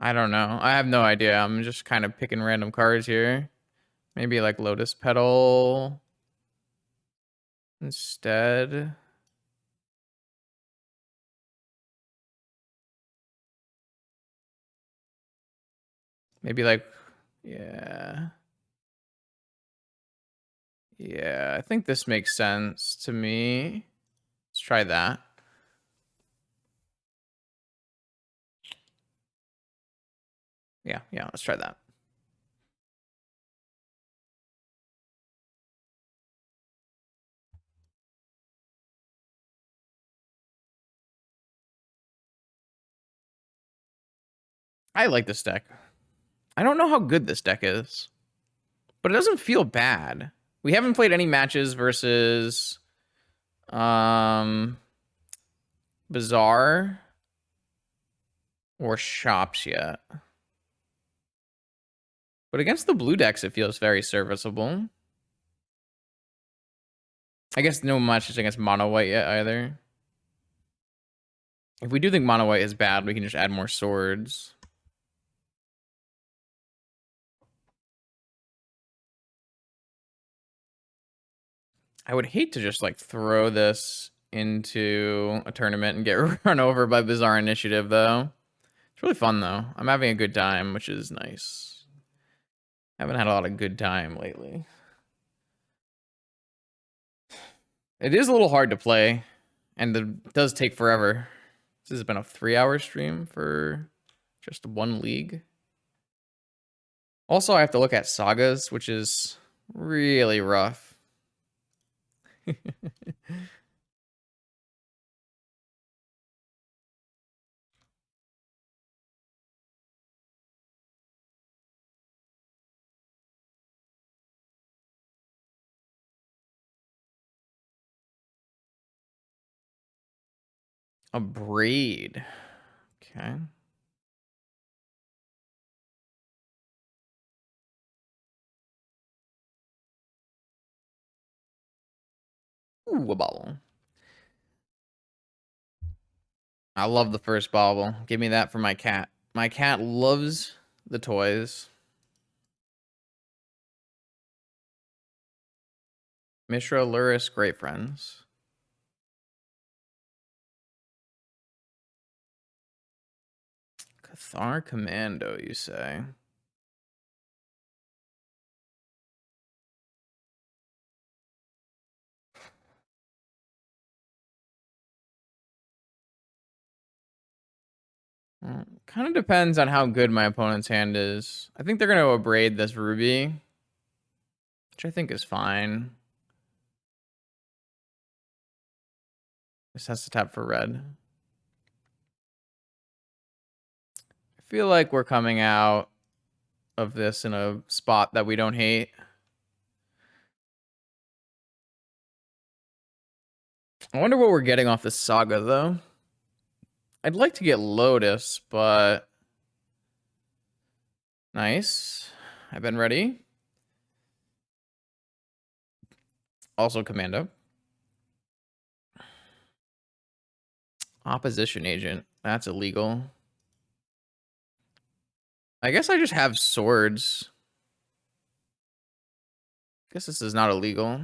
I don't know. I have no idea. I'm just kind of picking random cards here. Maybe like Lotus Petal instead. Maybe like, yeah. Yeah, I think this makes sense to me. Let's try that. Yeah, let's try that. I like this deck. I don't know how good this deck is, but it doesn't feel bad. We haven't played any matches versus Bazaar or Shops yet. But against the blue decks, it feels very serviceable. I guess no matches against mono white yet either. If we do think mono white is bad, we can just add more swords. I would hate to just like throw this into a tournament and get run over by Bizarre Initiative though. It's really fun though. I'm having a good time, which is nice. Haven't had a lot of good time lately. It is a little hard to play, and it does take forever. This has been a 3-hour stream for just one league. Also, I have to look at sagas, which is really rough. A braid. Okay. Ooh, a bobble. I love the first bobble. Give me that for my cat. My cat loves the toys. Mishra, Luris, great friends. Cathar Commando, you say? Kind of depends on how good my opponent's hand is. I think they're going to abrade this ruby, which I think is fine. This has to tap for red. I feel like we're coming out of this in a spot that we don't hate. I wonder what we're getting off this Saga, though. I'd like to get Lotus, but... Nice. I've been ready. Also Commando. Opposition Agent. That's illegal. I guess I just have swords. Guess this is not illegal.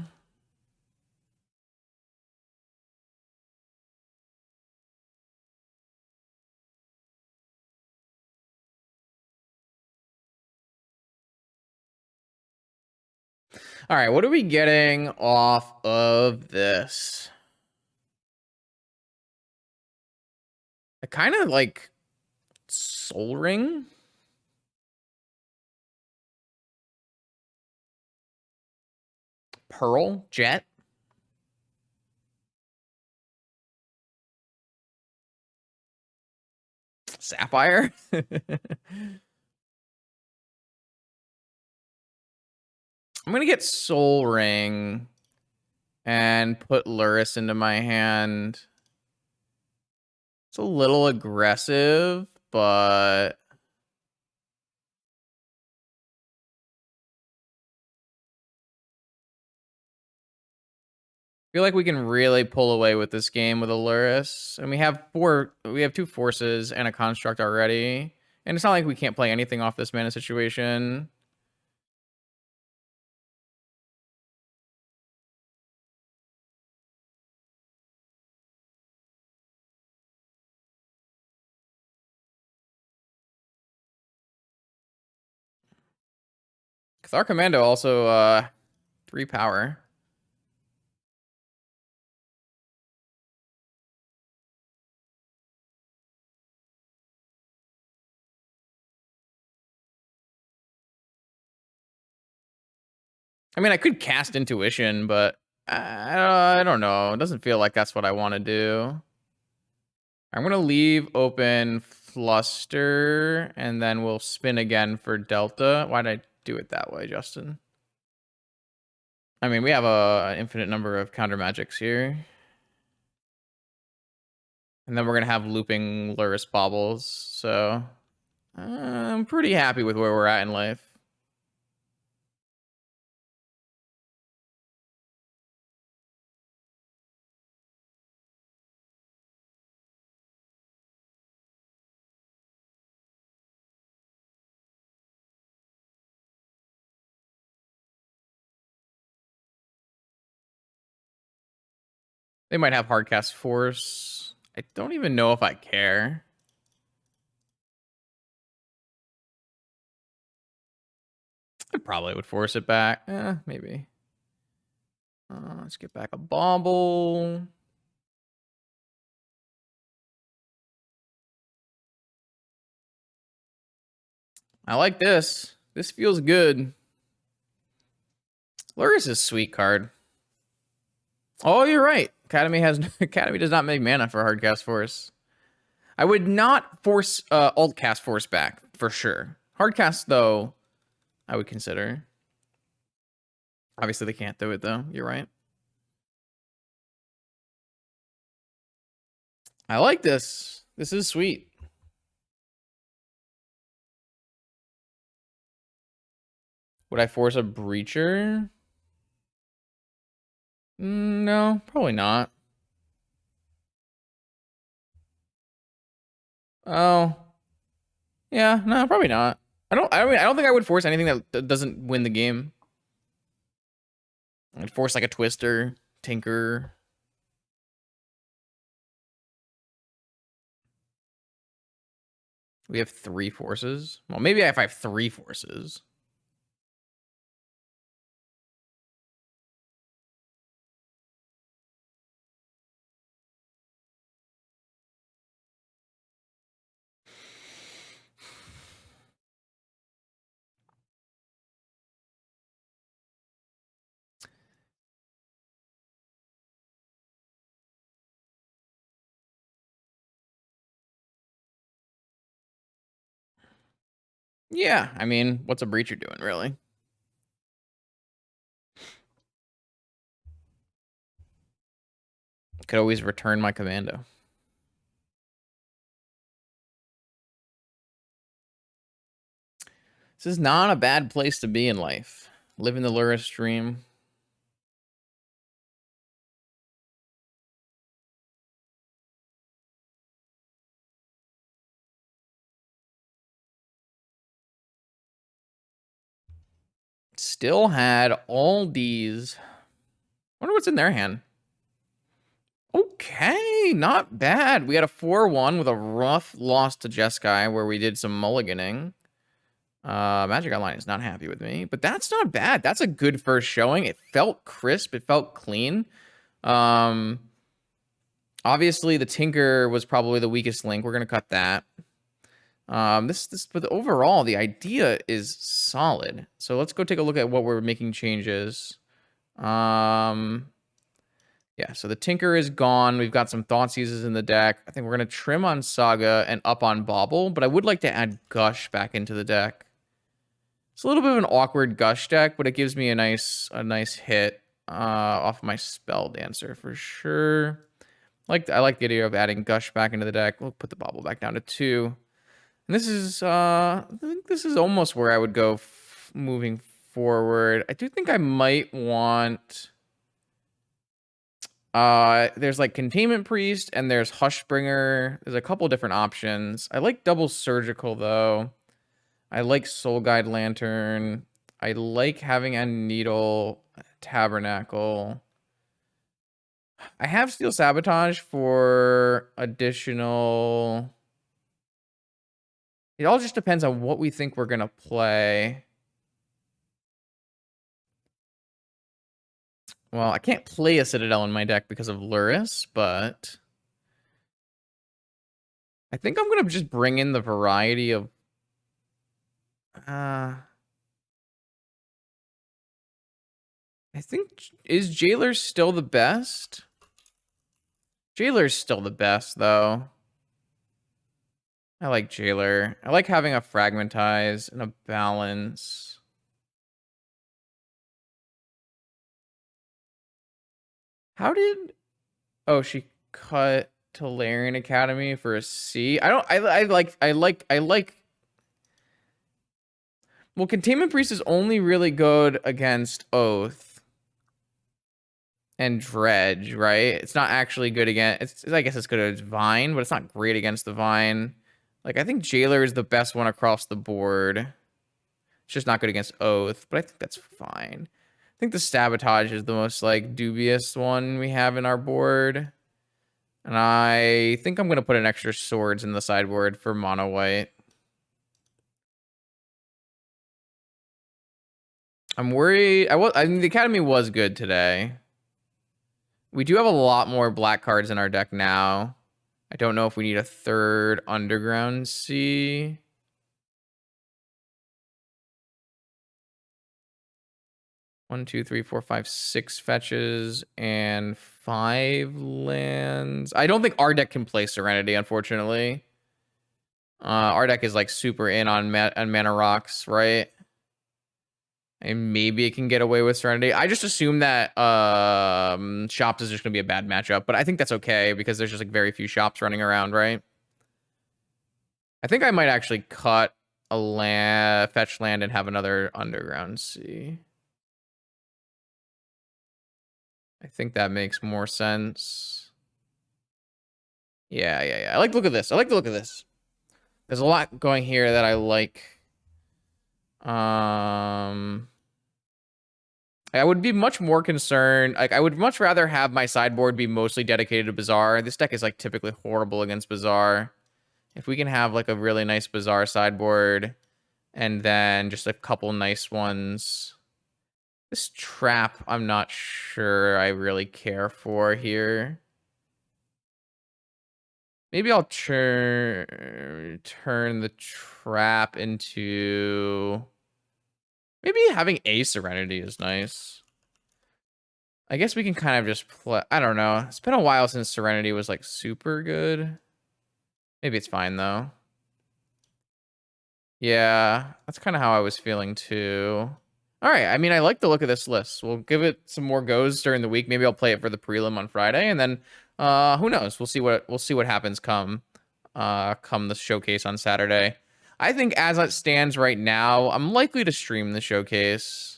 All right, what are we getting off of this? I kind of like Soul Ring. Pearl, Jet. Sapphire. I'm gonna get Soul Ring and put Luris into my hand. It's a little aggressive, but I feel like we can really pull away with this game with a Luris. And we have two forces and a construct already. And it's not like we can't play anything off this mana situation. Cathar Commando also 3 power. I mean, I could cast Intuition, but I don't know. It doesn't feel like that's what I want to do. I'm going to leave open Fluster, and then we'll spin again for Delta. Why did I do it that way, Justin? I mean, we have an infinite number of counter magics here. And then we're going to have looping Luris Baubles. So I'm pretty happy with where we're at in life. They might have Hardcast Force. I don't even know if I care. I probably would force it back. Maybe. Let's get back a Bauble. I like this. This feels good. Luris is a sweet card. Oh, you're right. Academy does not make mana for Hardcast Force. I would not force Altcast Force back for sure. Hardcast though, I would consider. Obviously, they can't do it though. You're right. I like this. This is sweet. Would I force a Breacher? No, probably not. Oh. Yeah, no, probably not. I don't think I would force anything that doesn't win the game. I'd force like a Twister, Tinker. We have 3 forces. Well, maybe if I have 3 forces. Yeah, I mean, what's a breacher doing, really? Could always return my commando. This is not a bad place to be in life. Living the Luris dream. Still had all these. Wonder what's in their hand. Okay, not bad. We had a 4-1 with a rough loss to Jeskai where we did some mulliganing. Magic Online is not happy with me, but that's not bad. That's a good first showing. It felt crisp. It felt clean. Obviously the Tinker was probably the weakest link. We're gonna cut that. But overall the idea is solid. So let's go take a look at what we're making changes. Yeah, so the Tinker is gone. We've got some Thoughtseizes in the deck. I think we're going to trim on Saga and up on Bauble, but I would like to add Gush back into the deck. It's a little bit of an awkward Gush deck, but it gives me a nice hit off my Spelldancer for sure. I like the idea of adding Gush back into the deck. We'll put the Bauble back down to 2. And this is, I think this is almost where I would go moving forward. I do think I might want... there's like Containment Priest and there's Hushbringer. There's a couple different options. I like Double Surgical though. I like Soul Guide Lantern. I like having a Needle Tabernacle. I have Steel Sabotage for additional... It all just depends on what we think we're going to play. Well, I can't play a Citadel in my deck because of Luris, but... I think I'm going to just bring in the variety of... I think... Is Jailer still the best? Jailer's still the best, though. I like Jailer. I like having a Fragmentize and a Balance. How did... Oh, she cut Tolarian Academy for a C? I don't... I like... Well, Containment Priest is only really good against Oath and Dredge, right? It's not actually good against... I guess it's good against Vine, but it's not great against the Vine. Like, I think Jailer is the best one across the board. It's just not good against Oath, but I think that's fine. I think the Sabotage is the most, like, dubious one we have in our board. And I think I'm going to put an extra Swords in the sideboard for mono white. I'm worried. I mean, the Academy was good today. We do have a lot more black cards in our deck now. I don't know if we need a third Underground Sea. One, two, three, four, five, 6 fetches and 5 lands. I don't think our deck can play Serenity, unfortunately. Our deck is like super in on mana rocks, right? And maybe it can get away with Serenity. I just assume that Shops is just gonna be a bad matchup, but I think that's okay because there's just like very few Shops running around, right? I think I might actually cut a fetch land and have another Underground Sea. I think that makes more sense. Yeah. I like the look of this. I like the look of this. There's a lot going here that I like. I would be much more concerned. Like, I would much rather have my sideboard be mostly dedicated to Bazaar. This deck is like typically horrible against Bazaar. If we can have like a really nice Bazaar sideboard and then just a couple nice ones. This trap, I'm not sure I really care for here. Maybe I'll turn the trap into... Maybe having a Serenity is nice. I guess we can kind of just play... I don't know. It's been a while since Serenity was, like, super good. Maybe it's fine, though. Yeah, that's kind of how I was feeling too. All right, I mean, I like the look of this list. We'll give it some more goes during the week. Maybe I'll play it for the prelim on Friday, and then who knows? We'll see what happens come the showcase on Saturday. I think as it stands right now, I'm likely to stream the showcase.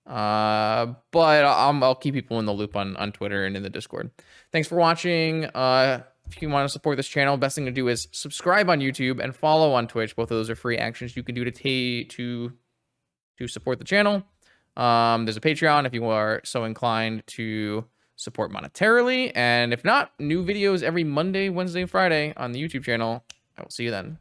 But I'll keep people in the loop on Twitter and in the Discord. Thanks for watching. If you want to support this channel, best thing to do is subscribe on YouTube and follow on Twitch. Both of those are free actions you can do to support the channel. There's a Patreon if you are so inclined to support monetarily. And if not, new videos every Monday, Wednesday, Friday on the YouTube channel. I will see you then.